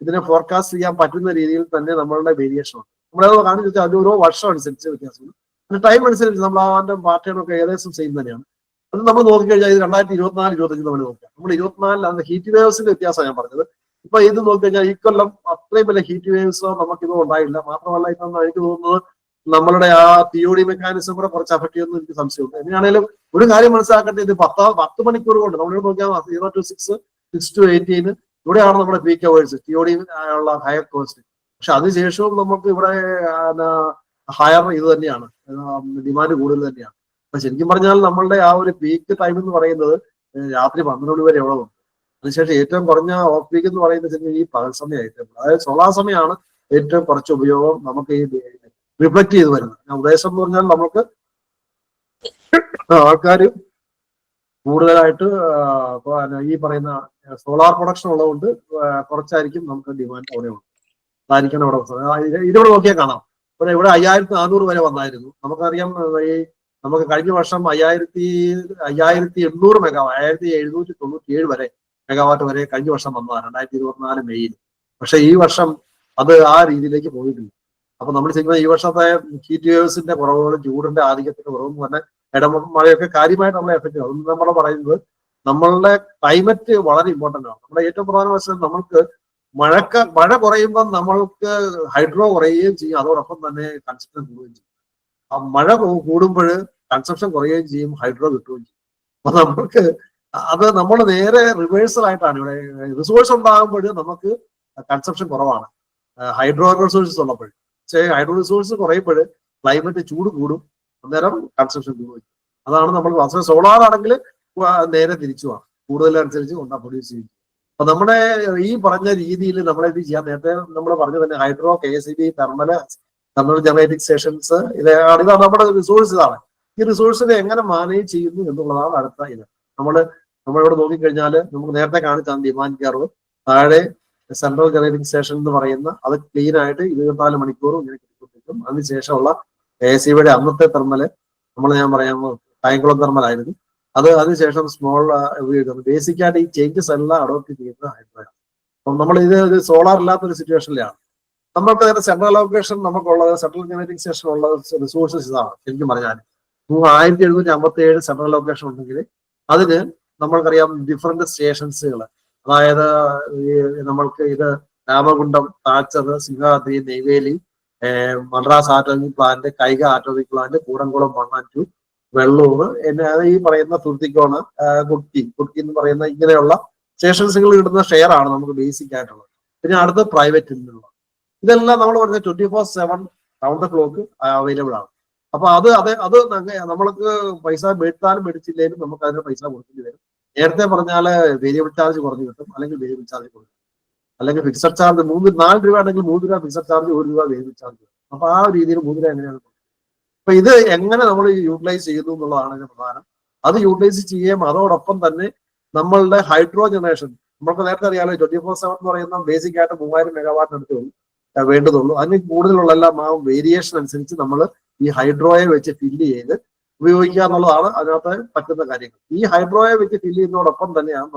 ഇതിനെ ഫോർകാസ്റ്റ് ചെയ്യാൻ പറ്റുന്ന രീതിയിൽ തന്നെ നമ്മളുടെ വേരിയേഷൻ ഉണ്ട്. നമ്മളത് കാണിച്ചു വെച്ചാൽ അത് ഓരോ വർഷം അനുസരിച്ച് വ്യത്യാസമുണ്ട്. പിന്നെ ടൈം അനുസരിച്ച് നമ്മൾ അതിന്റെ പാറ്റേണൊക്കെ ഏകദേശം സെയിം തന്നെയാണ്. അത് നമ്മൾ നോക്കിക്കഴിഞ്ഞാൽ ഇത് 2024-25 നമ്മൾ നോക്കാം. നമ്മൾ 24 ഹീറ്റ് വേവ്സിന്റെ വ്യത്യാസം ഞാൻ പറഞ്ഞത്. ഇപ്പൊ ഇത് നോക്കിക്കഴിഞ്ഞാൽ ഈ കൊല്ലം അത്രയും വലിയ ഹീറ്റ് വേവ്സോ നമുക്കിത് ഉണ്ടായില്ല. മാത്രമല്ല ഇതൊന്നും എനിക്ക് തോന്നുന്നത് നമ്മളുടെ ആ TOD മെക്കാനിസം കൂടെ കുറച്ച് അഫക്ട് ചെയ്യുമെന്ന് എനിക്ക് സംശയമുണ്ട്. എങ്ങനെയാണെങ്കിലും ഒരു കാര്യം മനസ്സിലാക്കേണ്ടത്, ഇത് 10 മണിക്കൂർ കൊണ്ട് നമ്മളിവിടെ നോക്കിയാൽ 0 to 6, 6 to 18 ഇവിടെയാണ് നമ്മുടെ പീക്ക് അവേഴ്സ്, TOD ഉള്ള ഹയർ കോസ്റ്റ്. പക്ഷെ അതിനുശേഷവും നമുക്ക് ഇവിടെ ഹയർ ഇത് തന്നെയാണ്, ഡിമാൻഡ് കൂടുതൽ തന്നെയാണ്. അപ്പൊ ശരിക്കും പറഞ്ഞാൽ നമ്മളുടെ ആ ഒരു പീക്ക് ടൈം എന്ന് പറയുന്നത് രാത്രി 12 മണി വരെ ഉള്ളതുണ്ട്. അതിനുശേഷം ഏറ്റവും കുറഞ്ഞ ഓഫ് പീക്ക് എന്ന് പറയുന്നത് ഈ പകൽ സമയമായിട്ട്, അതായത് സോളാർ സമയമാണ് ഏറ്റവും കുറച്ച് ഉപയോഗം നമുക്ക് ഈ റിഫ്ലക്ട് ചെയ്ത് വരുന്നത്. ഉദ്ദേശം എന്ന് പറഞ്ഞാൽ നമുക്ക് ആൾക്കാർ കൂടുതലായിട്ട് ഈ പറയുന്ന സോളാർ പ്രൊഡക്ഷൻ ഉള്ളതുകൊണ്ട് കുറച്ചായിരിക്കും നമുക്ക് ഡിമാൻഡ് അവിടെ ഉണ്ട്. അതായിരിക്കണം അവിടെ. ഇതിവിടെ നോക്കിയാൽ കാണാം, ഇവിടെ 5400 വരെ വന്നായിരുന്നു. നമുക്കറിയാം നമുക്ക് കഴിഞ്ഞ വർഷം 5800 മെഗാവാട്ട് 5797 വരെ മെഗാവാട്ട് വരെ കഴിഞ്ഞ വർഷം വന്നതാണ് 2024 മെയ്യിൽ. പക്ഷെ ഈ വർഷം അത് ആ രീതിയിലേക്ക് പോയിട്ടില്ല. അപ്പൊ നമ്മൾ ചെയ്യുന്നത് ഈ വർഷത്തെ ഹീറ്റ് വേവ്സിന്റെ കുറവുകളും ചൂടിന്റെ ആധിക്യത്തിന്റെ കുറവും തന്നെ മഴയൊക്കെ കാര്യമായിട്ട് നമ്മളെ എഫക്ട് ചെയ്യും. അതൊന്നും നമ്മൾ പറയുന്നത് നമ്മളുടെ ക്ലൈമറ്റ് വളരെ ഇമ്പോർട്ടന്റ് ആണ്. നമ്മുടെ ഏറ്റവും പ്രധാന വശം, നമ്മൾക്ക് മഴ കുറയുമ്പോൾ നമ്മൾക്ക് ഹൈഡ്രോ കുറയുകയും ചെയ്യും, അതോടൊപ്പം തന്നെ കൺസപ്ഷൻ കൂടുകയും ചെയ്യും. ആ മഴ കൂടുമ്പോൾ കൺസപ്ഷൻ കുറയുകയും ചെയ്യും, ഹൈഡ്രോ കിട്ടുകയും ചെയ്യും. അപ്പൊ നമ്മൾക്ക് അത് നമ്മൾ നേരെ റിവേഴ്സൽ ആയിട്ടാണ്. ഇവിടെ റിസോഴ്സ് ഉണ്ടാകുമ്പോൾ നമുക്ക് കൺസപ്ഷൻ കുറവാണ്, ഹൈഡ്രോ റിസോഴ്സസ് ഉള്ളപ്പോൾ. പക്ഷേ ഹൈഡ്രോ റിസോഴ്സ് കുറയുമ്പോൾ ക്ലൈമറ്റ് ചൂട് കൂടും, അന്നേരം കൺസപ്ഷൻ കൂടും. അതാണ് നമ്മൾ സോളാർ ആണെങ്കിൽ നേരെ തിരിച്ചുമാണ്, കൂടുതലനുസരിച്ച് പ്രൊഡ്യൂസ് ചെയ്യും. അപ്പൊ നമ്മുടെ ഈ പറഞ്ഞ രീതിയിൽ നമ്മളെന്ത് ചെയ്യാൻ, നേരത്തെ നമ്മൾ പറഞ്ഞു തന്നെ hydro, KSEB, thermal generating stations, ഇതാണ് നമ്മുടെ റിസോഴ്സ്. ഇതാണ് ഈ റിസോഴ്സിനെ എങ്ങനെ മാനേജ് ചെയ്യുന്നു എന്നുള്ളതാണ് അടുത്ത ഇത്. നമ്മളിവിടെ നോക്കിക്കഴിഞ്ഞാൽ നമുക്ക് നേരത്തെ കാണിച്ചാണ് ഡിമാൻഡ് കർവ്. താഴെ സെൻട്രൽ ജനറേറ്റിംഗ് സ്റ്റേഷൻ എന്ന് പറയുന്ന അത് ക്ലീൻ ആയിട്ട് 24 മണിക്കൂറും ഇങ്ങനെ കിട്ടും. അതിനുശേഷമുള്ള KSEBിയുടെ അന്നത്തെ തെർമല് ഞാൻ പറയാൻ കായംകുളം തെർമൽ ആയിരുന്നു. അതിനുശേഷം സ്മോൾ ബേസിക് ആയിട്ട് ഈ ചേഞ്ചസ് എല്ലാം അഡോപ്റ്റ് ചെയ്യുന്നത് ഹൈഡ്രോയാണ്. അപ്പം നമ്മൾ ഇത് സോളാർ ഇല്ലാത്തൊരു സിറ്റുവേഷനിലാണ്. നമ്മൾക്ക് നേരെ സെൻട്രൽ ലൊക്കേഷൻ നമുക്കുള്ളത്, സെൻട്രൽ ജനറേറ്റിംഗ് സ്റ്റേഷൻ ഉള്ള റിസോഴ്സസ് ഇതാണ്. ശരിക്കും പറഞ്ഞാൽ 1757 സെൻട്രൽ ലൊക്കേഷൻ ഉണ്ടെങ്കിൽ അതിന് നമ്മൾക്കറിയാം ഡിഫറെന്റ് സ്റ്റേഷൻസുകൾ, അതായത് നമ്മൾക്ക് ഇത് Ramagundam, Talcher, Simhadri, Neyveli, Madras atomic plant, Kaiga atomic plant, Kudankulam 1 and 2, Vellur, ഈ പറയുന്ന തുർത്തിക്കോണ്, കുടുക്കി എന്ന് പറയുന്ന ഇങ്ങനെയുള്ള സ്റ്റേഷൻസുകൾ കിട്ടുന്ന ഷെയർ ആണ് നമുക്ക് ബേസിക് ആയിട്ടുള്ളത്. പിന്നെ അടുത്ത പ്രൈവറ്റ് നിന്നുള്ള. ഇതെല്ലാം നമ്മൾ പറഞ്ഞ 24/7 റൗണ്ട് ദ ക്ലോക്ക് അവൈലബിൾ ആണ്. അപ്പൊ അത് നമ്മൾക്ക് പൈസ മേടിച്ചാലും മേടിച്ചില്ലേലും നമുക്ക് അതിന് പൈസ കൊടുക്കേണ്ടി വരും. നേരത്തെ പറഞ്ഞാല് വേരിയബിൾ ചാർജ് കുറഞ്ഞു കിട്ടും, അല്ലെങ്കിൽ വേരിയബിൾ ചാർജ് കൊടുക്കും, അല്ലെങ്കിൽ ഫിക്സഡ് ചാർജ് 4 രൂപ ആണെങ്കിൽ 3 രൂപ ഫിക്സഡ് ചാർജ്, 1 രൂപ വേരിയബിൾ ചാർജ്. അപ്പൊ ആ രീതിയിൽ 3 രൂപ എങ്ങനെയാണ്. അപ്പൊ ഇത് എങ്ങനെ നമ്മൾ യൂട്ടിലൈസ് ചെയ്യുന്നു എന്നുള്ളതാണ് ഇതിന് പ്രധാനം. അത് യൂട്ടിലൈസ് ചെയ്യുകയും അതോടൊപ്പം തന്നെ നമ്മളുടെ ഹൈഡ്രോ ജനറേഷൻ, നമുക്ക് നേരത്തെ അറിയാലോ 24/7 എന്ന് പറയുന്ന ബേസിക് ആയിട്ട് 3000 മെഗാവാട്ട് എടുത്തുള്ളൂ വേണ്ടതുള്ളൂ. അതിന് കൂടുതലുള്ള എല്ലാം ആ വേരിയേഷൻ അനുസരിച്ച് നമ്മൾ ഈ ഹൈഡ്രോയെ വെച്ച് ഫില്ല് ചെയ്ത് ഉപയോഗിക്കുക എന്നുള്ളതാണ് അതിനകത്ത് പറ്റുന്ന കാര്യങ്ങൾ. ഈ ഹൈഡ്രോയെ വെച്ച് ഫില്ല് ചെയ്യുന്നതോടൊപ്പം തന്നെയാണ്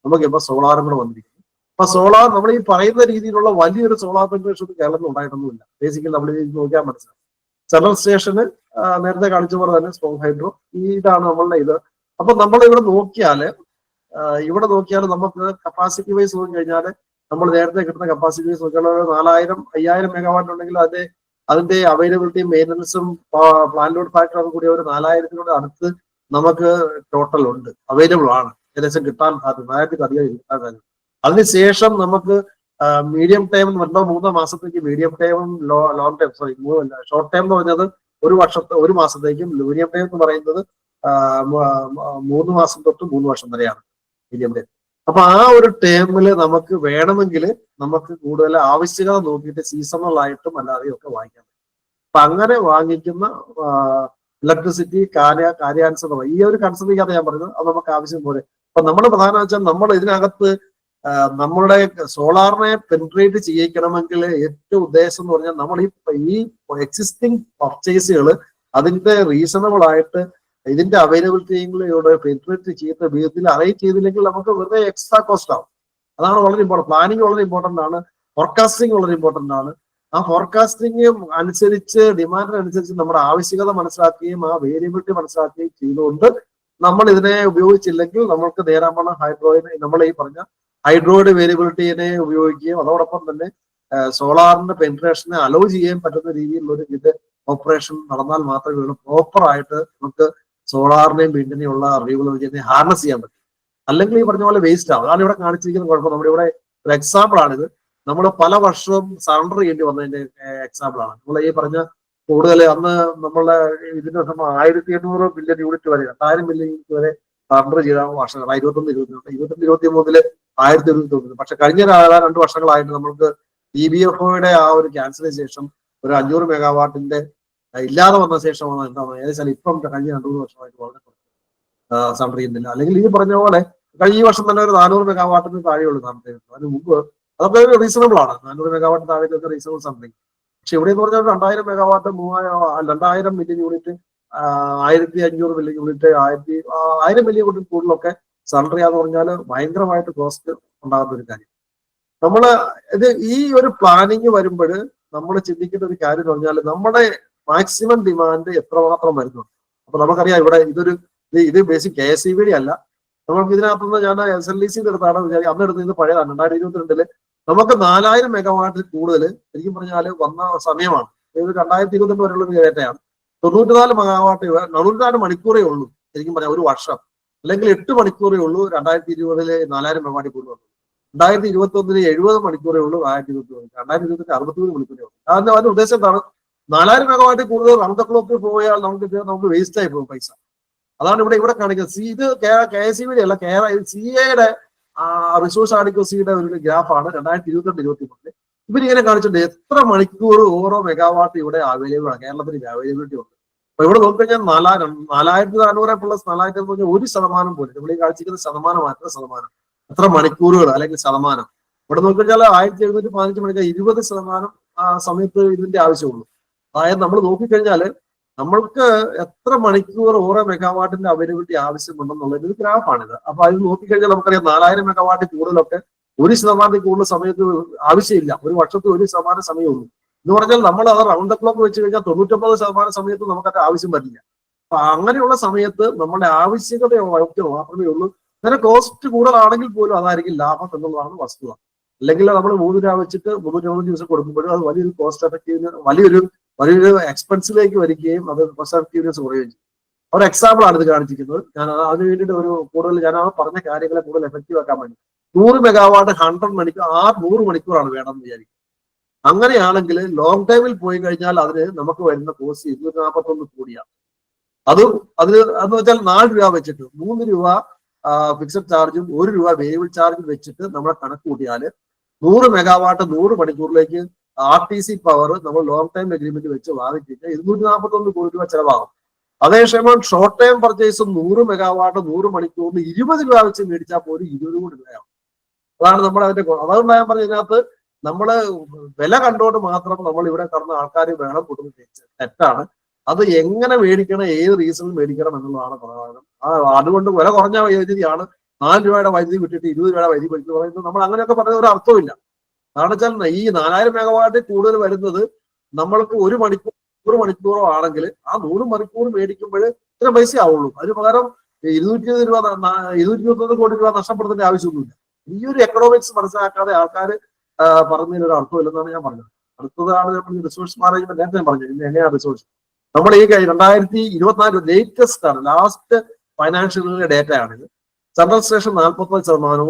നമുക്കിപ്പോ സോളാറും കൂടെ വന്നിരിക്കുന്നത്. അപ്പൊ സോളാർ നമ്മൾ ഈ പറയുന്ന രീതിയിലുള്ള വലിയൊരു സോളാർ പെൻട്രേഷൻ കേരളത്തിൽ ഉണ്ടായിട്ടൊന്നുമില്ല. ബേസിക്കലി നമ്മൾ നോക്കിയാൽ മനസ്സിലാവും. സെൻട്രൽ സ്റ്റേഷന് നേരത്തെ കാണിച്ച പോലെ തന്നെ സ്ട്രോങ് ഹൈഡ്രോ, ഇതാണ് നമ്മളുടെ ഇത്. അപ്പൊ നമ്മൾ ഇവിടെ നോക്കിയാൽ നമുക്ക് കപ്പാസിറ്റി വൈസ് നോക്കി കഴിഞ്ഞാൽ നമ്മൾ നേരത്തെ കിട്ടുന്ന കപ്പാസിറ്റി വൈസ് നോക്കിയാൽ 5000 മെഗാവാട്ട് ഉണ്ടെങ്കിൽ അതിന്റെ അവൈലബിലിറ്റിയും മെയിൻ്റനൻസും പ്ലാൻ ലോഡ് ഫാക്ടറും കൂടി ഒരു 4000-നോട് അടുത്ത് നമുക്ക് ടോട്ടൽ ഉണ്ട്, അവൈലബിൾ ആണ്. ഏകദേശം കിട്ടാൻ സാധ്യത 4000 അധികം കിട്ടാൻ സാധ്യത. അതിനുശേഷം നമുക്ക് മീഡിയം ടൈം 2-3 മാസത്തേക്ക് മീഡിയം ടൈമും ലോങ് ടൈം ഷോർട്ട് ടൈം എന്ന് പറഞ്ഞത് ഒരു മാസത്തേക്കും, മീഡിയം ടൈം എന്ന് പറയുന്നത് 3 മാസം തൊട്ട് 3 വർഷം വരെയാണ് മീഡിയം ടൈം. അപ്പൊ ആ ഒരു ടൈമിൽ നമുക്ക് വേണമെങ്കിൽ നമുക്ക് കൂടുതൽ ആവശ്യകത നോക്കിയിട്ട് സീസണൽ ആയിട്ടും അല്ലാതെയും ഒക്കെ വാങ്ങിക്കാം. അപ്പൊ അങ്ങനെ വാങ്ങിക്കുന്ന ഇലക്ട്രിസിറ്റി കാര്യാനുസൃതം ഈ ഒരു കൺസെപ്റ്റിനകത്ത് ഞാൻ പറഞ്ഞത് അത് നമുക്ക് ആവശ്യം പോലെ. അപ്പൊ നമ്മൾ പ്രധാനം വെച്ചാൽ നമ്മൾ ഇതിനകത്ത് നമ്മളുടെ സോളാറിനെ പെനിട്രേറ്റ് ചെയ്യിക്കണമെങ്കിൽ ഏറ്റവും ഉദ്ദേശം എന്ന് പറഞ്ഞാൽ നമ്മൾ ഈ എക്സിസ്റ്റിംഗ് പർച്ചേസുകൾ അതിന്റെ റീസണബിൾ ആയിട്ട് ഇതിന്റെ അവൈലബിലിറ്റിയുടെ പെനിട്രേറ്റ് ചെയ്ത് ഇതിൽ അറേഞ്ച് ചെയ്തില്ലെങ്കിൽ നമുക്ക് വെറുതെ എക്സ്ട്രാ കോസ്റ്റ് ആവും. അതാണ് വളരെ ഇമ്പോർട്ടൻറ്റ്. പ്ലാനിങ് വളരെ ഇമ്പോർട്ടൻ്റ് ആണ്, ഫോർകാസ്റ്റിംഗ് വളരെ ഇമ്പോർട്ടൻ്റ് ആണ്. ആ ഫോർകാസ്റ്റിംഗ് അനുസരിച്ച് ഡിമാൻഡിനനുസരിച്ച് നമ്മുടെ ആവശ്യകത മനസ്സിലാക്കുകയും ആ വേരിയബിലിറ്റി മനസ്സിലാക്കുകയും ചെയ്തുകൊണ്ട് നമ്മൾ ഇതിനെ ഉപയോഗിച്ചില്ലെങ്കിൽ നമ്മൾക്ക് നേരാമണം ഹൈഡ്രോയിനെ നമ്മൾ ഈ പറഞ്ഞ ഹൈഡ്രോയുടെ വേരിയബിലിറ്റിനെ ഉപയോഗിക്കുകയും അതോടൊപ്പം തന്നെ സോളാറിന്റെ പെനിട്രേഷനെ അലോ ചെയ്യാൻ പറ്റുന്ന രീതിയിലുള്ള ഒരു ഇത് ഓപ്പറേഷൻ നടന്നാൽ മാത്രമേ പ്രോപ്പർ ആയിട്ട് നമുക്ക് സോളാറിനെയും വിൻഡിനെയുള്ള റിന്യൂവബിൾ എനർജിനെ ഹാർനസ് ചെയ്യാൻ പറ്റും. അല്ലെങ്കിൽ ഈ പറഞ്ഞ പോലെ വേസ്റ്റ് ആവും. അതാണ് ഇവിടെ കാണിച്ചിരിക്കുന്ന കുഴപ്പം. നമ്മുടെ ഇവിടെ ഒരു എക്സാമ്പിൾ ആണിത്. നമ്മൾ പല വർഷവും സറണ്ടർ ചെയ്യേണ്ടി വന്നതിന്റെ എക്സാമ്പിൾ ആണ്. നമ്മൾ ഈ പറഞ്ഞ കൂടുതൽ അന്ന് നമ്മളുടെ ഇതിന്റെ 1800 ബില്യൺ യൂണിറ്റ് വരെ 2000 ബില്യൺ യൂണിറ്റ് വരെ സറണ്ടർ ചെയ്ത വർഷങ്ങൾ 21-23 1029. പക്ഷെ കഴിഞ്ഞ 2 വർഷങ്ങളായിട്ട് നമുക്ക് EBFOയുടെ ആ ഒരു ക്യാൻസലൈസേഷൻ ഒരു 500 മെഗാവാട്ടിന്റെ ഇല്ലാതെ വന്ന ശേഷമാണ് എന്താണ് ഏകദേശം ഇപ്പം കഴിഞ്ഞ 2-3 വർഷമായിട്ട് വളരെ സറണ്ടർ ചെയ്യുന്നില്ല. അല്ലെങ്കിൽ ഈ പറഞ്ഞ പോലെ കഴിഞ്ഞ ഈ വർഷം തന്നെ ഒരു 400 മെഗാവാട്ടിന് താഴെയുള്ളൂ സറണ്ടർ ചെയ്യുന്നത്. അതിന് മുമ്പ് അതൊക്കെ ഒരു റീസണബിൾ ആണ്. 400 മെഗാവാട്ട് താഴേക്കൊക്കെ റീസണബിൾ സറണ്ടറിങ്. പക്ഷെ ഇവിടെ എന്ന് പറഞ്ഞാൽ 2000 megawatt 2000 million unit 1500 million unit 1000 million unit കൂടുതലൊക്കെ സറണ്ടർ ചെയ്യാന്ന് പറഞ്ഞാൽ ഭയങ്കരമായിട്ട് കോസ്റ്റ് ഉണ്ടാകുന്ന ഒരു കാര്യം. നമ്മള് ഈ ഒരു പ്ലാനിങ് വരുമ്പോൾ നമ്മൾ ചിന്തിക്കുന്ന ഒരു കാര്യം എന്ന് പറഞ്ഞാൽ നമ്മുടെ മാക്സിമം ഡിമാൻഡ് എത്രമാത്രം വരുന്നുണ്ട്. അപ്പൊ നമുക്കറിയാം ഇവിടെ ഇത് ബേസിക് KSEB അല്ല. നമുക്ക് ഇതിനകത്തുനിന്ന് ഞാൻ SLEC എടുത്താണ് വിചാരിക്കും. അന്ന് എടുത്തത് പഴയതാണ്. 2022 നമുക്ക് 4000 മെഗാവാട്ടിൽ കൂടുതൽ ശരിക്കും പറഞ്ഞാൽ വന്ന സമയമാണ്. 2022 വരെയുള്ള ഡേറ്റയാണ്. 94 മെഗാവാട്ട് 94 മണിക്കൂറേ ഉള്ളൂ ശരിക്കും പറഞ്ഞാൽ ഒരു വർഷം, അല്ലെങ്കിൽ 8 മണിക്കൂറേ ഉള്ളൂ 2020 4000 മെഗാവാട്ടിൽ കൂടുതൽ വന്നു. 2021 70 മണിക്കൂറേ ഉള്ളൂ 2022. 2023 63 മണിക്കൂറേ ഉള്ളൂ. അതിന്റെ ഉദ്ദേശം എന്താണ്? 4000 മെഗാവാട്ടിൽ കൂടുതൽ റൗണ്ട് ദ ക്ലോക്ക് പോയാൽ നമുക്ക് വേസ്റ്റ് ആയി പോകും പൈസ. അതാണ് ഇവിടെ കാണിക്കുന്നത്. ഇത് KSEB അല്ല, CAയുടെ റിസോഴ്സ് ആഡിക്വസിയുടെ ഒരു ഗ്രാഫാണ് 2022-23. ഇവരിങ്ങനെ കാണിച്ചിട്ടുണ്ട് എത്ര മണിക്കൂർ ഓരോ മെഗാവാട്ട് ഇവിടെ അവൈലബിൾ ആണ്, കേരളത്തിന് അവൈലബിലിറ്റി ഉണ്ട്. അപ്പൊ ഇവിടെ നോക്കിക്കഴിഞ്ഞാൽ 4400 പ്ലസ് 4000 എന്ന് പറഞ്ഞാൽ 1% പോലും. നമ്മൾ ഈ കാണിച്ചിരിക്കുന്ന ശതമാനം എത്ര മണിക്കൂറുകൾ അല്ലെങ്കിൽ ശതമാനം. ഇവിടെ നോക്കിക്കഴിഞ്ഞാൽ 1715 മണിക്കൂർ 20% സമയത്ത് ഇതിന്റെ ആവശ്യമുള്ളൂ. അതായത് നമ്മൾ നോക്കിക്കഴിഞ്ഞാൽ നമ്മൾക്ക് എത്ര മണിക്കൂർ ഓരോ മെഗാവാട്ടിന്റെ അവൈലബിലിറ്റി ആവശ്യമുണ്ടെന്നുള്ള ഒരു ഗ്രാഫാണിത്. അപ്പൊ അത് നോക്കിക്കഴിഞ്ഞാൽ നമുക്കറിയാം 4000 മെഗാവാട്ടിൽ കൂടുതലൊക്കെ 1% കൂടുതൽ സമയത്ത് ആവശ്യമില്ല. ഒരു വർഷത്തിൽ 1% സമയമുള്ളൂ എന്ന് പറഞ്ഞാൽ നമ്മൾ അത് റൗണ്ട് ദ ക്ലോക്ക് വെച്ച് കഴിഞ്ഞാൽ 99% സമയത്ത് നമുക്കത് ആവശ്യം വരില്ല. അപ്പൊ അങ്ങനെയുള്ള സമയത്ത് നമ്മുടെ ആവശ്യകത മാത്രമേ ഉള്ളൂ. അങ്ങനെ കോസ്റ്റ് കൂടുതലാണെങ്കിൽ പോലും അതായിരിക്കും ലാഭം എന്നുള്ളതാണ് വസ്തുത. അല്ലെങ്കിൽ നമ്മൾ 3 രൂപ വെച്ചിട്ട് 350 ദിവസം കൊടുക്കുമ്പോഴും അത് വലിയൊരു കോസ്റ്റ് എഫക്റ്റീവ് വലിയൊരു എക്സ്പെൻസിലേക്ക് വരികയും അത് കോസ്റ്റ് എഫക്റ്റീവ്നെസ് കുറയുകയും ചെയ്യും. ഒരു എക്സാമ്പിൾ ആണ് ഇത് കാണിച്ചിരിക്കുന്നത്. ഞാൻ അതിന് വേണ്ടിയിട്ട് ഒരു കൂടുതൽ ഞാൻ ആ പറഞ്ഞ കാര്യങ്ങളെ കൂടുതൽ എഫക്റ്റീവ് ആക്കാൻ വേണ്ടി 100 മെഗാവാട്ട് 100 മണിക്കൂർ 100 മണിക്കൂറാണ് വേണമെന്ന് വിചാരിക്കും. അങ്ങനെയാണെങ്കിൽ ലോങ് ടൈമിൽ പോയി കഴിഞ്ഞാൽ അതിന് നമുക്ക് വരുന്ന കോസ്റ്റ് 241 കോടിയാണ്. അതെന്ന് വെച്ചാൽ 4 രൂപ വെച്ചിട്ട് 3 രൂപ ഫിക്സഡ് ചാർജും 1 രൂപ വേരിയബിൾ ചാർജും വെച്ചിട്ട് നമ്മളെ കണക്ക് കൂട്ടിയാൽ 100 മെഗാവാട്ട് 100 മണിക്കൂറിലേക്ക് RTC പവർ നമ്മൾ ലോങ് ടൈം അഗ്രിമെന്റ് വെച്ച് വാങ്ങിച്ചിട്ട് 241 കോടി രൂപ ചെലവാകും. അതേസമയം ഷോർട്ട് ടൈം പർച്ചേസും 100 മെഗാവാട്ട് 100 മണിക്കൂറിന് 20 രൂപ വെച്ച് മേടിച്ചാൽ പോലും 20 കോടി രൂപയാവും. അതാണ് നമ്മൾ അതിന്റെ അതുകൊണ്ട് ഞാൻ പറഞ്ഞ ഇതിനകത്ത് നമ്മള് വില കണ്ടുകൊണ്ട് മാത്രം നമ്മൾ ഇവിടെ കടന്ന ആൾക്കാർ വേണം കൊടുക്കുന്നത് തെറ്റാണ്. അത് എങ്ങനെ മേടിക്കണം, ഏത് റീസണിൽ മേടിക്കണം എന്നുള്ളതാണ് പ്രധാനം. അതുകൊണ്ട് വില കുറഞ്ഞ വൈദ്യുതിയാണ് 4 രൂപയുടെ വൈദ്യുതി വിട്ടിട്ട് 20 രൂപയുടെ വൈദ്യുതി പഠിച്ചു പറയുന്നത് നമ്മൾ അങ്ങനെയൊക്കെ പറഞ്ഞ ഒരു അർത്ഥമില്ല. കാരണം വെച്ചാൽ ഈ 4000 മെഗാവാട്ടിൽ കൂടുതൽ വരുന്നത് നമ്മൾക്ക് 1 മണിക്കൂറോ ആണെങ്കിൽ ആ 100 മണിക്കൂർ മേടിക്കുമ്പോൾ ഇത്ര പൈസ ആവുള്ളൂ. അതിന് പകരം 221 കോടി രൂപ നഷ്ടപ്പെടുത്തേണ്ട ആവശ്യമൊന്നുമില്ല. ഈ ഒരു എക്കണോമിക്സ് മനസ്സിലാക്കാതെ ആൾക്കാർ പറഞ്ഞതിനൊരു അർത്ഥമില്ലെന്നാണ് ഞാൻ പറഞ്ഞത്. അടുത്തതാണ് നമ്മൾ റിസോഴ്സ് മാനേജ്മെന്റ്. നേരത്തെ ഞാൻ പറഞ്ഞത് എങ്ങനെയാണ് റിസോഴ്സ് നമ്മൾ ഈ 2024 ലേറ്റസ്റ്റ് ആണ്, ലാസ്റ്റ് ഫൈനാൻഷ്യൽ ഇയറിലെ ഡേറ്റ ആണിത്. സെൻട്രൽ സ്റ്റേഷൻ 44%,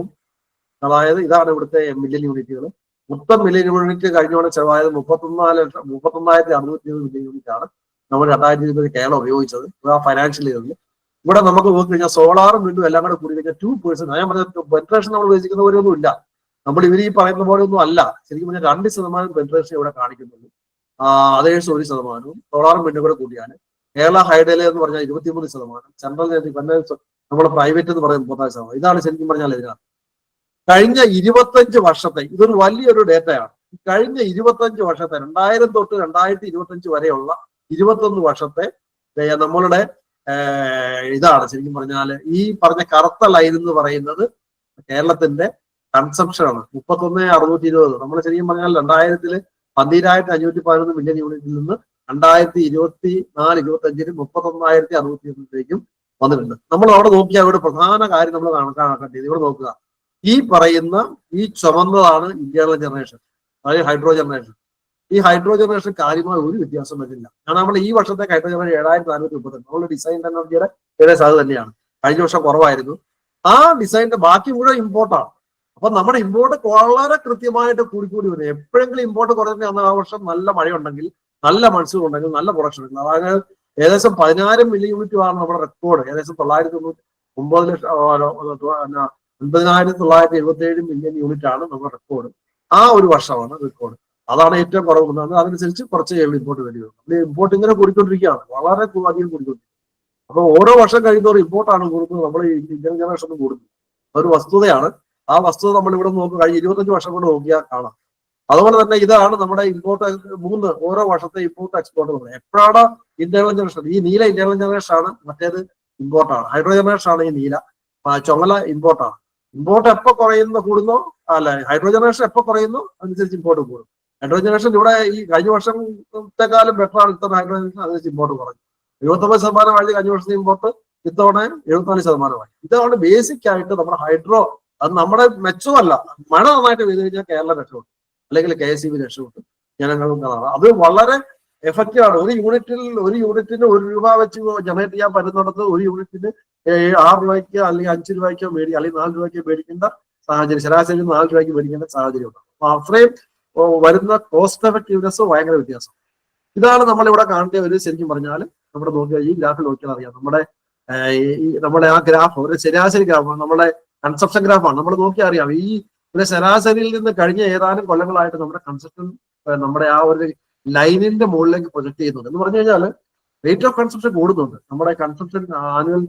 അതായത് ഇതാണ് ഇവിടുത്തെ മില്യൺ യൂണിറ്റുകൾ. മൊത്തം മില്യൺ യൂണിറ്റ് കഴിഞ്ഞോടെ ചെലവായത് 31,620 മില്യൺ യൂണിറ്റ് ആണ് നമ്മൾ 2020 കേരളം ഉപയോഗിച്ചത് ആ ഫൈനാൻഷ്യൽ ഇയറിൽ. ഇവിടെ നമുക്ക് നോക്കി കഴിഞ്ഞാൽ സോളാറും വീണ്ടും എല്ലാം കൂടെ കൂടി കഴിഞ്ഞാൽ 2%. ഞാൻ പറഞ്ഞ പെൻട്രേഷൻ നമ്മൾ ഉദ്ദേശിക്കുന്ന പോലെയൊന്നും ഇല്ല. നമ്മൾ ഇവർ ഈ പറയുന്ന പോലെ ഒന്നും അല്ല. ശരിക്കും പറഞ്ഞാൽ 2% പെൻട്രേഷൻ ഇവിടെ കാണിക്കുന്നുള്ളൂ. അതേഴ്സ് 1%, സോളാറും വീണ്ടും കൂടെ കൂടിയാണ്. കേരള ഹൈഡൽ എന്ന് പറഞ്ഞാൽ 23%, സെൻട്രൽ നമ്മൾ പ്രൈവറ്റ് എന്ന് പറയുന്നത് 34%. ഇതാണ് ശരിക്കും പറഞ്ഞാൽ ഇതിനകത്ത് കഴിഞ്ഞ 25 വർഷത്തെ ഇതൊരു വലിയൊരു ഡേറ്റയാണ്. കഴിഞ്ഞ 25 വർഷത്തെ 2000 തൊട്ട് 2025 വരെയുള്ള 21 വർഷത്തെ നമ്മളുടെ ഇതാണ് ശരിക്കും പറഞ്ഞാൽ ഈ പറഞ്ഞ കറുത്ത ലൈൻ എന്ന് പറയുന്നത് കേരളത്തിന്റെ കൺസംഷൻ ആണ്. 31,620. നമ്മൾ ശരിക്കും പറഞ്ഞാൽ 2000 12,511 മില്യൺ യൂണിറ്റിൽ നിന്ന് 2024-25 31,061 വന്നിട്ടുണ്ട്. നമ്മൾ അവിടെ നോക്കിയാൽ ഇവിടെ പ്രധാന കാര്യം നമ്മൾ കണക്കാക്കേണ്ടത് ഇവിടെ നോക്കുക. ഈ പറയുന്ന ഈ ചുമന്നതാണ് ഇന്റേണൽ ജനറേഷൻ, അതായത് ഹൈഡ്രോ ജനറേഷൻ. ഈ ഹൈഡ്രോ ജനറേഷൻ കാര്യമായ ഒരു വ്യത്യാസം വരുന്നില്ല. കാരണം നമ്മൾ ഈ വർഷത്തെ ഹൈഡ്രോ ജനറേഷൻ 7,432 നമ്മുടെ ഡിസൈൻ എനർജിയുടെ ഏകദേശം അത് തന്നെയാണ്. കഴിഞ്ഞ വർഷം കുറവായിരുന്നു. ആ ഡിസൈനിന്റെ ബാക്കി മുഴുവൻ ഇമ്പോർട്ടാണ്. അപ്പൊ നമ്മുടെ ഇമ്പോർട്ട് വളരെ കൃത്യമായിട്ട് കൂടിക്കൂടി വരും. എപ്പോഴെങ്കിലും ഇമ്പോർട്ട് കുറഞ്ഞ ആ വർഷം നല്ല മഴയുണ്ടെങ്കിൽ, നല്ല മൺസൂൺ ഉണ്ടെങ്കിൽ, നല്ല പ്രൊഡക്ഷൻ ഉണ്ടെങ്കിൽ, അതായത് ഏകദേശം 16 മില്യൺ യൂണിറ്റ് ആണ് നമ്മുടെ റെക്കോർഡ്. ഏകദേശം 9,977 മില്യൺ യൂണിറ്റ് ആണ് നമ്മുടെ റെക്കോർഡ്. ആ ഒരു വർഷമാണ് റെക്കോർഡ്. അതാണ് ഏറ്റവും കുറവ്. അതനുസരിച്ച് കുറച്ച് ഇമ്പോർട്ട് വേണ്ടി വരും. ഇമ്പോർട്ട് ഇങ്ങനെ കൂടിക്കൊണ്ടിരിക്കുകയാണ്, വളരെ അധികം കൂടിക്കൊണ്ടിരിക്കും. അപ്പൊ ഓരോ വർഷം കഴിയുന്നവർ ഇമ്പോർട്ടാണ് കൂടുന്നത്, നമ്മൾ ഇന്ത്യൻ ജനറേഷൻ കൂടുന്നു. അതൊരു വസ്തുതയാണ്. ആ വസ്തുത നമ്മൾ ഇവിടെ നോക്കുക, കഴിഞ്ഞ 25 വർഷം കൊണ്ട് നോക്കിയാൽ കാണാം. അതുപോലെ തന്നെ ഇതാണ് നമ്മുടെ ഇമ്പോർട്ട് 3 ഓരോ വർഷത്തെ ഇമ്പോർട്ട് എക്സ്പോർട്ട്. എപ്പോഴാണ് ഇന്റേണൽ ജനറേഷൻ? ഈ നീല ഇന്റേണൽ ജനറേഷൻ ആണ്, മറ്റേത് ഇമ്പോർട്ടാണ്. ഹൈഡ്രോ ജനറേഷൻ ആണ് ഈ നീല, ചുമല ഇമ്പോർട്ടാണ്. ഇമ്പോർട്ട് എപ്പോൾ കുറയുന്നോ കൂടുന്നോ, അല്ല ഹൈഡ്രോ ജനറേഷൻ എപ്പോൾ കുറയുന്നോ അതനുസരിച്ച് ഇമ്പോർട്ട് കൂടും. ഹൈഡ്രോ ജനറേഷൻ ഇവിടെ ഈ കഴിഞ്ഞ വർഷത്തെക്കാലം ബെറ്റർ ആണ്. ഇത്തവണ ഹൈഡ്രോ ജനറേഷൻ അതനുസരിച്ച് ഇമ്പോർട്ട് കുറഞ്ഞു. 79% കഴിഞ്ഞ വർഷത്തെ ഇമ്പോർട്ട്, ഇത്തവണ 74%. ഇതാണ് ബേസിക് ആയിട്ട് നമ്മുടെ ഹൈഡ്രോ. അത് നമ്മുടെ മെച്ചമല്ല. മഴ നന്നായിട്ട് പെയ്തു കഴിഞ്ഞാൽ കേരളം രക്ഷപ്പെട്ടു, അല്ലെങ്കിൽ KSEB രക്ഷപ്പെട്ടു, ജനങ്ങളും കാണാം. അത് വളരെ എഫക്റ്റീവ് ആണ്. ഒരു യൂണിറ്റിന് 1 രൂപ വെച്ച് ജനറേറ്റ് ചെയ്യാൻ പറ്റുന്നിടത്ത് ഒരു യൂണിറ്റിന് 6 രൂപയ്ക്ക് അല്ലെങ്കിൽ 5 രൂപയ്ക്കോ അല്ലെങ്കിൽ 4 രൂപയ്ക്കോ മേടിക്കേണ്ട സാഹചര്യം, ശരാശരി 4 രൂപയ്ക്ക് മേടിക്കേണ്ട സാഹചര്യം ഉണ്ടാകും. അപ്പൊ അത്രയും വരുന്ന കോസ്റ്റ് എഫക്റ്റീവ്നെസ് ഭയങ്കര വ്യത്യാസം. ഇതാണ് നമ്മളിവിടെ കാണേണ്ട ഒരു, ശരിക്കും പറഞ്ഞാൽ നമ്മുടെ നോക്കിയാൽ ഈ ഗ്രാഫിൽ നോക്കിയാൽ അറിയാം. നമ്മുടെ ആ ഗ്രാഫ് ഒരു ശരാശരി ഗ്രാഫാണ്, നമ്മുടെ കൺസപ്ഷൻ ഗ്രാഫാണ്. നമ്മൾ നോക്കിയാൽ അറിയാം ഈ ഒരു ശരാശരിയിൽ നിന്ന് കഴിഞ്ഞ ഏതാനും കൊല്ലങ്ങളായിട്ട് നമ്മുടെ കൺസപ്ഷൻ നമ്മുടെ ആ ഒരു ലൈനിന്റെ മുകളിലേക്ക് പ്രൊജക്ട് ചെയ്യുന്നുണ്ട്. എന്ന് പറഞ്ഞു കഴിഞ്ഞാൽ റേറ്റ് ഓഫ് കൺസപ്ഷൻ കൂടുന്നുണ്ട്. നമ്മുടെ കൺസപ്ഷൻ ആനുവൽ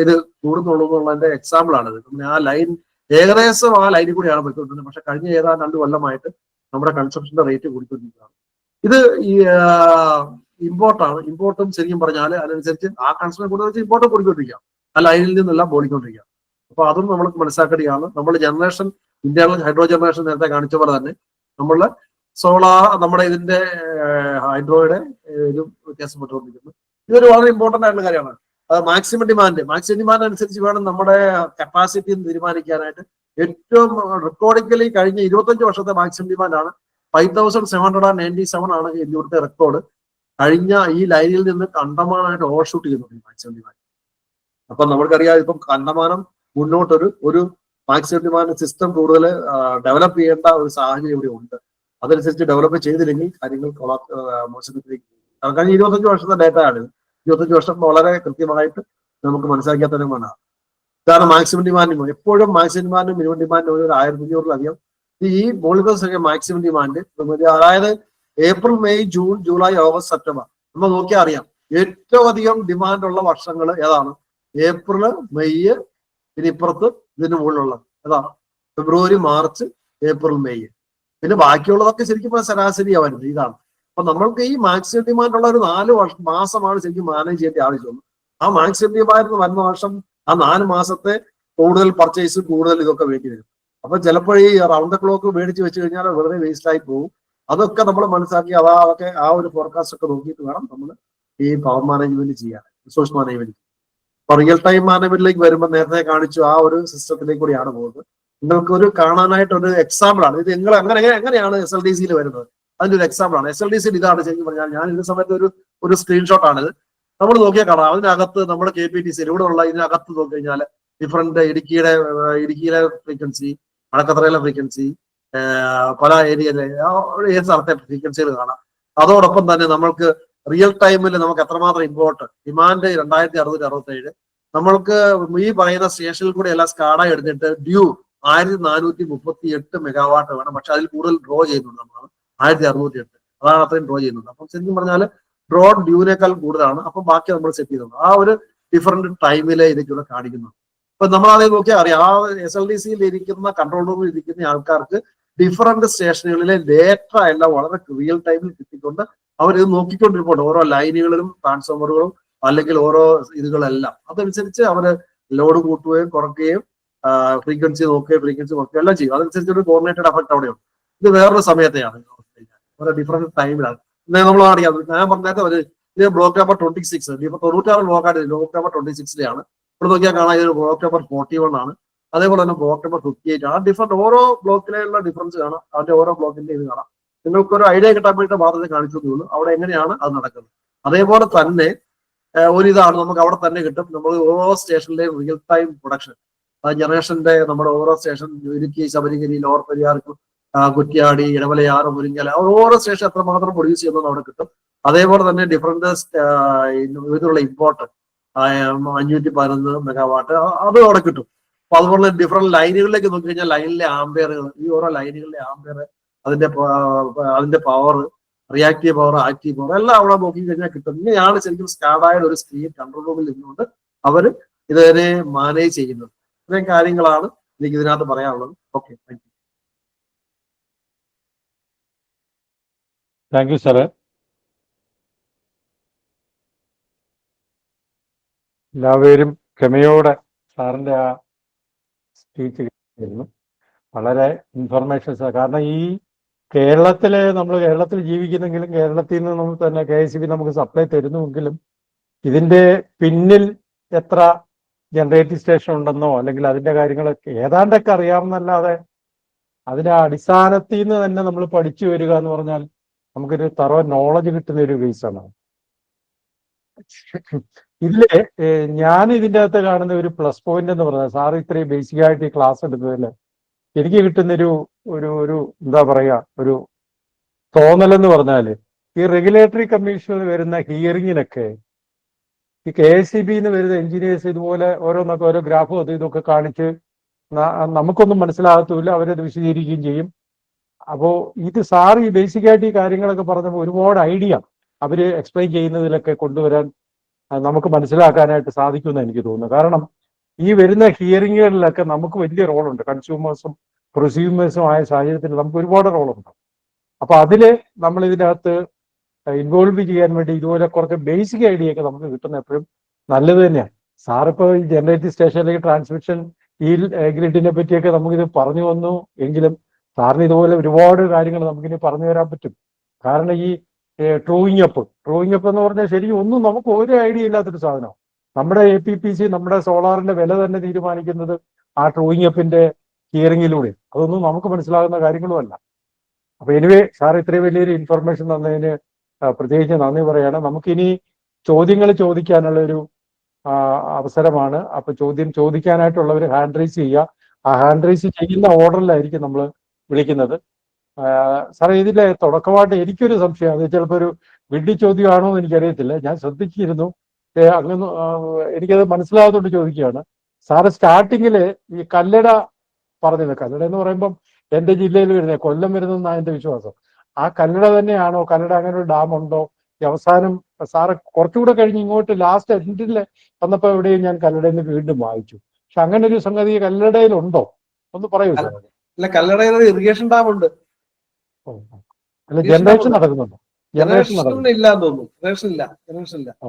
ഇത് കൂടുന്നുള്ളൂ എന്നുള്ളതിന്റെ എക്സാമ്പിൾ ആണിത്. നമ്മുടെ ആ ലൈൻ ഏകദേശം ആ ലൈനിൽ കൂടിയാണ് പോയിക്കൊണ്ടിരുന്നത്. പക്ഷെ കഴിഞ്ഞ ഏതാണ്ട് 2 കൊല്ലമായിട്ട് നമ്മുടെ കൺസപ്ഷന്റെ റേറ്റ് കൂടിക്കൊണ്ടിരിക്കുകയാണ്. ഇത് ഈ ഇമ്പോർട്ടാണ്. ഇമ്പോർട്ടും ശരിക്കും പറഞ്ഞാൽ അതിനനുസരിച്ച് ആ കൺസപ്ഷൻ കൂടുതൽ ഇമ്പോർട്ട് കൂടിക്കൊണ്ടിരിക്കുക, ആ ലൈനിൽ നിന്നെല്ലാം ഓടിക്കൊണ്ടിരിക്കുക. അപ്പൊ അതും നമ്മൾക്ക് മനസ്സിലാക്കേണ്ടതാണ്. നമ്മൾ ജനറേഷൻ ഇന്റേണൽ ഹൈഡ്രോ ജനറേഷൻ നേരത്തെ കാണിച്ച പോലെ തന്നെ നമ്മളുടെ സോളാർ, നമ്മുടെ ഇതിന്റെ ഹൈഡ്രോയുടെ ഇതും വ്യത്യാസപ്പെട്ടുകൊണ്ടിരിക്കുന്നു. ഇതൊരു വളരെ ഇമ്പോർട്ടന്റ് ആയിട്ടുള്ള കാര്യമാണ്. അത് മാക്സിമം ഡിമാൻഡ് അനുസരിച്ച് വേണം നമ്മുടെ കപ്പാസിറ്റി തീരുമാനിക്കാനായിട്ട്. ഏറ്റവും റെക്കോർഡിക്കലി കഴിഞ്ഞ 25 വർഷത്തെ മാക്സിമം ഡിമാൻഡ് ആണ് 5,797 ആണ് ഇവിടുത്തെ റെക്കോർഡ്. കഴിഞ്ഞ ഈ ലൈനിൽ നിന്ന് കണ്ടമാനമായിട്ട് ഓവർഷൂട്ട് ചെയ്യുന്നുണ്ട് മാക്സിമം ഡിമാൻഡ്. അപ്പൊ നമ്മൾക്കറിയാം ഇപ്പം കണ്ടമാനം മുന്നോട്ടൊരു ഒരു മാക്സിമം ഡിമാൻഡ് സിസ്റ്റം കൂടുതൽ ഡെവലപ്പ് ചെയ്യേണ്ട ഒരു സാഹചര്യം ഇവിടെ ഉണ്ട്. അതനുസരിച്ച് ഡെവലപ്പ് ചെയ്തില്ലെങ്കിൽ കാര്യങ്ങൾ മോശത്തിലേക്ക് പോകും. കഴിഞ്ഞ 25 വർഷത്തെ ഡേറ്റ ആണ്. 25 വർഷം വളരെ കൃത്യമായിട്ട് നമുക്ക് മനസ്സിലാക്കിയാൽ തന്നെ വേണം. കാരണം മാക്സിമം ഡിമാൻഡ് എപ്പോഴും മാക്സിമം ഡിമാൻഡും മിനിമം ഡിമാൻഡും ഒരു 1500-ലധികം ഈ മുകളിലത്തെ സംഖ്യ മാക്സിമം ഡിമാൻഡ്. അതായത് April, May, June, July, August, September നമ്മൾ നോക്കിയാൽ അറിയാം ഏറ്റവും അധികം ഡിമാൻഡ് ഉള്ള വർഷങ്ങൾ ഏതാണ്? ഏപ്രിൽ, മെയ്, പിന്നെ ഇപ്പുറത്ത് ഇതിന് മുകളിലുള്ളത് ഏതാണ്? ഫെബ്രുവരി, മാർച്ച്, ഏപ്രിൽ, മെയ്. പിന്നെ ബാക്കിയുള്ളതൊക്കെ ശരിക്കും ശരാശരിയാണ് വരുന്നത്. ഇതാണ്. അപ്പൊ നമ്മൾക്ക് ഈ മാക്സിമം ഡിമാൻഡ് ഉള്ള ഒരു 4 മാസമാണ് ശരിക്കും മാനേജ് ചെയ്യേണ്ട ആവശ്യമുള്ളൂ. ആ മാക്സിമം ഡിമാൻഡ് വരുന്ന വർഷം ആ 4 മാസത്തെ കൂടുതൽ പർച്ചേസ്, കൂടുതൽ ഇതൊക്കെ വേണ്ടി വരും. അപ്പൊ ചിലപ്പോൾ ഈ റൗണ്ട് ദ ക്ലോക്ക് മേടിച്ച് വെച്ച് കഴിഞ്ഞാൽ വെറുതെ വേസ്റ്റ് ആയി പോകും. അതൊക്കെ നമ്മൾ മനസ്സിലാക്കി അതൊക്കെ ആ ഒരു ഫോർകാസ്റ്റ് ഒക്കെ നോക്കിയിട്ട് വേണം നമ്മൾ ഈ പവർ മാനേജ്മെന്റ് ചെയ്യാൻ, റിസോഴ്സ് മാനേജ്മെന്റ്. അപ്പൊ റിയൽ ടൈം മാനേജ്മെന്റിലേക്ക് വരുമ്പോൾ നേരത്തെ കാണിച്ചു ആ ഒരു സിസ്റ്റത്തിലേക്ക് കൂടിയാണ് പോകുന്നത്. നിങ്ങൾക്ക് ഒരു കാണാനായിട്ട് ഒരു എക്സാമ്പിൾ ആണ് ഇത്. നിങ്ങൾ എങ്ങനെയാണ് SLDC വരുന്നത് അതിന്റെ ഒരു എക്സാമ്പിൾ ആണ്. SLDC ഇതാണ് ശരിക്കും പറഞ്ഞാൽ. ഞാൻ ഇതിന്റെ സമയത്ത് ഒരു സ്ക്രീൻഷോട്ട് ആണിത്. നമ്മൾ നോക്കിയാൽ കാണാം അതിനകത്ത് നമ്മുടെ KPTC ഇവിടെ ഉള്ള ഇതിനകത്ത് നോക്കി കഴിഞ്ഞാൽ ഡിഫറെന്റ് ഇടുക്കിയിലെ ഫ്രീക്വൻസി, മലക്കത്തറയിലെ ഫ്രീക്വൻസി, പല ഏരിയയിലെ ഏത് സ്ഥലത്തെ ഫ്രീക്വൻസികൾ കാണാം. അതോടൊപ്പം തന്നെ നമ്മൾക്ക് റിയൽ ടൈമിൽ നമുക്ക് എത്രമാത്രം ഇമ്പോർട്ടൻറ്റ് ഡിമാൻഡ് 2667 നമ്മൾക്ക് ഈ പറയുന്ന സ്റ്റേഷനിൽ കൂടെ എല്ലാം സ്കാഡ എടുത്തിട്ട് ഡ്യൂ 1438 മെഗാവാട്ട് വേണം. പക്ഷെ അതിൽ കൂടുതൽ ഡ്രോ ചെയ്യുന്നുണ്ട് നമ്മൾ 1608. അതാണ് അത്രയും ഡ്രോ ചെയ്യുന്നുണ്ട്. അപ്പം ശരിക്കും പറഞ്ഞാൽ ഡ്രോ ഡ്യൂവിനേക്കാൾ കൂടുതലാണ്. അപ്പം ബാക്കി നമ്മൾ സെറ്റ് ചെയ്തിട്ടുണ്ട്. ആ ഒരു ഡിഫറെന്റ് ടൈമിലെ ഇതൊക്കെ കാണിക്കുന്നു. അപ്പൊ നമ്മൾ അതേ നോക്കിയാൽ അറിയാം ആ SLDC ഇരിക്കുന്ന കൺട്രോൾ റൂമിൽ ഇരിക്കുന്ന ആൾക്കാർക്ക് ഡിഫറെന്റ് സ്റ്റേഷനുകളിലെ ഡേറ്റ എല്ലാം വളരെ റിയൽ ടൈമിൽ കിട്ടിക്കൊണ്ട് അവരിത് നോക്കിക്കൊണ്ടിരിപ്പുണ്ട്. ഓരോ ലൈനുകളിലും ട്രാൻസ്ഫോമറുകളും അല്ലെങ്കിൽ ഓരോ ഇതുകളെല്ലാം അതനുസരിച്ച് അവര് ലോഡ് കൂട്ടുകയും കുറയ്ക്കുകയും ഫ്രീക്വൻസി നോക്കുകയും എല്ലാം ചെയ്യും. അതനുസരിച്ച് ഒരു കോർഡിനേറ്റഡ് എഫക്ട് അവിടെയുണ്ട്. ഇത് വേറൊരു സമയത്തെയാണ്, ഓരോ ഡിഫറെന്റ് ടൈമിലാണ്. നമ്മൾ അറിയാം, ഞാൻ പറഞ്ഞാൽ ഇത് ബ്ലോക്ക് നമ്പർ 26 ഇപ്പൊ 96 ബ്ലോക്കായിട്ട് ബ്ലോക്ക് നമ്പർ 26 ഇവിടെ നോക്കിയാൽ കാണാം ഇത് ബ്ലോക്ക് നമ്പർ 41 ആണ്. അതേപോലെ തന്നെ ബ്ലോക്ക് നമ്പർ 58 ആ ഡിഫറെന്റ് ഓരോ ബ്ലോക്കിലുള്ള ഡിഫറൻസ് കാണാം. അതിന്റെ ഓരോ ബ്ലോക്കിന്റെ ഇത് കാണാം. നിങ്ങൾക്കൊരു ഐഡിയ കിട്ടാൻ വേണ്ടി മാത്രമേ കാണിച്ചു തന്നുള്ളൂ അവിടെ എങ്ങനെയാണ് അത് നടക്കുന്നത്. അതേപോലെ തന്നെ ഒരിതാണ് നമുക്ക് അവിടെ തന്നെ കിട്ടും. നമ്മൾ ഓരോ സ്റ്റേഷനിലെയും റിയൽ ടൈം പ്രൊഡക്ഷൻ ജനറേഷന്റെ നമ്മുടെ ഓരോ സ്റ്റേഷൻ ഇടുക്കി, ശബരിഗിരി, ലോവർ പെരിയാർക്കും, കുറ്റ്യാടി, ഇടമലയാറ്, മുരിങ്ങല ഓരോ സ്റ്റേഷൻ എത്രമാത്രം പ്രൊഡ്യൂസ് ചെയ്യുന്നത് അവിടെ കിട്ടും. അതേപോലെ തന്നെ ഡിഫറെന്റ് ഇതിലുള്ള ഇമ്പോർട്ടൻറ്റ് 511 മെഗാവാട്ട് അത് അവിടെ കിട്ടും. അപ്പൊ അതുപോലെ ഡിഫറെന്റ് ലൈനുകളിലേക്ക് നോക്കി കഴിഞ്ഞാൽ ലൈനിലെ ആംബിയറുകൾ, ഈ ഓരോ ലൈനുകളിലെ ആംബിയർ, അതിന്റെ power, reactive power, active power എല്ലാം അവിടെ നോക്കി കഴിഞ്ഞാൽ കിട്ടും. ഇങ്ങനെയാണ് ശരിക്കും സ്കാഡായുടെ ഒരു സ്ക്രീൻ കൺട്രോൾ റൂമിൽ നിന്നുകൊണ്ട് അവർ ഇതിനെ മാനേജ് ചെയ്യുന്നത്. ഇത്രയും കാര്യങ്ങളാണ് എനിക്ക് ഇതിനകത്ത് പറയാനുള്ളത്. ഓക്കെ, താങ്ക് യു സാറേ. എല്ലാവരും ക്ഷമയോടെ സാറിന്റെ ആ സ്പീച്ച് കേട്ടിരുന്നു. വളരെ ഇൻഫർമേഷൻസ്. കാരണം ഈ നമ്മൾ കേരളത്തിൽ ജീവിക്കുന്നെങ്കിലും കേരളത്തിൽ നിന്ന് നമുക്ക് തന്നെ KICB നമുക്ക് സപ്ലൈ തരുന്നുവെങ്കിലും ഇതിന്റെ പിന്നിൽ എത്ര ജനറേറ്റിംഗ് സ്റ്റേഷൻ ഉണ്ടെന്നോ അല്ലെങ്കിൽ അതിന്റെ കാര്യങ്ങളൊക്കെ ഏതാണ്ടൊക്കെ അറിയാമെന്നല്ലാതെ അതിന്റെ അടിസ്ഥാനത്തിൽ നിന്ന് തന്നെ നമ്മൾ പഠിച്ചു വരിക എന്ന് പറഞ്ഞാൽ നമുക്കൊരു തറോ നോളജ് കിട്ടുന്ന ഒരു കേസാണ്. ഇതില് ഞാൻ ഇതിൻ്റെ അകത്ത് കാണുന്ന ഒരു പ്ലസ് പോയിന്റ് എന്ന് പറഞ്ഞാൽ സാർ ഇത്രയും ബേസിക് ആയിട്ട് ഈ ക്ലാസ് എടുത്തതിൽ എനിക്ക് കിട്ടുന്നൊരു ഒരു എന്താ പറയുക ഒരു തോന്നലെന്ന് പറഞ്ഞാല് ഈ റെഗുലേറ്ററി കമ്മീഷനിൽ വരുന്ന ഹിയറിങ്ങിനൊക്കെ ഈ KICB വരുന്ന എഞ്ചിനീയേഴ്സ് ഇതുപോലെ ഓരോന്നൊക്കെ ഓരോ ഗ്രാഫും അത് ഇതൊക്കെ കാണിച്ച് നമുക്കൊന്നും മനസ്സിലാകത്തുമില്ല, അവരത് വിശദീകരിക്കുകയും ചെയ്യും. അപ്പോൾ ഇത് സാർ ഈ ബേസിക് ആയിട്ട് ഈ കാര്യങ്ങളൊക്കെ പറഞ്ഞപ്പോൾ ഒരുപാട് ഐഡിയ അവര് എക്സ്പ്ലെയിൻ ചെയ്യുന്നതിലൊക്കെ കൊണ്ടുവരാൻ നമുക്ക് മനസ്സിലാക്കാനായിട്ട് സാധിക്കുമെന്ന് എനിക്ക് തോന്നുന്നു. കാരണം ഈ വരുന്ന ഹിയറിങ്ങുകളിലൊക്കെ നമുക്ക് വലിയ റോളുണ്ട്. കൺസ്യൂമേഴ്സും പ്രൊസ്യൂമേഴ്സും ആയ സാഹചര്യത്തിൽ നമുക്ക് ഒരുപാട് റോളുണ്ട്. അപ്പൊ അതില് നമ്മൾ ഇതിനകത്ത് ഇൻവോൾവ് ചെയ്യാൻ വേണ്ടി ഇതുപോലെ കുറച്ച് ബേസിക് ഐഡിയ ഒക്കെ നമുക്ക് കിട്ടുന്ന എപ്പോഴും നല്ലത് തന്നെയാണ്. സാറിപ്പോൾ ഈ ജനറേറ്റീവ് സ്റ്റേഷനിലേക്ക് ട്രാൻസ്മിഷൻ ഈ ഗ്രിഡിനെ പറ്റിയൊക്കെ നമുക്കിത് പറഞ്ഞു വന്നു എങ്കിലും സാറിന് ഇതുപോലെ ഒരുപാട് കാര്യങ്ങൾ നമുക്കിനി പറഞ്ഞു തരാൻ പറ്റും. കാരണം ഈ ട്രൂയിങ് അപ്പ് എന്ന് പറഞ്ഞാൽ ശരിക്കും ഒന്നും നമുക്ക് ഒരു ഐഡിയ ഇല്ലാത്തൊരു സാധനമാണ്. നമ്മുടെ APPC നമ്മുടെ സോളാറിന്റെ വില തന്നെ തീരുമാനിക്കുന്നത് ആ ട്രൂയിങ് അപ്പിന്റെ ഹിയറിങ്ങിലൂടെ. അതൊന്നും നമുക്ക് മനസ്സിലാകുന്ന കാര്യങ്ങളുമല്ല. അപ്പൊ എനിവേ സാർ ഇത്രയും വലിയൊരു ഇൻഫർമേഷൻ തന്നതിന് പ്രത്യേകിച്ച് നന്ദി പറയാണ്. നമുക്കിനി ചോദ്യങ്ങൾ ചോദിക്കാനുള്ള ഒരു അവസരമാണ്. അപ്പൊ ചോദ്യം ചോദിക്കാനായിട്ടുള്ളവർ ഹാൻഡ് റൈസ് ചെയ്യുക. ആ ഹാൻഡ് റൈസ് ചെയ്യുന്ന ഓർഡറിലായിരിക്കും നമ്മൾ വിളിക്കുന്നത്. സാറേ, ഇതിലെ തുടക്കമായിട്ട് എനിക്കൊരു സംശയം, അത് ചിലപ്പോൾ ഒരു വിഡ്ഢി ചോദ്യമാണോ എന്ന് എനിക്കറിയത്തില്ല. ഞാൻ ശ്രദ്ധിച്ചിരുന്നു, അങ്ങനെ എനിക്കത് മനസ്സിലാകാത്തോണ്ട് ചോദിക്കുകയാണ്. സാറ് സ്റ്റാർട്ടിങ്ങിൽ ഈ കല്ലട പറഞ്ഞത്, കല്ലട എന്ന് പറയുമ്പം എന്റെ ജില്ലയിൽ വരുന്നത് കൊല്ലം വരുന്നതെന്നാണ് എന്റെ വിശ്വാസം. ആ കല്ലട തന്നെയാണോ? കല്ലട അങ്ങനെ ഒരു ഡാം ഉണ്ടോ? ഈ അവസാനം സാറ് കുറച്ചുകൂടെ കഴിഞ്ഞ് ഇങ്ങോട്ട് ലാസ്റ്റ് എൻഡിൽ വന്നപ്പോൾ എവിടെയും ഞാൻ കല്ലടയിൽ നിന്ന് വീണ്ടും വായിച്ചു. പക്ഷെ അങ്ങനെ ഒരു സംഗതി കല്ലടയിലുണ്ടോ? ഒന്ന് പറയൂ സാർ. അല്ല, കല്ലടയിൽ ഇറിഗേഷൻ ഡാം ഉണ്ട്. അല്ല, ജനറേഷൻ നടക്കുന്നുണ്ടോ? ജനറേഷൻ ഇല്ലാന്ന് തോന്നുന്നു. ജനറേഷൻ ഇല്ല.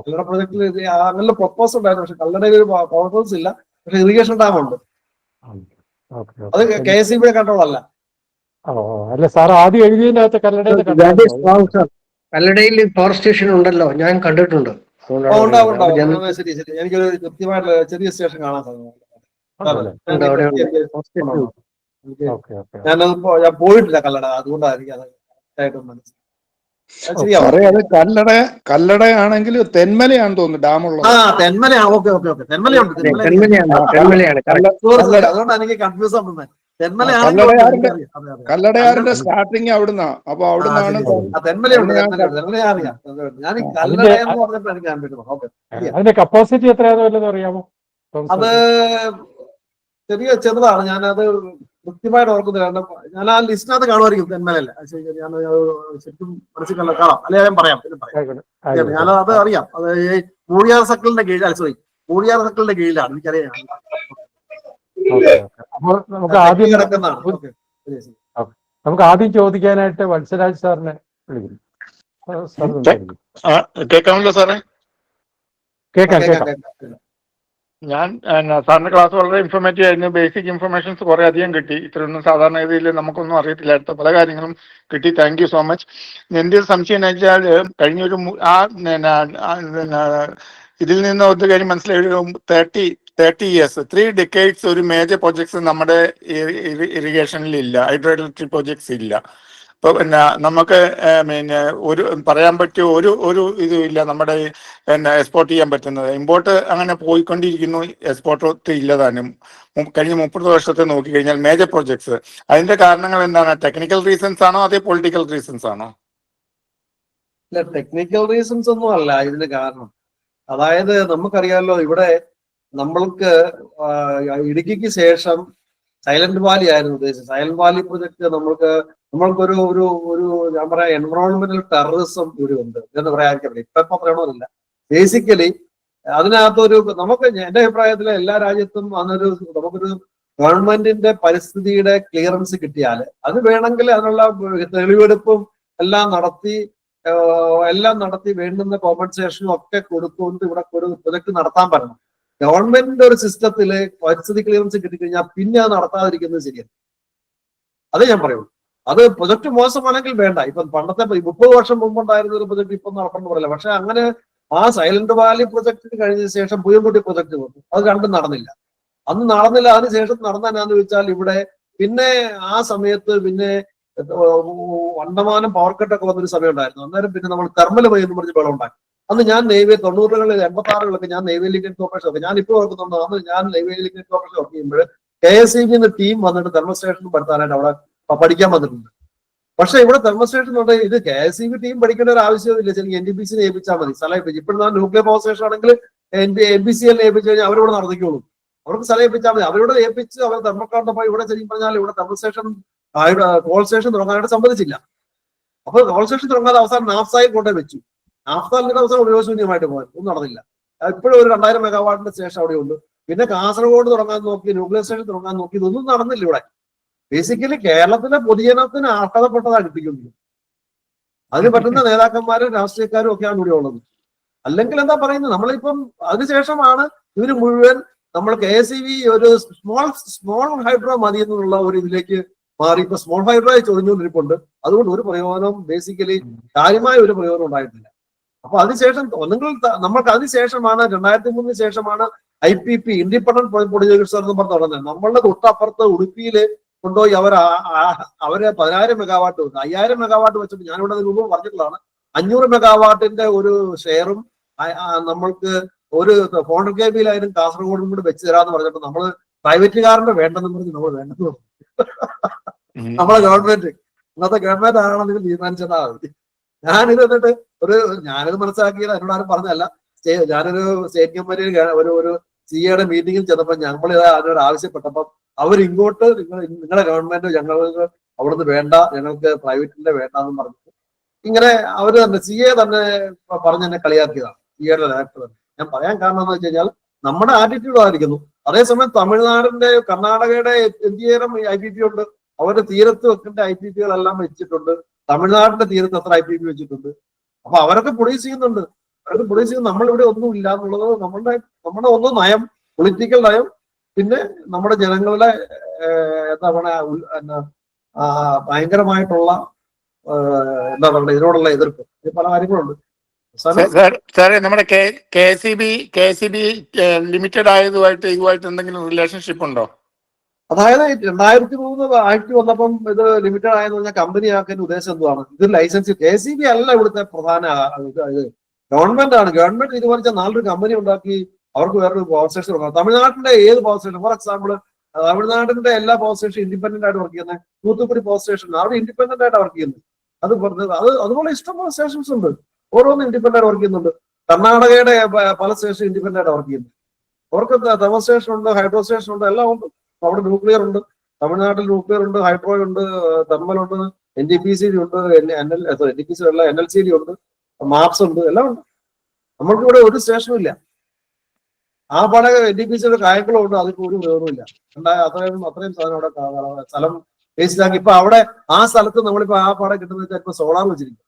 കല്ലട പ്രൊജക്ടിൽ അങ്ങനെ പ്രൊപ്പോസൽ ഉണ്ടായിരുന്നു, പക്ഷെ കല്ലടയിൽ ഒരു പ്രൊപ്പോസൽ ഇല്ല. പക്ഷെ ഇറിഗേഷൻ ഡാം ഉണ്ട്. അത് KSEB കൺട്രോൾ അല്ല. അല്ല സാർ, ആദ്യം എഴുതിയതിനകത്ത് കല്ലടയിൽ പവർ സ്റ്റേഷൻ ഉണ്ടല്ലോ, ഞാൻ കണ്ടിട്ടുണ്ട്. ശരി, എനിക്കൊരു കൃത്യമായിട്ടുള്ള ചെറിയ സ്റ്റേഷൻ കാണാൻ സാധിക്കും. ഞാൻ പോയിട്ടില്ല കല്ലട, അതുകൊണ്ടായിരിക്കും അത് മനസ്സിലായി. അത് കല്ലടയാണെങ്കിൽ തെന്മലയാണെന്ന് തോന്നുന്നു ഡാമുള്ളത്. തെന്മലയാണ്. ഓക്കെ, തെന്മലയുണ്ട്. അതുകൊണ്ടാണ് എനിക്ക് കൺഫ്യൂസ് ആവുന്നത്. കല്ലടയാറിന്റെ സ്റ്റാർട്ടിങ് അവിടുന്നാ. അപ്പൊ അവിടുന്നാണ് അതിന്റെ കപ്പാസിറ്റി എത്രയാണെന്ന് അറിയാമോ? അത് ചെറുതാണ്. ഞാനത് കൃത്യമായിട്ട് ഓർക്കുന്നില്ല. കാരണം ഞാൻ ആ ലിസ്റ്റിനകത്ത് കാണുമായിരിക്കും തെന്മലല്ല. ഞാൻ ശരിക്കും മനസ്സിൽ കാണാം, അല്ലെ ഞാൻ പറയാം. ഞാനത് അറിയാം. അത് മൂഴിയാർ സർക്കിളിന്റെ കീഴിലാണ്. മൂഴിയാർ സർക്കിളിന്റെ കീഴിലാണ്, എനിക്കറിയാം. അപ്പോൾ നമുക്ക് ആദ്യം ചോദിക്കാനായിട്ട് വത്സരാജ് സാറിനെ വിളിക്കുന്നു. കേൾക്കാമല്ലോ സാറേ? കേൾക്കാം. ഞാൻ സാറിന്റെ ക്ലാസ് വളരെ ഇൻഫോർമേറ്റീവ് ആയിരുന്നു. ബേസിക് ഇൻഫർമേഷൻസ് കുറെ അധികം കിട്ടി. ഇത്രയൊന്നും സാധാരണ രീതിയിൽ നമുക്കൊന്നും അറിയത്തില്ലാത്ത പല കാര്യങ്ങളും കിട്ടി. Thank you so much. എന്റെ ഒരു സംശയം എന്ന് വെച്ചാൽ, കഴിഞ്ഞൊരു ഇതിൽ നിന്ന് ഒരു കാര്യം മനസ്സിലായി. 30 years 3 decades ഒരു മേജർ പ്രോജക്ട്സ് നമ്മുടെ ഇറിഗേഷനിൽ ഇല്ല, ഹൈഡ്രോ ഇലക്ട്രിക് പ്രോജക്ട്സ് ഇല്ല. ഇപ്പൊ നമുക്ക് ഒരു പറയാൻ പറ്റിയ ഒരു ഇതും ഇല്ല നമ്മുടെ എക്സ്പോർട്ട് ചെയ്യാൻ പറ്റുന്നത്. ഇമ്പോർട്ട് അങ്ങനെ പോയിക്കൊണ്ടിരിക്കുന്നു, എക്സ്പോർട്ട് ഇല്ല താനും. കഴിഞ്ഞ 30 വർഷത്തെ നോക്കിക്കഴിഞ്ഞാൽ മേജർ പ്രോജക്ട്സ്. അതിന്റെ കാരണങ്ങൾ എന്താണ്? ടെക്നിക്കൽ റീസൺസ് ആണോ അതേ പൊളിറ്റിക്കൽ റീസൺസ് ആണോ? ഇല്ല, ടെക്നിക്കൽ റീസൺസ് ഒന്നും അല്ല ഇതിന് കാരണം. അതായത് നമുക്കറിയാമല്ലോ, ഇവിടെ നമ്മൾക്ക് ഇടുക്കിക്ക് ശേഷം സൈലന്റ് വാലി ആയിരുന്നു ഉദ്ദേശിച്ചത്. സൈലന്റ് വാലി പ്രൊജക്ട് നമ്മൾക്കൊരു ഒരു ഞാൻ പറയാം എൻവറോൺമെന്റൽ ടെററിസം കൂടി ഉണ്ട് എന്ന് പറയാതിരിക്കാൻ പറ്റില്ല. ഇപ്പൊ പറയണമെന്നില്ല. ബേസിക്കലി അതിനകത്തൊരു നമുക്ക്, എന്റെ അഭിപ്രായത്തിൽ എല്ലാ രാജ്യത്തും നമുക്കൊരു ഗവൺമെന്റിന്റെ പരിസ്ഥിതിയുടെ ക്ലിയറൻസ് കിട്ടിയാൽ അത് വേണമെങ്കിൽ അതിനുള്ള തെളിവെടുപ്പും എല്ലാം നടത്തി വേണ്ടുന്ന കോമ്പൻസേഷനും ഒക്കെ കൊടുത്തുകൊണ്ട് ഇവിടെ ഒരു പ്രൊജക്ട് നടത്താൻ പറ്റണം. ഗവൺമെന്റിന്റെ ഒരു സിസ്റ്റത്തില് പരിസ്ഥിതി ക്ലിയറൻസ് കിട്ടിക്കഴിഞ്ഞാൽ പിന്നെ അത് നടത്താതിരിക്കുന്നത് ശരിയല്ല. അതേ ഞാൻ പറയുള്ളൂ. അത് പ്രൊജക്ട് മോശമാണെങ്കിൽ വേണ്ട. ഇപ്പൊ പണ്ടത്തെ 30 വർഷം മുമ്പുണ്ടായിരുന്ന ഒരു പ്രൊജക്ട് ഇപ്പൊ നടക്കണം പറയില്ല. പക്ഷെ അങ്ങനെ ആ സൈലന്റ് വാലി പ്രൊജക്ട് കഴിഞ്ഞ ശേഷം പുയംകുട്ടി പ്രൊജക്ട് വന്നു. അത് രണ്ടും നടന്നില്ല. അന്ന് നടന്നില്ല. അതിനുശേഷം നടന്നാന്ന് വെച്ചാൽ ഇവിടെ പിന്നെ ആ സമയത്ത് പിന്നെ വണ്ടമാനം പവർ കട്ടൊക്കെ വന്നൊരു സമയം ഉണ്ടായിരുന്നു. അന്നേരം പിന്നെ നമ്മൾ തെർമൽ വഴി എന്ന് പറഞ്ഞ് വെള്ളം ഉണ്ടാക്കി. അന്ന് ഞാൻ നെയ്വേലി 90കളിൽ 86കളിലൊക്കെ ഞാൻ നെയ്വേലി ലിഗ്നൈറ്റ് കോർപ്പറേഷൻ ഒക്കെ ഞാൻ ഇപ്പോൾ ഓർക്കുന്നുണ്ട്. അന്ന് ഞാൻ നെയ്വേലി ലിഗ്നൈറ്റ് കോർപ്പറേഷൻ വർക്ക് ചെയ്യുമ്പോൾ KSEB ടീം വന്നിട്ട് തെർമൽ സ്റ്റേഷൻ പഠിത്താനായിട്ട് അവിടെ പഠിക്കാൻ വന്നിട്ടുണ്ട്. പക്ഷെ ഇവിടെ തെർമൽ സ്റ്റേഷൻ ഉണ്ട്. ഇത് KSEB ടീം പഠിക്കേണ്ട ഒരു ആവശ്യമില്ല. ശരി, NTPC ഏൽപ്പിച്ചാൽ മതി, സ്ഥലം ഏൽപ്പിച്ചു. ഇപ്പോഴും ന്യൂക്ലിയർ പവർ സ്റ്റേഷൻ ആണെങ്കിൽ NPCL ഏൽപ്പിച്ചു കഴിഞ്ഞാൽ അവരോട് നടത്തിക്കോളൂ. അവർക്ക് സ്ഥലം ഏൽപ്പിച്ചാൽ മതി. അവരോട് ഏൽപ്പിച്ച് അവർ തെർമൽക്കാരുടെ ഇവിടെ ശരിക്കും പറഞ്ഞാൽ ഇവിടെ തെർമൽ സ്റ്റേഷൻ കോൾ സ്റ്റേഷൻ തുടങ്ങാനായിട്ട് സമ്മതിച്ചില്ല. അപ്പൊ കോൾ സ്റ്റേഷൻ തുടങ്ങാതെ അവസാനം നാഫ്സായിൽ കൊണ്ടേ വെച്ചു. നാഫ്സാലിന്റെ അവസാനം ഉപയോഗശൂന്യമായിട്ട് പോകാൻ ഒന്നും നടന്നില്ല. ഇപ്പോഴും ഒരു 2000 മെഗാവാട്ടിന്റെ സ്റ്റേഷൻ അവിടെ ഉണ്ട്. പിന്നെ കാസർഗോഡ് തുടങ്ങാൻ നോക്കി, ന്യൂക്ലിയർ സ്റ്റേഷൻ തുടങ്ങാൻ നോക്കി, ഇതൊന്നും നടന്നില്ല ഇവിടെ. ബേസിക്കലി കേരളത്തിലെ പൊതുജനത്തിന് അർഹതപ്പെട്ടതാണ് കിട്ടിക്കൊണ്ടിരിക്കുന്നത്. അതിന് പറ്റുന്ന നേതാക്കന്മാരും രാഷ്ട്രീയക്കാരും ഒക്കെയാണ് ഇവിടെ ഉള്ളത്. അല്ലെങ്കിൽ എന്താ പറയുന്നത്, നമ്മളിപ്പം അതിനുശേഷമാണ് ഇവര് മുഴുവൻ നമ്മൾ KSEB ഒരു സ്മോൾ ഹൈഡ്രോ മതി എന്നുള്ള ഒരു ഇതിലേക്ക് മാറി. ഇപ്പൊ സ്മോൾ ഹൈഡ്രോ ചൊറിഞ്ഞുകൊണ്ടിരിപ്പുണ്ട്. അതുകൊണ്ട് ഒരു പ്രയോജനം ബേസിക്കലി കാര്യമായ ഒരു പ്രയോജനം ഉണ്ടായിട്ടില്ല. അപ്പൊ അതിനുശേഷം നമ്മൾക്ക് അതിനുശേഷമാണ് 2003 ശേഷമാണ് IPP ഇൻഡിപെൻഡന്റ് പ്രൊഡ്യൂസർ എന്ന് പറഞ്ഞു തുടങ്ങുന്നത്. നമ്മളുടെ തൊട്ടപ്പുറത്ത് ഉടുപ്പിയില് കൊണ്ടുപോയി അവര് 10,000 മെഗാവാട്ട് 5,000 മെഗാവാട്ട് വെച്ചിട്ട് ഞാനിവിടെ മുമ്പ് പറഞ്ഞിട്ടുള്ളതാണ്. 500 മെഗാവാട്ടിന്റെ ഒരു ഷെയറും നമ്മൾക്ക് ഒരു 400 kb കാസർഗോഡും കൂടി വെച്ച് തരാന്ന് പറഞ്ഞപ്പോൾ നമ്മൾ പ്രൈവറ്റുകാരന്റെ വേണ്ടെന്ന് പറഞ്ഞ് നമ്മൾ വേണ്ടെന്ന് പറഞ്ഞു. നമ്മളെ ഗവൺമെന്റ് ഇന്നത്തെ ഗവൺമെന്റ് ആണെന്ന് നിങ്ങൾ തീരുമാനിച്ചതാ മതി. ഞാനിത് എന്നിട്ട് ഞാനിത് മനസ്സിലാക്കിയത് എന്നോട് ആരും പറഞ്ഞല്ല. ഞാനൊരു സ്റ്റേറ്റ് ഗവൺമെന്റ് ഒരു സിയുടെ മീറ്റിംഗിൽ ചെന്നപ്പോൾ ഞങ്ങൾ അതിനോട് ആവശ്യപ്പെട്ടപ്പം അവരിങ്ങോട്ട് നിങ്ങളുടെ ഗവൺമെന്റ് ഞങ്ങൾക്ക് അവിടുന്ന് വേണ്ട, ഞങ്ങൾക്ക് പ്രൈവറ്റിന്റെ വേണ്ടെന്ന് പറഞ്ഞു. ഇങ്ങനെ അവര് തന്നെ CA തന്നെ പറഞ്ഞ് എന്നെ കളിയാക്കിയതാണ്, സിയുടെ ഡയറക്ടർ തന്നെ. ഞാൻ പറയാൻ കാരണം എന്ന് വെച്ച് കഴിഞ്ഞാൽ നമ്മുടെ ആറ്റിറ്റ്യൂഡ് ആയിരിക്കുന്നു. അതേസമയം തമിഴ്നാടിന്റെ കർണാടകയുടെ എന്തിയേരം IPP ഉണ്ട്, അവരുടെ തീരത്ത് വെക്കേണ്ട IPPകളെല്ലാം വെച്ചിട്ടുണ്ട്. തമിഴ്നാടിന്റെ തീരത്ത് എത്ര IPP വെച്ചിട്ടുണ്ട്. അപ്പൊ അവരൊക്കെ പ്രൊഡ്യൂസ് ചെയ്യുന്നുണ്ട്. അവർക്ക് പ്രൊഡ്യൂസ് ചെയ്യുന്നത് നമ്മളിവിടെ ഒന്നും ഇല്ല എന്നുള്ളത് നമ്മുടെ ഒന്ന് നയം, പൊളിറ്റിക്കൽ നയം, പിന്നെ നമ്മുടെ ജനങ്ങളുടെ എന്താ പറയുക ഭയങ്കരമായിട്ടുള്ള എന്താ പറയുക ഇതിനോടുള്ള എതിർപ്പ്, പല കാര്യങ്ങളുണ്ട്. സാറേ, നമ്മുടെ KCB ലിമിറ്റഡ് ആയതുമായിട്ട് ഇതുമായിട്ട് എന്തെങ്കിലും റിലേഷൻഷിപ്പ് ഉണ്ടോ? അതായത് 2003 ആക്ട് വന്നപ്പം ഇത് ലിമിറ്റഡ് ആയെന്ന് പറഞ്ഞാൽ കമ്പനി ആക്കാൻ ഉദ്ദേശം എന്തുവാണ്? ഇത് ലൈസൻസ് KCB അല്ല ഇവിടുത്തെ പ്രധാന ഗവൺമെന്റ് ആണ്. ഗവൺമെന്റ് തീരുമാനിച്ച 4 കമ്പനി ഉണ്ടാക്കി അവർക്ക് വേറൊരു പവർ സ്റ്റേഷൻ കൊടുക്കണം. തമിഴ്നാട്ടിന്റെ ഏത് പവർ സ്റ്റേഷൻ, ഫോർ എക്സാമ്പിൾ തമിഴ്നാടിന്റെ എല്ലാ പവർ സ്റ്റേഷൻ ഇൻഡിപെൻഡന്റ് ആയിട്ട് വർക്ക് ചെയ്യുന്നത്. തൂത്തുക്കുടി പവർ സ്റ്റേഷൻ അവിടെ ഇൻഡിപെൻഡന്റ് ആയിട്ട് വർക്ക് ചെയ്യുന്നത്. അതുപോലെ ഇഷ്ടംപോലെ സ്റ്റേഷൻസ് ഉണ്ട്, ഓരോന്നും ഇൻഡിപെൻഡന്റ് ആയിട്ട് വർക്ക് ചെയ്യുന്നുണ്ട്. കർണാടകയുടെ പല സ്റ്റേഷൻ ഇൻഡിപെൻഡന്റ് ആയിട്ട് വർക്ക് ചെയ്യുന്നു. അവർക്ക് തെർമൽ സ്റ്റേഷൻ ഉണ്ട്, ഹൈഡ്രോ സ്റ്റേഷൻ ഉണ്ട്, എല്ലാം ഉണ്ട്. അവിടെ ന്യൂക്ലിയർ ഉണ്ട്, തമിഴ്നാട്ടിൽ ന്യൂക്ലിയർ ഉണ്ട്, ഹൈഡ്രോ ഉണ്ട്, തെർമൽ ഉണ്ട്, NTPC ഉണ്ട്, NTPC അല്ല NLCD ഉണ്ട്, മാപ്സ് ഉണ്ട്, എല്ലാം ഉണ്ട്. നമ്മൾക്ക് ഇവിടെ ഒരു സ്റ്റേഷനും ഇല്ല. ആ പട NTPCയുടെ കായംകുളം ഉണ്ട്, അതിപ്പോ ഒരു വിവരമില്ല. അത്രയും സാധനം അവിടെ സ്ഥലം വേസ്റ്റിലാക്കി. ഇപ്പൊ അവിടെ ആ സ്ഥലത്ത് നമ്മളിപ്പോ ആ പടം കിട്ടുന്ന വെച്ചാൽ ഇപ്പൊ സോളാർ വെച്ചിരിക്കും.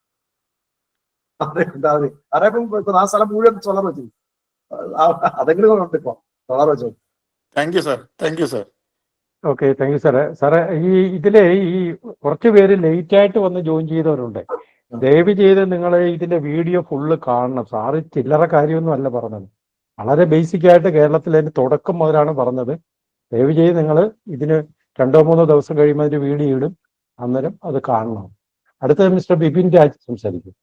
അറിയപ്പം ആ സ്ഥലം മുഴുവൻ സോളാർ വെച്ചിരിക്കും. അതെങ്കിലും ഉണ്ട് ഇപ്പൊ സോളാർ വെച്ചോ. Thank you sir. Okay, thank you സാറേ. സാറേ, ഇതിലെ കുറച്ച് പേര് ലേറ്റ് ആയിട്ട് വന്ന് ജോയിൻ ചെയ്തവരുണ്ട്. ദയവ് ചെയ്ത് നിങ്ങൾ ഇതിന്റെ വീഡിയോ ഫുള്ള് കാണണം. സാറ് ചില്ലറ കാര്യമൊന്നും അല്ല പറഞ്ഞത്, വളരെ ബേസിക് ആയിട്ട് കേരളത്തിൽ അതിന്റെ തുടക്കം മുതലാണ് പറഞ്ഞത്. ദയവ് ചെയ്ത് നിങ്ങൾ ഇതിന് 2-3 ദിവസം കഴിയുമ്പോൾ അതിന്റെ വീഡിയോ ഇടും, അന്നേരം അത് കാണണം. അടുത്ത മിസ്റ്റർ ബിപിൻ രാജ് സംസാരിക്കും.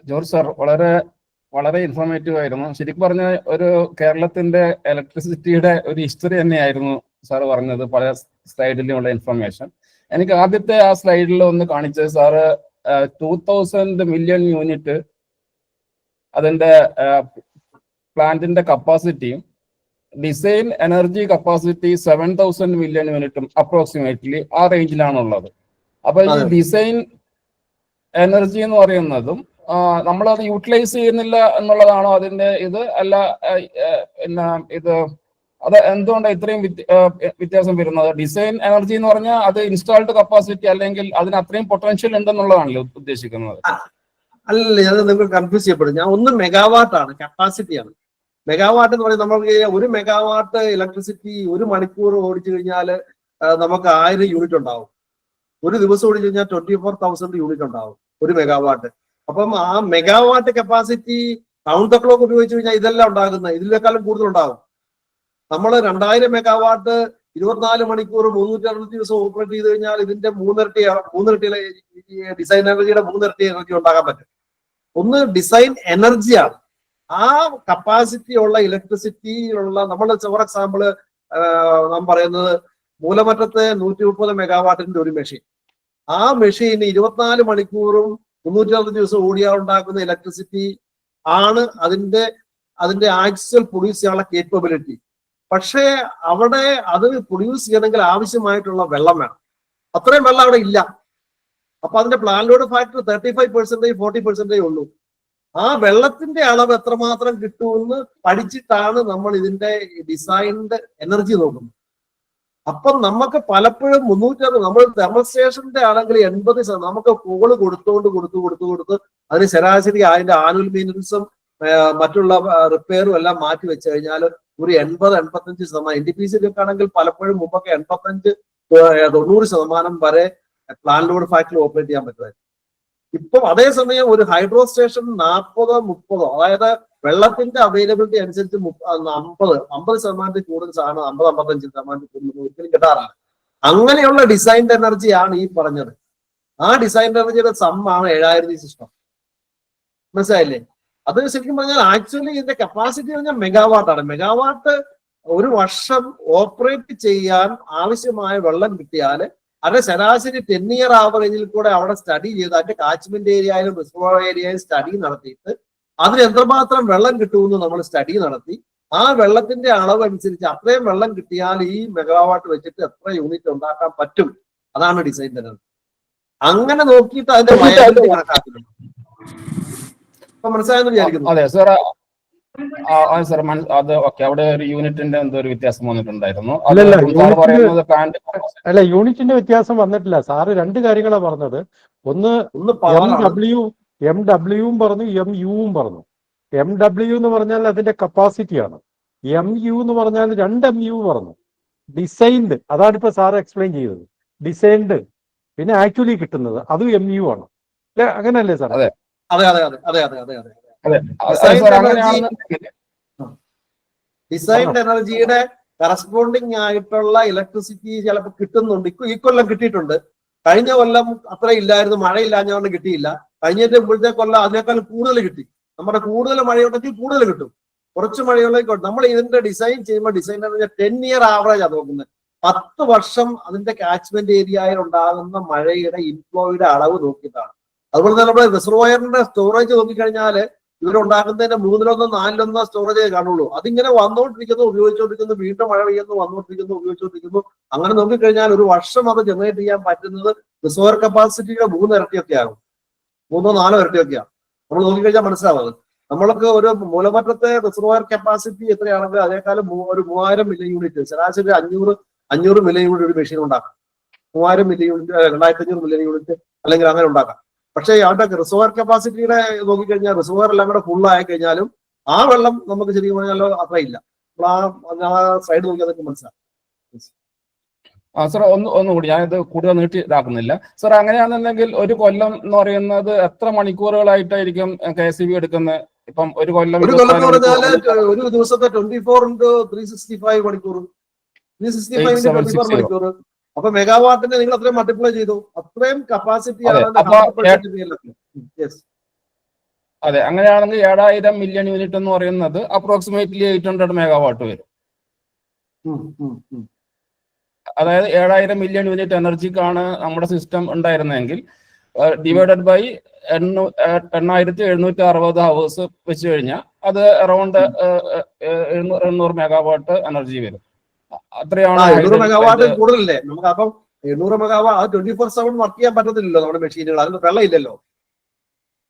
ജോർജ് സാർ, വളരെ ഇൻഫോർമേറ്റീവ് ആയിരുന്നു. ശരിക്കും പറഞ്ഞ ഒരു കേരളത്തിന്റെ ഇലക്ട്രിസിറ്റിയുടെ ഒരു ഹിസ്റ്ററി തന്നെയായിരുന്നു സാർ പറഞ്ഞത്, പല സ്ലൈഡിലുള്ള ഇൻഫർമേഷൻ. എനിക്ക് ആദ്യത്തെ ആ സ്ലൈഡിൽ ഒന്ന് കാണിച്ചത് സാറ് 2000 മില്യൺ യൂണിറ്റ് അതിന്റെ പ്ലാന്റിന്റെ കപ്പാസിറ്റിയും ഡിസൈൻ എനർജി കപ്പാസിറ്റി 7000 മില്യൺ യൂണിറ്റും അപ്രോക്സിമേറ്റ്ലി ആ റേഞ്ചിലാണുള്ളത്. അപ്പൊ ഈ ഡിസൈൻ എനർജി എന്ന് പറയുന്നതും നമ്മളത് യൂട്ടിലൈസ് ചെയ്യുന്നില്ല എന്നുള്ളതാണോ അതിന്റെ ഇത്? അല്ല പിന്നെ അത് എന്തുകൊണ്ടാണ് ഇത്രയും വ്യത്യാസം വരുന്നത്? ഡിസൈൻ എനർജി എന്ന് പറഞ്ഞാൽ അത് ഇൻസ്റ്റാൾഡ് കപ്പാസിറ്റി അല്ലെങ്കിൽ അതിന് അത്രയും പൊട്ടൻഷ്യൽ ഉണ്ടെന്നുള്ളതാണല്ലോ ഉദ്ദേശിക്കുന്നത്. അല്ലല്ലേ, അത് നിങ്ങൾ കൺഫ്യൂസ് ചെയ്യപ്പെടും. ഞാൻ 1 മെഗാവാട്ട് ആണ്, കപ്പാസിറ്റിയാണ്. മെഗാവാട്ട് എന്ന് പറയുന്നത് നമുക്ക് 1 മെഗാവാട്ട് ഇലക്ട്രിസിറ്റി 1 മണിക്കൂർ ഓടിച്ചു കഴിഞ്ഞാൽ നമുക്ക് 1000 യൂണിറ്റ് ഉണ്ടാവും. ഒരു ദിവസം ഓടിച്ചു കഴിഞ്ഞാൽ 24,000 യൂണിറ്റ് ഉണ്ടാവും 1 മെഗാവാട്ട്. അപ്പം ആ megawatt capacity round the clock ഉപയോഗിച്ച് കഴിഞ്ഞാൽ ഇതെല്ലാം ഉണ്ടാകുന്നത്, ഇതിനേക്കാളും കൂടുതൽ ഉണ്ടാകും. നമ്മൾ 2000 മെഗാവാട്ട് 24 മണിക്കൂർ 360 ദിവസം ഓപ്പറേറ്റ് ചെയ്ത് കഴിഞ്ഞാൽ ഇതിന്റെ 3 ഇരട്ടി ഡിസൈൻ എനർജിയുടെ 3 ഇരട്ടി എനർജി ഉണ്ടാക്കാൻ പറ്റും. ഒന്ന് ഡിസൈൻ എനർജിയാണ്. ആ കപ്പാസിറ്റി ഉള്ള ഇലക്ട്രിസിറ്റിയിലുള്ള നമ്മൾ ഫോർ എക്സാമ്പിൾ നാം പറയുന്നത് മൂലമറ്റത്തെ 130 മെഗാവാട്ടിന്റെ ഒരു മെഷീൻ, ആ മെഷീന് 24 മണിക്കൂറും 360 ദിവസം ഓടിയാൽ ഉണ്ടാക്കുന്ന ഇലക്ട്രിസിറ്റി ആണ് അതിന്റെ ആക്ച്വൽ പ്രൊഡ്യൂസ് ചെയ്യാനുള്ള കേപ്പബിലിറ്റി. പക്ഷേ അവിടെ അത് പ്രൊഡ്യൂസ് ചെയ്യണമെങ്കിൽ ആവശ്യമായിട്ടുള്ള വെള്ളം വേണം. അത്രയും വെള്ളം അവിടെ ഇല്ല. അപ്പൊ അതിന്റെ പ്ലാന്റ് ലോഡ് ഫാക്ടർ 35% 40% ഉള്ളൂ. ആ വെള്ളത്തിന്റെ അളവ് എത്രമാത്രം കിട്ടുമെന്ന് പഠിച്ചിട്ടാണ് നമ്മൾ ഇതിന്റെ ഡിസൈൻഡ് എനർജി നോക്കുന്നത്. അപ്പം നമുക്ക് പലപ്പോഴും 360 നമ്മൾ തെർമൽ സ്റ്റേഷന്റെ ആണെങ്കിൽ 80% നമുക്ക് കോള് കൊടുത്ത് അതിന് ശരാശരി അതിന്റെ ആനുവൽ മെയിൻ്റനൻസും മറ്റുള്ള റിപ്പയറും എല്ലാം മാറ്റി വെച്ച് കഴിഞ്ഞാൽ ഒരു 80-85%. NTPC ആണെങ്കിൽ പലപ്പോഴും മുമ്പൊക്കെ 85-90% വരെ പ്ലാന്റ് ലോഡ് ഫാക്ടറി ഓപ്പറേറ്റ് ചെയ്യാൻ പറ്റുമായിരുന്നു. ഇപ്പം അതേസമയം ഒരു ഹൈഡ്രോ സ്റ്റേഷൻ 40-30, അതായത് വെള്ളത്തിന്റെ അവൈലബിലിറ്റി അനുസരിച്ച് 50% കൂടുതൽ സാധനം 50-55% കൂടുതൽ ഒരിക്കലും കിട്ടാറില്ല. അങ്ങനെയുള്ള ഡിസൈൻഡ് എനർജിയാണ് ഈ പറഞ്ഞത്. ആ ഡിസൈൻ എനർജിയുടെ സമ്മാണ് 7000 സിസ്റ്റം. മനസ്സിലായില്ലേ? അത് ശരിക്കും പറഞ്ഞാൽ ആക്ച്വലി ഇതിന്റെ കപ്പാസിറ്റി പറഞ്ഞാൽ മെഗാവാട്ടാണ്. മെഗാവാട്ട് ഒരു വർഷം ഓപ്പറേറ്റ് ചെയ്യാൻ ആവശ്യമായ വെള്ളം കിട്ടിയാൽ അതിന്റെ ശരാശരി 10 ഇയർ ആവറേജിൽ കൂടെ അവിടെ സ്റ്റഡി ചെയ്ത് അതിന്റെ കാച്ച്മെന്റ് ഏരിയയിലും റിസർവോയർ ഏരിയയിലും സ്റ്റഡി നടത്തിയിട്ട് അതിന് എത്രമാത്രം വെള്ളം കിട്ടുമെന്ന് നമ്മൾ സ്റ്റഡി നടത്തി ആ വെള്ളത്തിന്റെ അളവ് അനുസരിച്ച് അത്രയും വെള്ളം കിട്ടിയാൽ ഈ മെഗാവാട്ട് വെച്ചിട്ട് എത്ര യൂണിറ്റ് ഉണ്ടാക്കാൻ പറ്റും, അതാണ് ഡിസൈൻ തരുന്നത്. അങ്ങനെ നോക്കിയിട്ട് അതിന്റെ വയബിലിറ്റി കണക്കാക്കുന്നുണ്ട്. ഇപ്പൊ മനസ്സിലായെന്ന് വിചാരിക്കുന്നു. അതെ സാർ, സാർ അത് ഓക്കെ. അവിടെ ഒരു യൂണിറ്റിന്റെ എന്തോ ഒരു വ്യത്യാസം വന്നിട്ടുണ്ടായിരുന്നു. അല്ല, യൂണിറ്റിന്റെ വ്യത്യാസം വന്നിട്ടില്ല. സാറ് രണ്ട് കാര്യങ്ങളാണ് പറഞ്ഞത്. ഒന്ന് എം ഡബ്ല്യുവും പറഞ്ഞു, എം യുവും പറഞ്ഞു. എം ഡബ്ല്യു എന്ന് പറഞ്ഞാൽ അതിന്റെ കപ്പാസിറ്റിയാണ്. എം യു എന്ന് പറഞ്ഞാൽ 2 MU പറഞ്ഞു. ഡിസൈൻഡ്, അതാണ് ഇപ്പൊ സാറ് എക്സ്പ്ലെയിൻ ചെയ്തത്. ഡിസൈൻഡ് പിന്നെ ആക്ച്വലി കിട്ടുന്നത് അതും MU ആണ്. അല്ലെ, അങ്ങനല്ലേ സാർ? അതെ അതെ അതെ അതെ അതെ അതെ അതെ. ഡിസൈൻഡ് എനർജിയുടെ കറസ്പോണ്ടിങ് ആയിട്ടുള്ള ഇലക്ട്രിസിറ്റി ചിലപ്പോൾ കിട്ടുന്നുണ്ട്. ഈ കൊല്ലം കിട്ടിയിട്ടുണ്ട്. കഴിഞ്ഞ കൊല്ലം അത്ര ഇല്ലായിരുന്നു, മഴയില്ലാഞ്ഞതുകൊണ്ട് കിട്ടിയില്ല. കഴിഞ്ഞിട്ട് ഇപ്പോഴത്തെ കൊല്ലം അതിനേക്കാൾ കൂടുതൽ കിട്ടി. നമ്മുടെ കൂടുതൽ മഴയുണ്ടെങ്കിൽ കൂടുതൽ കിട്ടും, കുറച്ച് മഴയുണ്ടെങ്കിൽ നമ്മൾ ഇതിന്റെ ഡിസൈൻ ചെയ്യുമ്പോൾ ഡിസൈൻ എനർജി 10 ഇയർ ആവറേജ് ആണ് നോക്കുന്നത്. 10 വർഷം അതിന്റെ കാച്ച്മെന്റ് ഏരിയയിൽ ഉണ്ടാകുന്ന മഴയുടെ ഇൻഫ്ലോയുടെ അളവ് നോക്കിയിട്ടാണ്. അതുപോലെ തന്നെ നമ്മുടെ റിസർവോയറിന്റെ സ്റ്റോറേജ് നോക്കിക്കഴിഞ്ഞാൽ ഇവരുണ്ടാക്കുന്നതിന്റെ 3-1 4-1 സ്റ്റോറേജ് കാണുള്ളൂ. അതിങ്ങനെ വന്നുകൊണ്ടിരിക്കുന്നു, ഉപയോഗിച്ചുകൊണ്ടിരിക്കുന്നു, വീണ്ടും മഴ പെയ്യുന്നു, വന്നുകൊണ്ടിരിക്കുന്നു, ഉപയോഗിച്ചുകൊണ്ടിരിക്കുന്നു. അങ്ങനെ നോക്കിക്കഴിഞ്ഞാൽ ഒരു വർഷം അത് ജനറേറ്റ് ചെയ്യാൻ പറ്റുന്നത് റിസർവോയർ കപ്പാസിറ്റിയുടെ 3 ഇരട്ടിയൊക്കെ ആകും, 3-4 ഇരട്ടിയൊക്കെയാണ്. നമ്മൾ നോക്കിക്കഴിഞ്ഞാൽ മനസ്സിലാവുന്നത്. നമ്മൾക്ക് ഒരു മൂലമറ്റത്തെ റിസർവോയർ കപ്പാസിറ്റി എത്രയാണെങ്കിൽ അതേക്കാളും ഒരു 3000 മില്യൺ യൂണിറ്റ്, ശരാശരി 500 മില്യൺ യൂണിറ്റ് ഒരു മെഷീൻ ഉണ്ടാക്കാം. 3000 മില്യൺ യൂണിറ്റ്, 2500 മില്യൺ യൂണിറ്റ് അല്ലെങ്കിൽ അങ്ങനെ ഉണ്ടാക്കാം. പക്ഷേ അവിടെ റിസർവോയർ കപ്പാസിറ്റിയുടെ നോക്കിക്കഴിഞ്ഞാൽ റിസർവോയർ എല്ലാം കൂടെ ഫുൾ ആയി കഴിഞ്ഞാലും ആ വെള്ളം നമുക്ക് ശരിക്കും പറഞ്ഞാലോ അത്രയില്ല. ആ സൈഡ് നോക്കിയാൽ അതൊക്കെ മനസ്സിലാവും. സാർ ഒന്നുകൂടി ഞാനിത് കൂടുതൽ നീട്ടി ഇതാക്കുന്നില്ല. സാർ അങ്ങനെയാണെന്നുണ്ടെങ്കിൽ ഒരു കൊല്ലം എന്ന് പറയുന്നത് എത്ര മണിക്കൂറുകളായിട്ടായിരിക്കും KSEB എടുക്കുന്നത്? ഇപ്പം ഒരു കൊല്ലം ഒരു ദിവസത്തെ 24x365 മണിക്കൂർ, 365 മണിക്കൂർ. അപ്പൊ മെഗാവാട്ടിനെ നിങ്ങൾ അത്രയും മൾട്ടിപ്ലൈ ചെയ്തു, അത്രയും കപ്പാസിറ്റിയാണ്. അതെ, അങ്ങനെയാണെങ്കിൽ 7000 മില്യൺ യൂണിറ്റ് എന്ന് പറയുന്നത് അപ്രോക്സിമേറ്റ്ലി 800 മെഗാവാട്ട് വരും. അതായത് 7000 മില്യൺ യൂണിറ്റ് എനർജിക്കാണ് നമ്മുടെ സിസ്റ്റം ഉണ്ടായിരുന്നെങ്കിൽ ഡിവൈഡഡ് ബൈ 8760 ഹവേഴ്സ് വെച്ച് കഴിഞ്ഞാൽ അത് അറൌണ്ട് 800 മെഗാവാട്ട് എനർജി വരും. അത്രയാണ് 800 മെഗാവാട്ട് കൂടുതലല്ലേ നമുക്ക്. അപ്പം 800 മെഗാവാട്ട് 24/7 വർക്ക് ചെയ്യാൻ പറ്റത്തില്ലല്ലോ നമ്മുടെ മെഷീനുകൾ, അതിന് വെള്ളം ഇല്ലല്ലോ.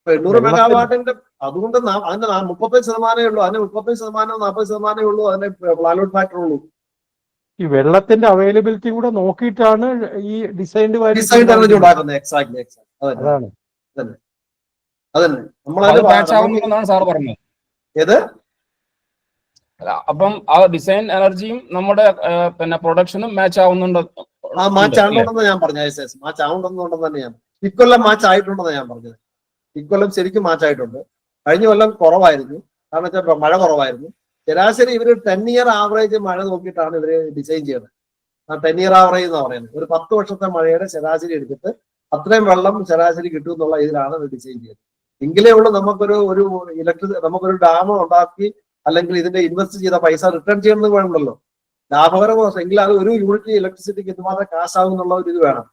800 മെഗാവാട്ടിന്റെ അതുകൊണ്ട് അതിന്റെ 35% ഉള്ളൂ, അതിന് 35% 40% ഉള്ളൂ, അതിന്റെ പ്ലാലോഡ് ഫാക്ടർ ഉള്ളൂ. ഈ വെള്ളത്തിന്റെ അവൈലബിലിറ്റി കൂടെ നോക്കിയിട്ടാണ് ഈ ഡിസൈൻഡ് എനർജി ഉണ്ടാക്കുന്നത്. എക്സാക്ട്ലി അതാണ് അതന്നെ നമ്മളാണ് സാർ പറഞ്ഞത്. ഏത് അപ്പം ആ ഡിസൈൻ എനർജിയും നമ്മുടെ പിന്നെ പ്രൊഡക്ഷനും മാച്ച് ആവുന്നുണ്ടോ? മാച്ച് ആവുന്നുണ്ടെന്ന് ഞാൻ പറഞ്ഞു. മാച്ച് ആവുന്നുണ്ടെന്ന് തന്നെ ഞാൻ ഇക്കൊല്ലം മാച്ച് ആയിട്ടുണ്ടെന്ന് ഞാൻ പറഞ്ഞത്. ഇക്കൊല്ലം ശരിക്കും മാച്ച് ആയിട്ടുണ്ട്. കഴിഞ്ഞ കൊല്ലം കുറവായിരുന്നു, കാരണം വെച്ചാൽ മഴ കുറവായിരുന്നു. ശരാശരി ഇവര് 10 ഇയർ ആവറേജ് മഴ നോക്കിയിട്ടാണ് ഇവര് ഡിസൈൻ ചെയ്യുന്നത്. 10 ഇയർ ആവറേജ് എന്ന് പറയുന്നത് ഒരു 10 വർഷത്തെ മഴയുടെ ശരാശരി എടുത്തിട്ട് അത്രയും വെള്ളം ശരാശരി കിട്ടും എന്നുള്ള ഇതിലാണ് ഇത് ഡിസൈൻ ചെയ്യുന്നത്. എങ്കിലേ ഉള്ളൂ നമുക്കൊരു നമുക്കൊരു ഡാം ഉണ്ടാക്കി അല്ലെങ്കിൽ ഇതിന്റെ ഇൻവെസ്റ്റ് ചെയ്ത പൈസ റിട്ടേൺ ചെയ്യുന്നത് വേണമല്ലോ, ലാഭകരമോ. എങ്കിൽ അത് ഒരു യൂണിറ്റ് ഇലക്ട്രിസിറ്റിക്ക് എന്തുമാത്രം കാശാകും എന്നുള്ള ഒരു ഇത് വേണം.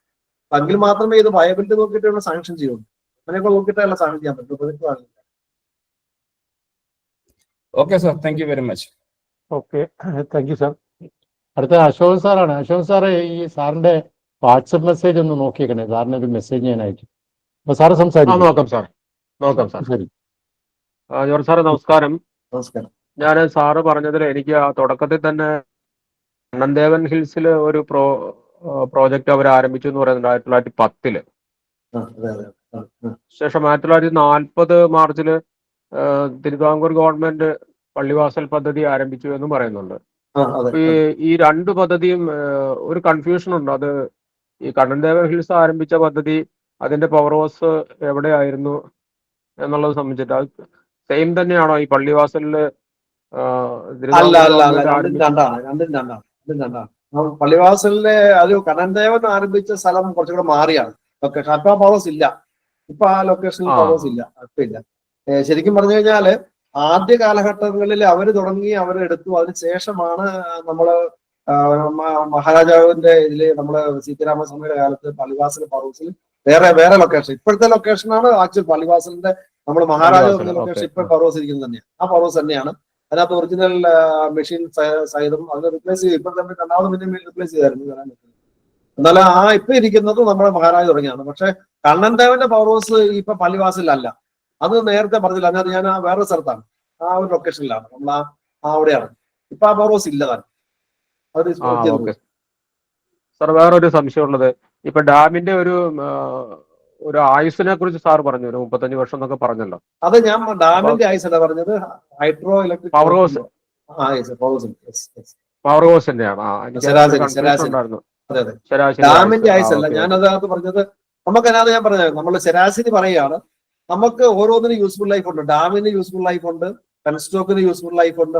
എങ്കിൽ മാത്രമേ ഇത് വയബിലിറ്റി നോക്കിയിട്ടുള്ള സാങ്ഷൻ ചെയ്യുള്ളൂ. അങ്ങനെയൊക്കെ നോക്കിയിട്ടല്ല സാങ്ഷൻ ചെയ്യാൻ പറ്റും. Project okay sir, thank you very much. Okay, thank you sir. അടുത്ത അശോക് സാറാണ്. അശോക് സാറ് ഈ സാറിന്റെ വാട്സപ്പ് മെസ്സേജ് ഒന്ന് നോക്കിയേക്കണേ, സാറിന് ഒരു മെസ്സേജ് ഞാൻ അയച്ചു. അപ്പൊ സാറ് സംസാരിക്കും. നോക്കാം സാർ. ശരി. ജോർജ് സാറ് നമസ്കാരം. നമസ്കാരം. ഞാൻ സാറ് പറഞ്ഞതിൽ എനിക്ക് ആ തുടക്കത്തിൽ തന്നെ കണ്ണൻദേവൻ ഹിൽസിൽ ഒരു പ്രോജക്റ്റ് അവർ ആരംഭിച്ചു എന്ന് പറയുന്നത് 1910. ശേഷം 1940 മാർച്ചില് തിരുവിതാംകൂർ ഗവൺമെന്റ് പള്ളിവാസൽ പദ്ധതി ആരംഭിച്ചു എന്നും പറയുന്നുണ്ട്. ഈ രണ്ട് പദ്ധതിയും ഒരു കൺഫ്യൂഷൻ ഉണ്ട്. അത് ഈ കണ്ണൻദേവൻ ഹിൽസ് ആരംഭിച്ച പദ്ധതി അതിന്റെ പവർ ഹൗസ് എവിടെയായിരുന്നു എന്നുള്ളത് സംബന്ധിച്ചിട്ട് അത് സെയിം തന്നെയാണോ ഈ പള്ളിവാസലില്? പള്ളിവാസലിലെ ഒരു കണ്ണൻദേവൻ ആരംഭിച്ച സ്ഥലം കുറച്ചുകൂടെ മാറിയാണ്. ലൊക്കേഷൻ. അപ്പൊ ആ പവർ ഹൗസ് ഇല്ല. ഇപ്പൊ ആ ലൊക്കേഷനിൽ ആ. പവർ ഹൗസ് ഇല്ല, അപ്പൊ ഇല്ല. ശരിക്കും പറഞ്ഞു കഴിഞ്ഞാല് ആദ്യ കാലഘട്ടങ്ങളിൽ അവർ തുടങ്ങി, അവരെടുത്തു. അതിനുശേഷമാണ് നമ്മള് മഹാരാജാവിന്റെ ഇതില് നമ്മള് സീതാരാമസ്വാമിയുടെ കാലത്ത് പള്ളിവാസൽ പവർ ഹൗസിൽ വേറെ ലൊക്കേഷൻ. ഇപ്പോഴത്തെ ലൊക്കേഷനാണ് ആക്ച്വൽ പള്ളിവാസലിന്റെ നമ്മൾ മഹാരാജാവ് എന്ന ലൊക്കേഷൻ. ഇപ്പോൾ പവർ ഹൗസ് ഇരിക്കുന്നത് തന്നെയാണ്. ആ പവർ ഹൗസ് തന്നെയാണ്. അതിനകത്ത് ഒറിജിനൽ മെഷീൻ സഹിതം അത് റിപ്ലേസ് ചെയ്യും. ഇപ്പൊ തന്നെ രണ്ടാമത് പിന്നെ റിപ്ലേസ് ചെയ്തായിരുന്നു. എന്നാലും ആ ഇപ്പൊ ഇരിക്കുന്നത് നമ്മുടെ മഹാരാജ തുടങ്ങിയാണ്. പക്ഷെ കണ്ണൻ ദേവന്റെ പവർ ഹൗസ് ഇപ്പൊ പള്ളിവാസലിലല്ല. അത് നേരത്തെ പറഞ്ഞില്ല, അതിനകത്ത് ഞാൻ വേറൊരു സ്ഥലത്താണ്, ആ ഒരു ലൊക്കേഷനിലാണ്, നമ്മൾ അവിടെയാണ്. ഇപ്പൊ ആ പവർ ഹൗസ് ഇല്ല താൻ. അത് ഓക്കെ സാർ. വേറൊരു സംശയമുള്ളത്, ഇപ്പൊ ഡാമിന്റെ ഒരു ആയുസിനെ കുറിച്ച് സാർ പറഞ്ഞു, ഒരു 35 വർഷം എന്നൊക്കെ പറഞ്ഞല്ലോ. അത് ഞാൻ ഡാമിന്റെ ആയുസല്ല പറഞ്ഞത്, hydro electric power house power ഹൗസിന്റെയാണ്. ഉണ്ടായിരുന്നു ഡാമിന്റെ ആയുസല്ല ഞാൻ അതിനകത്ത് പറഞ്ഞത്. നമുക്കതിനകത്ത് ഞാൻ പറഞ്ഞത് നമ്മൾ ശരാശരി പറയുകയാണ്. നമുക്ക് ഓരോന്നിനും യൂസ്ഫുൾ ലൈഫ് ഉണ്ട്. ഡാമിന് യൂസ്ഫുൾ ലൈഫ് ഉണ്ട്, പെൻസ്റ്റോക്കിന് യൂസ്ഫുൾ ലൈഫ് ഉണ്ട്,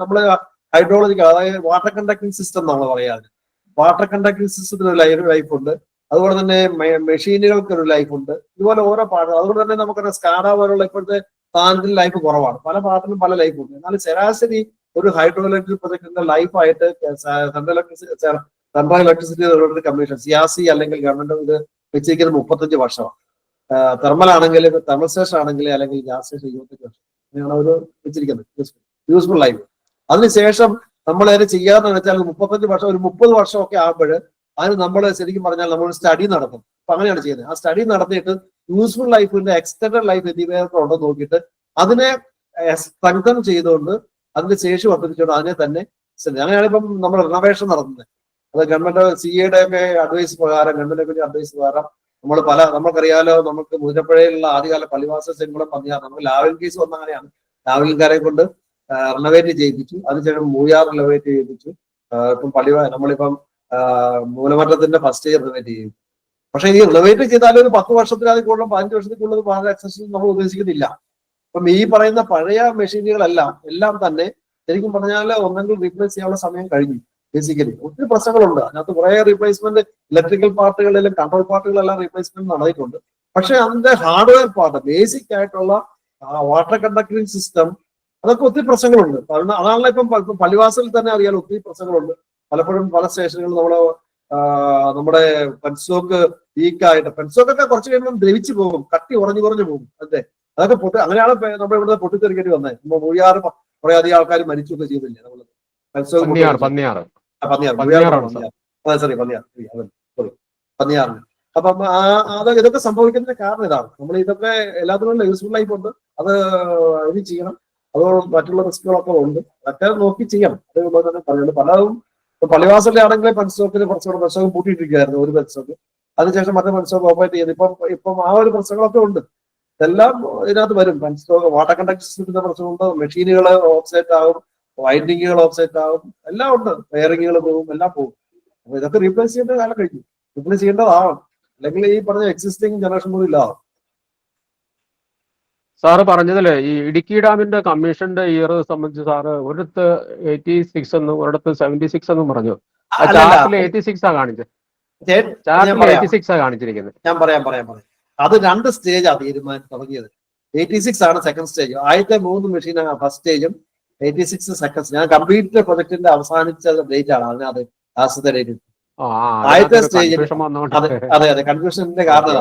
നമ്മള് ഹൈഡ്രോളജിക്കൽ, അതായത് വാട്ടർ കണ്ടക്ടിങ് സിസ്റ്റം നമ്മൾ പറയാറ്. വാട്ടർ കണ്ടക്ടിങ് സിസ്റ്റത്തിന് ഒരു ലൈഫ് ഉണ്ട്. അതുപോലെ തന്നെ മെഷീനുകൾക്ക് ഒരു ലൈഫ് ഉണ്ട്. ഇതുപോലെ ഓരോ പാട്ടും. അതുകൊണ്ട് തന്നെ നമുക്കറിയാം സ്കാഡ പോലുള്ള ഇപ്പോഴത്തെ സാധനത്തിന് ലൈഫ് കുറവാണ്. പല പാട്ടിനും പല ലൈഫ് ഉണ്ട്. എന്നാൽ ശരാശരി ഒരു ഹൈഡ്രോ ഇലക്ട്രിക് പ്രൊജക്ടിന്റെ ലൈഫായിട്ട് സെൻട്രൽ ഇലക്ട്രിസിറ്റി കമ്മീഷൻ സിയാസി അല്ലെങ്കിൽ ഗവൺമെന്റ് ഇത് വെച്ചിരിക്കുന്നത് 35 വർഷമാണ്. തെർമൽ ആണെങ്കിൽ, തെർമൽ സ്റ്റേഷൻ ആണെങ്കിൽ, അല്ലെങ്കിൽ ഗ്യാസ് സ്റ്റേഷൻ 25 വർഷം. അങ്ങനെയാണ് അവർ വെച്ചിരിക്കുന്നത് യൂസ്ഫുൾ ലൈഫ്. അതിനുശേഷം നമ്മൾ അതിന് ചെയ്യാന്ന് വെച്ചാൽ 35 വർഷം, ഒരു 30 വർഷമൊക്കെ ആകുമ്പോൾ അതിന് നമ്മൾ ശരിക്കും പറഞ്ഞാൽ നമ്മൾ സ്റ്റഡി നടത്തും. അപ്പൊ അങ്ങനെയാണ് ചെയ്യുന്നത്. ആ സ്റ്റഡി നടത്തിയിട്ട് യൂസ്ഫുൾ ലൈഫിന്റെ എക്സ്റ്റൻഡഡ് ലൈഫ് എന്നിവയൊക്കെ ഉണ്ടോ നോക്കിയിട്ട് അതിനെ സ്ട്രെങ്തൻ ചെയ്തുകൊണ്ട് അതിന്റെ ശേഷി വർദ്ധിപ്പിച്ചുകൊണ്ട് അതിനെ തന്നെ അങ്ങനെയാണ് ഇപ്പം നമ്മൾ റിനോവേഷൻ നടത്തുന്നത്. അത് ഗവൺമെന്റ് CA-യുടെ ഒക്കെ അഡ്വൈസ് പ്രകാരം, ഗവൺമെന്റിന്റെ അഡ്വൈസ് പ്രകാരം നമ്മൾ നമുക്കറിയാലോ, നമുക്ക് മുതിരപ്പുഴയിലുള്ള ആദ്യകാല പള്ളിവാസ ചെങ്കുളം പന്നിയാർ, നമുക്ക് ലാവൽ കേസ് വന്ന അങ്ങനെയാണ്. ലാവലിൻകാരെ കൊണ്ട് റിനോവേറ്റ് ചെയ്യിപ്പിച്ചു. അതിനുശേഷം മൂയാർ റിനോവേറ്റ് ചെയ്യിപ്പിച്ചു. ഇപ്പം നമ്മളിപ്പം മൂലമറ്റത്തിന്റെ ഫസ്റ്റ് ഇയർ റിനോവേറ്റ് ചെയ്യും. പക്ഷെ ഈ റിനോവേറ്റ് ചെയ്താലും ഒരു 10 വർഷത്തിലധികം കൂടുതൽ, 15 വർഷത്തിൽ കൂടുതൽ വളരെ എക്സസ് നമ്മൾ ഉദ്ദേശിക്കുന്നില്ല. അപ്പം ഈ പറയുന്ന പഴയ മെഷീനുകളെല്ലാം തന്നെ ശരിക്കും പറഞ്ഞാൽ ഒന്നെങ്കിൽ റീപ്ലേസ് ചെയ്യാനുള്ള സമയം കഴിഞ്ഞു. ബേസിക്കലി ഒത്തിരി പ്രശ്നങ്ങളുണ്ട് അതിനകത്ത്. കുറെ റീപ്ലേസ്മെന്റ് ഇലക്ട്രിക്കൽ പാർട്ടുകളിലും കൺട്രോൾ പാർട്ടുകളെല്ലാം റീപ്ലേസ്മെന്റ് നടന്നിട്ടുണ്ട്. പക്ഷെ അതിന്റെ ഹാർഡ്വെയർ പാർട്ട്, ബേസിക് ആയിട്ടുള്ള വാട്ടർ കണ്ടക്ടിങ് സിസ്റ്റം, അതൊക്കെ ഒത്തിരി പ്രശ്നങ്ങളുണ്ട്. അതാണല്ലോ ഇപ്പം പള്ളിവാസലിൽ തന്നെ അറിയാലോ ഒത്തിരി പ്രശ്നങ്ങളുണ്ട്. പലപ്പോഴും പല സ്റ്റേഷനുകളും നമ്മുടെ പെൻസ്റ്റോക്ക് വീക്കായിട്ട്, പെൻസ്റ്റോക്കൊക്കെ കുറച്ച് കഴിയുമ്പോൾ ദ്രവിച്ചു പോകും, കട്ടി കുറഞ്ഞു പോകും. അതൊക്കെ അങ്ങനെയാണ് നമ്മുടെ ഇവിടെ പൊട്ടിത്തെറിക്കേണ്ടി വന്നത്. നമ്മൾ മൂഴിയാറ് കുറെ അധികം ആൾക്കാർ മരിച്ചൊക്കെ ചെയ്തില്ലേ നമ്മൾ. പന്നിയാറ്. അപ്പം ഇതൊക്കെ സംഭവിക്കുന്നതിന്റെ കാരണം ഇതാണ്. നമ്മൾ ഇതൊക്കെ എല്ലാത്തിനും യൂസ്ഫുൾ ലൈഫ് ഉണ്ട്. അത് ഇത് ചെയ്യണം. അത് മറ്റുള്ള റിസ്കുകളൊക്കെ ഉണ്ട്. അതൊക്കെ നോക്കി ചെയ്യണം. അതുകൊണ്ട് തന്നെ പറയുന്നത് പലതും പള്ളിവാസലിന്റെ ആണെങ്കിൽ പെൻസ്റ്റോക്കിന് കുറച്ചുകൂടെ പെൻസ്റ്റോക്ക് പൂട്ടിയിട്ടിരിക്കുകയായിരുന്നു, ഒരു പെൻസ്റ്റോക്ക്. അതിനുശേഷം മറ്റേ പെൻസ്റ്റോക്ക് ഓപ്പറേറ്റ് ചെയ്ത് ഇപ്പം ആ ഒരു പ്രശ്നങ്ങളൊക്കെ ഉണ്ട്. ഇതെല്ലാം ഇതിനകത്ത് വരും. പെൻസ്റ്റോക്ക് വാട്ടർ കണ്ടക്ട് സിസ്റ്റത്തിന്റെ പ്രശ്നമുണ്ട്, മെഷീനുകൾ ഓഫ്സെറ്റ് ആകും, വൈൻഡിങ്ങുകൾ ഓഫ്സെറ്റ് ആകും, എല്ലാം ഉണ്ട്. വയറിങ്ങുകൾ പോകും, എല്ലാം പോകും. അപ്പൊ ഇതൊക്കെ റീപ്ലേസ് ചെയ്യേണ്ട കാലം കഴിഞ്ഞു. റീപ്ലേസ് ചെയ്യേണ്ടതാവണം. അല്ലെങ്കിൽ ഈ പറഞ്ഞ എക്സിസ്റ്റിംഗ് ജനറേഷൻ കൂടി ഇല്ലാവും. സാറ് പറഞ്ഞതില് ഈ ഇടുക്കി ഡാമിന്റെ കമ്മീഷന്റെ ഇയർ സംബന്ധിച്ച് സാറ് ഒരിടത്ത് 86 എന്നും ഒരിടത്ത് 76 എന്നും പറഞ്ഞു. ചാർട്ടിൽ 86 ആ കാണിച്ചത്. ചാർട്ടിൽ 86 ആ കാണിച്ചിരിക്കുന്നത്. ഞാൻ പറയാം. അത് 2 സ്റ്റേജാണ് തീരുമാനം തുടങ്ങിയത്. 86 ആണ് സെക്കൻഡ് സ്റ്റേജ്. ആദ്യത്തെ 3 മെഷീനാണ് ഫസ്റ്റ് സ്റ്റേജും, 86 സെക്കൻഡ്. ഞാൻ കംപ്ലീറ്റ് പ്രൊജക്ടിന്റെ അവസാനിച്ച ഡേറ്റ് ആണ് അതിനകത്ത് ലാസ്റ്റത്തെ ഡേറ്റ്. ആദ്യത്തെ സ്റ്റേജ് അതെ കൺഫ്യൂഷന്റെ കാരണം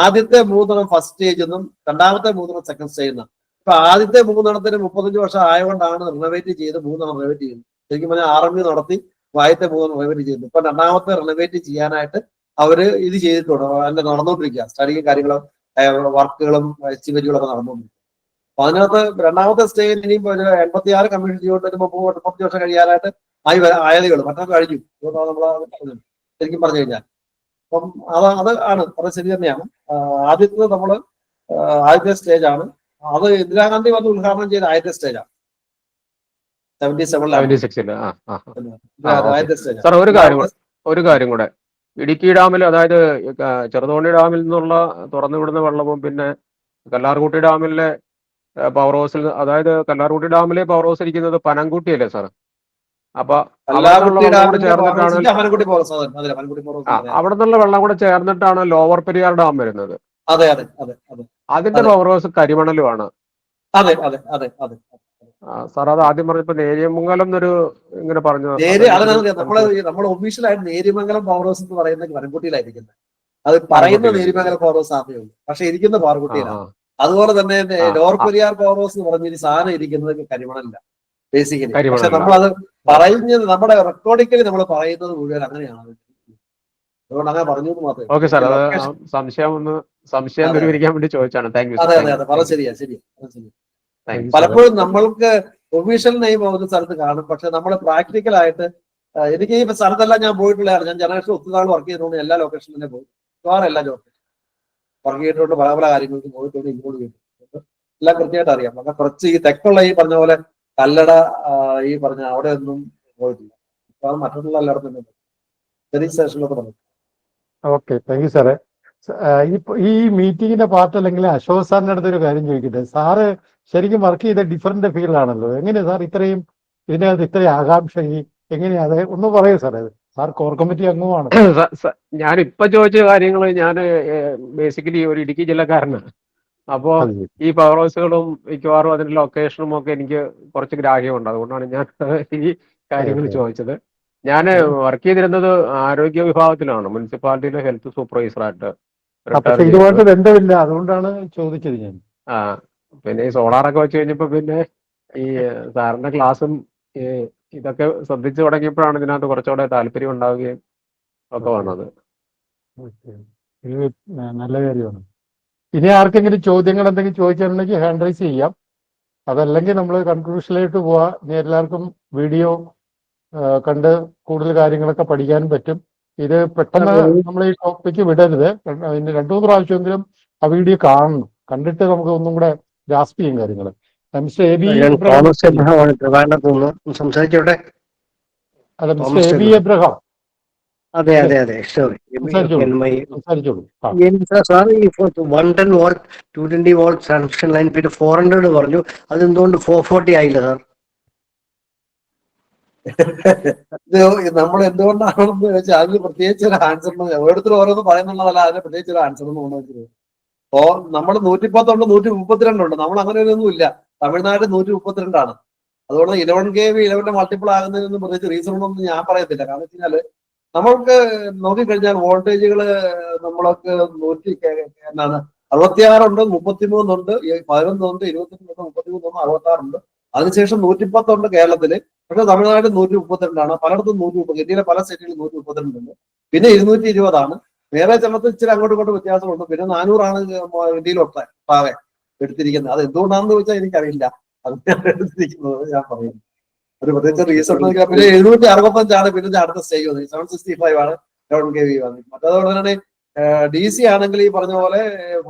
ആദ്യത്തെ 3 ഫസ്റ്റ് സ്റ്റേജ് എന്നും രണ്ടാമത്തെ 3 സെക്കൻഡ് സ്റ്റേജ് എന്നാണ്. ഇപ്പൊ ആദ്യത്തെ 3 35 വർഷം ആയതുകൊണ്ടാണ് റിനോവേറ്റ് ചെയ്ത് 3 റിനോവേറ്റ് ചെയ്യുന്നത്. ശരിക്കും പറഞ്ഞാൽ RMU നടത്തി ആദ്യത്തെ 3 റിനോവേറ്റ് ചെയ്യുന്നു. ഇപ്പൊ രണ്ടാമത്തെ റിനോവേറ്റ് ചെയ്യാനായിട്ട് അവര് ഇത് ചെയ്തിട്ടുണ്ട്. അതിന്റെ നടന്നുകൊണ്ടിരിക്കുക സ്റ്റഡിയും കാര്യങ്ങളും വർക്കുകളും എസ്റ്റിമേറ്റുകളൊക്കെ നടന്നുകൊണ്ടിരിക്കുക. അപ്പൊ അതിനകത്ത് രണ്ടാമത്തെ സ്റ്റേജിൽ ഇനിയും 86 കമ്മീഷൻ ചെയ്തുകൊണ്ട് 35 വർഷം കഴിയാനായിട്ട് ആയതുകൾ മറ്റൊക്കെ കഴിഞ്ഞു. നമ്മൾ ശരിക്കും പറഞ്ഞു കഴിഞ്ഞാൽ അപ്പം അത് ആണ് പറഞ്ഞത് ശരി തന്നെയാണ്. ആദ്യത്തെ നമ്മള് ആദ്യത്തെ സ്റ്റേജാണ്. അത് ഇന്ദിരാഗാന്ധി വന്ന് ഉദ്ഘാടനം ചെയ്ത ആദ്യത്തെ സ്റ്റേജാണ്. 76 ആദ്യത്തെ സ്റ്റേജ്. സാർ ഒരു കാര്യം കൂടെ, ഇടുക്കി ഡാമിൽ, അതായത് ചെറുതോണി ഡാമിൽ നിന്നുള്ള തുറന്നുവിടുന്ന വെള്ളവും പിന്നെ കല്ലാർകുട്ടി ഡാമിലെ പവർ ഹൗസിൽ, അതായത് കല്ലാർകുട്ടി ഡാമിലെ പവർ ഹൗസ് ഇരിക്കുന്നത് പനംകുട്ടിയല്ലേ സാർ? അപ്പൊ കല്ലാർകുട്ടിയുടെ ആ വെള്ളം കൂടെ വലിയ ചേർന്നിട്ടാണ് അമനക്കുട്ടി ഫോറസ്റ്റ് അതെ അമനക്കുട്ടി ഫോറസ്റ്റ് അറിയാം. അവിടെ നിന്നുള്ള വെള്ളം കൂടെ ചേർന്നിട്ടാണ് ലോവർ പെരിയാർ ഡാം വരുന്നത്. അതെ അതെ അതെ അതെ അതിന്റെ അതെ പവർ ഹൗസ് കരിമണലുമാണ്. അതെ അതെ അതെ അതെ സാർ അത് ആദ്യം പറഞ്ഞപ്പോ നേര്യമംഗലം എന്നൊരു ഇങ്ങനെ പറഞ്ഞു. നമ്മുടെ ഒഫീഷ്യലായിട്ട് നേര്യമംഗലം പവർ ഹൗസ് എന്ന് പറയുന്നത് വരൻകുട്ടിയിലായിരിക്കുന്നത്. അത് പറയുന്ന നേര്യമംഗലം പവർ ഹൗസ് ആദ്യമേ ഉള്ളൂ, പക്ഷെ ഇരിക്കുന്ന പാർക്കുട്ടിയിലാണ്. അതുപോലെ തന്നെ ലോവർ പെരിയാർ പവർ ഹൗസ് എന്ന് പറഞ്ഞൊരു സാധനം ഇരിക്കുന്നത് കരിമണലില്ല ബേസിക്കലി. പക്ഷെ നമ്മളത് പറയുന്നത് നമ്മുടെ റെക്കോർഡിക്കലി നമ്മൾ പറയുന്നത് മുഴുവൻ അങ്ങനെയാണ്. അതുകൊണ്ട് അങ്ങനെ പറഞ്ഞു മാത്രമേ. ഓക്കെ സാർ, അത് സംശയം ദൂരീകരിക്കാൻ വേണ്ടി ചോദിച്ചാണ്. Thank you. അതെ അതെ അതെ വളരെ ശരിയാ. പലപ്പോഴും നമ്മൾക്ക് ഒഫീഷ്യൽ നെയിം ഒരു സ്ഥലത്ത് കാണും, പക്ഷെ നമ്മൾ പ്രാക്ടിക്കലായിട്ട് എനിക്ക് ഈ സ്ഥലത്തെല്ലാം ഞാൻ പോയിട്ടുള്ളതാണ്. ഞാൻ ജനറേഷൻ ഒത്തിരി നാൾ വർക്ക് ചെയ്തുകൊണ്ട് എല്ലാ ലൊക്കേഷനിലും തന്നെ പോയി. വേറെ എല്ലാ ലൊക്കേഷൻ വർക്ക് ചെയ്തിട്ടുണ്ട്, പല പല കാര്യങ്ങൾക്ക് പോയിട്ടുണ്ട്, ഇങ്ങോട്ട് ചെയ്തിട്ടുണ്ട്, എല്ലാം കൃത്യമായിട്ട് അറിയാം. പക്ഷെ കുറച്ച് ഈ തെക്കുള്ള ഈ പറഞ്ഞ പോലെ കല്ലട ഈ പറഞ്ഞ അവിടെ ഒന്നും പോയിട്ടില്ല. അപ്പൊ അത് മറ്റുള്ള എല്ലായിടത്തും തന്നെ ചെറിയ സ്റ്റേഷനിലൊക്കെ പറഞ്ഞു. ഓക്കെ, താങ്ക് യു സാറേ. ഈ മീറ്റിങ്ങിന്റെ പാർട്ട് അല്ലെങ്കിൽ അശോക് സാറിന്റെ അടുത്ത് ഒരു കാര്യം ചോദിക്കട്ടെ. സാറ് ശരിക്കും വർക്ക് ചെയ്ത ഡിഫറെന്റ് ഫീൽഡാണല്ലോ. എങ്ങനെയാ സാർ ഇത്രയും ഇതിനകത്ത് ഇത്രയും ആകാംക്ഷ? എങ്ങനെയാ അത് ഒന്ന് പറയൂ സാറേ. സാർ കോർ കമ്മിറ്റി അംഗമാണ്. ഞാനിപ്പോ ചോദിച്ച കാര്യങ്ങൾ ഞാൻ ബേസിക്കലി ഒരു ഇടുക്കി ജില്ലക്കാരനാണ്. അപ്പോ ഈ പവർ ഹൗസുകളും മിക്കവാറും അതിന്റെ ലൊക്കേഷനും ഒക്കെ എനിക്ക് കുറച്ച് ഗ്രാഹ്യമുണ്ട്. അതുകൊണ്ടാണ് ഞാൻ ഈ കാര്യങ്ങൾ ചോദിച്ചത്. ഞാൻ വർക്ക് ചെയ്തിരുന്നത് ആരോഗ്യ വിഭാഗത്തിലാണ്, മുനിസിപ്പാലിറ്റിയിലെ ഹെൽത്ത് സൂപ്പർവൈസറായിട്ട്. ഇതുമായിട്ട് ബന്ധമില്ല, അതുകൊണ്ടാണ് ചോദിച്ചത് ഞാൻ. പിന്നെ ഈ സോളാറൊക്കെ വെച്ച് കഴിഞ്ഞപ്പോ പിന്നെ ഈ സാറിന്റെ ക്ലാസ്സും ഇതൊക്കെ ശ്രദ്ധിച്ചു തുടങ്ങിയപ്പോഴാണ് ഇതിനകത്ത് കുറച്ചുകൂടെ താല്പര്യം ഉണ്ടാവുകയും ഒക്കെ വന്നത്. ഇത് നല്ല കാര്യമാണ്. ഇനി ആർക്കെങ്കിലും ചോദ്യങ്ങൾ എന്തെങ്കിലും ചോദിച്ചിട്ടുണ്ടെങ്കിൽ ഹാൻഡ് റൈസ് ചെയ്യാം. അതല്ലെങ്കിൽ നമ്മൾ കൺക്ലൂഷനിലേക്ക് പോവാം. ഇനി എല്ലാവർക്കും വീഡിയോ കണ്ട് കൂടുതൽ കാര്യങ്ങളൊക്കെ പഠിക്കാനും പറ്റും. ഇത് പെട്ടെന്ന് നമ്മൾ ഈ ടോപ്പിക്ക് വിടരുത്. അതിന് 2-3 പ്രാവശ്യമെങ്കിലും ആ വീഡിയോ കാണണം. കണ്ടിട്ട് നമുക്ക് ഒന്നും കൂടെ ഗ്രാസ്പ് ചെയ്യും കാര്യങ്ങൾ. മിസ്റ്റർ എ ബി സംസാരിച്ചോട്ടെ. അല്ല, മിസ്റ്റർ എ ബി എബ്രഹാം. അതെ അതെ അതെ സംസാരിച്ചോളൂ. സാർ ഈ 110 വോൾട്ട് 220 വോൾട്ട് ട്രാൻസ്മിഷൻ ലൈൻ പിന്നെ 400 പറഞ്ഞു, അതെന്തുകൊണ്ട് 440 ആയില്ല സാർ? ഇത് നമ്മൾ എന്തുകൊണ്ടാണെന്ന് ചോദിച്ചാൽ അതിന് പ്രത്യേകിച്ച് ഒരു ആൻസർ ഓരോരുത്തരും ഓരോന്ന് പറയുന്നുള്ളതല്ല, അതിന് പ്രത്യേകിച്ച് ഒരു ആൻസർ എന്ന് തോന്നുന്നത്. ഓ നമ്മൾ 110 132 ഉണ്ട്. നമ്മൾ അങ്ങനെ ഒന്നും ഇല്ല. തമിഴ്നാട് 132 അതുകൊണ്ട് 11 kV 11 മൾട്ടിപ്പിൾ ആകുന്നതിനൊന്നും പ്രത്യേകിച്ച് റീസൺ ഒന്നും ഞാൻ പറയത്തില്ല. കാരണം വെച്ച് കഴിഞ്ഞാല് നമ്മൾക്ക് നോക്കിക്കഴിഞ്ഞാൽ വോൾട്ടേജുകൾ നമ്മൾക്ക് 66 ഉണ്ട്, 33 ഉണ്ട്, 11 ഉണ്ട്, 22 ഉണ്ട്, 33 ഉണ്ട്, 66 ഉണ്ട്. അതിനുശേഷം 110 ഉണ്ട് കേരളത്തില്. പക്ഷെ തമിഴ്നാട് 132 പലയിടത്തും 130. ഇന്ത്യയിലെ പല സ്റ്റേറ്റുകളിൽ 132 ഉണ്ട്. പിന്നെ 220 വേറെ ചിലത്ത് ഇച്ചിരി അങ്ങോട്ടും ഇങ്ങോട്ടും വ്യത്യാസമുണ്ട്. പിന്നെ 400 ഇന്ത്യയിൽ ഒട്ടാകെ എടുത്തിരിക്കുന്നത്. അത് എന്തുകൊണ്ടാണെന്ന് ചോദിച്ചാൽ എനിക്കറിയില്ല. അത് എടുത്തിരിക്കുന്നത് ഞാൻ പറയുന്നു. ഒരു പ്രത്യേകിച്ച് റീസൺ. പിന്നെ 765 പിന്നെ അടുത്ത സ്റ്റേജ് വന്നു. 765 11 kV വന്നു. മറ്റേതുപോലെ തന്നെ DC ആണെങ്കിൽ ഈ പറഞ്ഞ പോലെ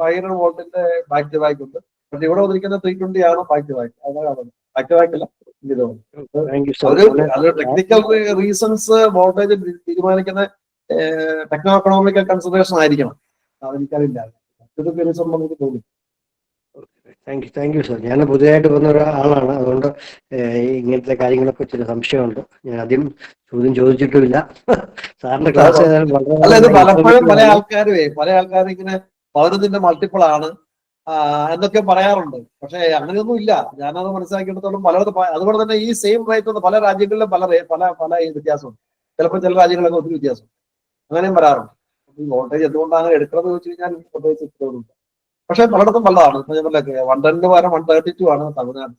500 വോൾട്ടിന്റെ ബാക്ക് ടു ബാക്ക് ഉണ്ട്. പക്ഷെ ഇവിടെ വന്നിരിക്കുന്ന 320 ബാക്ക് ടു ബാക്ക്. അതാണ് ബാക്ക് ടു ബാക്ക് അല്ല. അത് ടെക്നിക്കൽ റീസൺസ് വോൾട്ടേജ് തീരുമാനിക്കുന്ന ടെക്നോ എക്കണോമിക്കൽ കൺസിഡറേഷൻ ആയിരിക്കണം. അതെനിക്കറിയില്ല. ഇതൊക്കെ റീസൺ നമുക്ക് തോന്നി. Thank you sir. ഞാൻ പുതിയതായിട്ട് വന്ന ഒരാളാണ്, അതുകൊണ്ട് ഇങ്ങനത്തെ കാര്യങ്ങളൊക്കെ ചില സംശയമുണ്ട്. ഞാൻ ആദ്യം ചോദ്യം ചോദിച്ചിട്ടുമില്ല. സാറിന്റെ ക്ലാസ് അല്ല, ഇത് പലപ്പോഴും പല ആൾക്കാരും ഇങ്ങനെ 11ന്റെ മൾട്ടിപ്പിൾ ആണ് എന്നൊക്കെ പറയാറുണ്ട്. പക്ഷെ അങ്ങനെയൊന്നും ഇല്ല. ഞാനത് മനസ്സിലാക്കിയിടത്തോളം പലയിടത്തും. അതുകൊണ്ട് തന്നെ ഈ സെയിം റേറ്റ് പല രാജ്യങ്ങളിലും പല വ്യത്യാസമുണ്ട്. ചിലപ്പോൾ ചില രാജ്യങ്ങളൊക്കെ ഒത്തിരി വ്യത്യാസം അങ്ങനെയും വരാറുണ്ട്. ഈ വോൾട്ടേജ് എന്തുകൊണ്ടാണ് എടുക്കുന്നത് വെച്ച് കഴിഞ്ഞാൽ പ്രത്യേകിച്ച് ഇഷ്ടമൊന്നുമില്ല. പക്ഷെ പലയിടത്തും നല്ലതാണ്. ഇപ്പൊ ഞാൻ 110 പകരം 132 ആണ് തമിഴ്നാട്.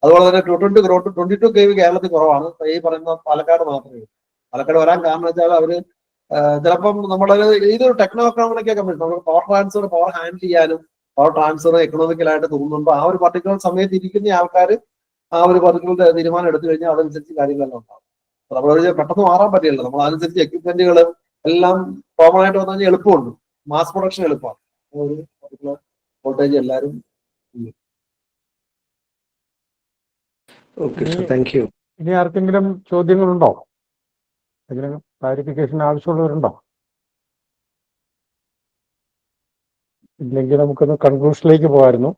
അതുപോലെ തന്നെ 22 kV കേരളത്തിൽ കുറവാണ്. ഈ പറയുന്ന പാലക്കാട് മാത്രമേ ഉള്ളൂ. പാലക്കാട് വരാൻ കാരണം വെച്ചാൽ അവര് ചിലപ്പം ഇതൊരു ടെക്നോ എക്കണോമിക്കൽ കമ്പനി. നമുക്ക് പവർ ഹാൻഡിൽ ചെയ്യാനും പവർ ട്രാൻസ്ഫർ എക്കണോമിക്കലായിട്ട് തോന്നുന്നുണ്ട്. ആ ഒരു പർട്ടിക്കുലർ സമയത്ത് ഇരിക്കുന്ന ആൾക്കാർ ആ ഒരു പർട്ടിക്കുലർ തീരുമാനം എടുത്തു കഴിഞ്ഞാൽ അതനുസരിച്ച് കാര്യങ്ങളെല്ലാം ഉണ്ടാവും. നമ്മളൊരു പെട്ടെന്ന് മാറാൻ പറ്റില്ല. നമ്മൾ അതനുസരിച്ച് എക്യുപ്മെന്റുകൾ എല്ലാം കോമൺ ആയിട്ട് വന്നു കഴിഞ്ഞാൽ എളുപ്പമുണ്ട്. മാസ് പ്രൊഡക്ഷൻ എളുപ്പമാണ്. ഒരു പർട്ടിക്കുലർ വോൾട്ടേജ് എല്ലാവരും. ഇനി ആർക്കെങ്കിലും ചോദ്യങ്ങളുണ്ടോ? എന്തെങ്കിലും ക്ലാരിഫിക്കേഷൻ ആവശ്യമുള്ളവരുണ്ടോ? ഇല്ലെങ്കിൽ നമുക്കൊന്ന് കൺക്ലൂഷനിലേക്ക് പോകാമായിരുന്നു.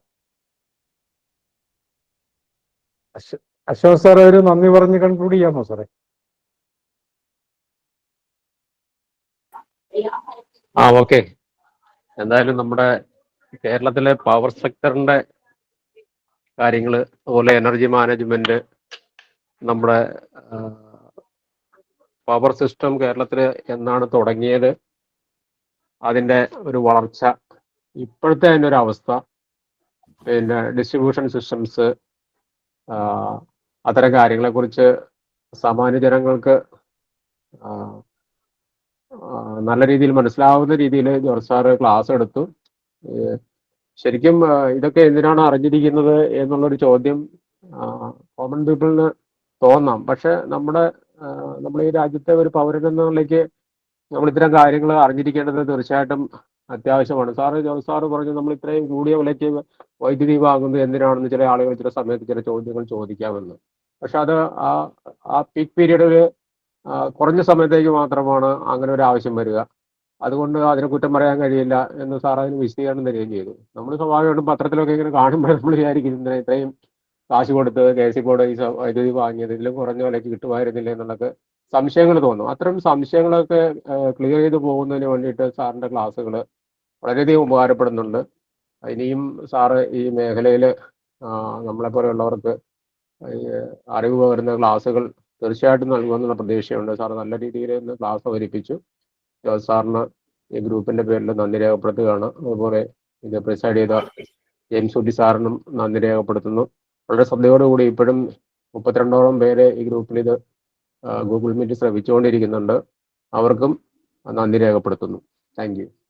അശോക് സാർ ഒരു നന്ദി പറഞ്ഞ് കൺക്ലൂഡ് ചെയ്യാമോ സാറേ? ഓക്കെ. എന്തായാലും നമ്മുടെ കേരളത്തിലെ പവർ സെക്ടറിന്റെ കാര്യങ്ങൾ, അതുപോലെ എനർജി മാനേജ്മെന്റ്, നമ്മുടെ പവർ സിസ്റ്റം കേരളത്തിൽ എന്നാണ് തുടങ്ങിയത്, അതിൻ്റെ ഒരു വളർച്ച, ഇപ്പോഴത്തെ അതിൻ്റെ ഒരു അവസ്ഥ, പിന്നെ ഡിസ്ട്രിബ്യൂഷൻ സിസ്റ്റംസ്, അത്തരം കാര്യങ്ങളെക്കുറിച്ച് സാമാന്യ ജനങ്ങൾക്ക് നല്ല രീതിയിൽ മനസ്സിലാവുന്ന രീതിയിൽ ജോർജ് സാറ് ക്ലാസ് എടുത്തു. ശരിക്കും ഇതൊക്കെ എന്തിനാണ് അറിഞ്ഞിരിക്കുന്നത് എന്നുള്ളൊരു ചോദ്യം കോമൺ പീപ്പിളിന് തോന്നാം. പക്ഷെ നമ്മൾ ഈ രാജ്യത്തെ ഒരു പൗരൻ എന്നുള്ളേക്ക് നമ്മൾ ഇത്തരം കാര്യങ്ങൾ അറിഞ്ഞിരിക്കേണ്ടത് തീർച്ചയായിട്ടും അത്യാവശ്യമാണ്. ജോർജ് സാറ് പറഞ്ഞു നമ്മൾ ഇത്രയും കൂടിയ വിലയ്ക്ക് വൈദ്യുതി വാങ്ങുന്നത് എന്തിനാണെന്ന് ചില ആളുകൾ ചില സമയത്ത് ചില ചോദ്യങ്ങൾ ചോദിക്കാമെന്ന്. പക്ഷെ അത് ആ പീക്ക് പീരീഡിൽ കുറഞ്ഞ സമയത്തേക്ക് മാത്രമാണ് അങ്ങനെ ഒരു ആവശ്യം വരിക. അതുകൊണ്ട് അതിനെ കുറ്റം പറയാൻ കഴിയില്ല എന്ന് സാർ അതിന് വിശദീകരണം തരികയും ചെയ്തു. നമ്മൾ സ്വാഭാവികമായിട്ടും പത്രത്തിലൊക്കെ ഇങ്ങനെ കാണുമ്പോൾ നമ്മൾ വിചാരിക്കും ഇത്രയും കാശ് കൊടുത്ത് KC ബോർഡ് ഈ വൈദ്യുതി വാങ്ങിയത് ഇതിലും കുറഞ്ഞ വിലയ്ക്ക് കിട്ടുമായിരുന്നില്ല എന്നുള്ളത് സംശയങ്ങൾ തോന്നും. അത്തരം സംശയങ്ങളൊക്കെ ക്ലിയർ ചെയ്ത് പോകുന്നതിന് വേണ്ടിയിട്ട് സാറിൻ്റെ ക്ലാസ്സുകൾ വളരെയധികം ഉപകാരപ്പെടുന്നുണ്ട്. ഇനിയും സാറ് ഈ മേഖലയിൽ നമ്മളെപ്പോലെയുള്ളവർക്ക് അറിവ് പകരുന്ന ക്ലാസ്സുകൾ തീർച്ചയായിട്ടും നൽകുമെന്നുള്ള പ്രതീക്ഷയുണ്ട്. സാർ നല്ല രീതിയിൽ ഇന്ന് ക്ലാസ് അവതരിപ്പിച്ചു. ജോർജ് സാറിന് ഈ ഗ്രൂപ്പിന്റെ പേരിൽ നന്ദി രേഖപ്പെടുത്തുകയാണ്. അതുപോലെ ഇത് പ്രിസൈഡ് ചെയ്ത ജെയിംസ് കുട്ടി സാറിനും നന്ദി രേഖപ്പെടുത്തുന്നു. വളരെ ശ്രദ്ധയോടുകൂടി ഇപ്പോഴും 32ഓളം പേര് ഈ ഗ്രൂപ്പിൽ ഇത് ഗൂഗിൾ മീറ്റ് ശ്രമിച്ചുകൊണ്ടിരിക്കുന്നുണ്ട്. അവർക്കും നന്ദി രേഖപ്പെടുത്തുന്നു. Thank you.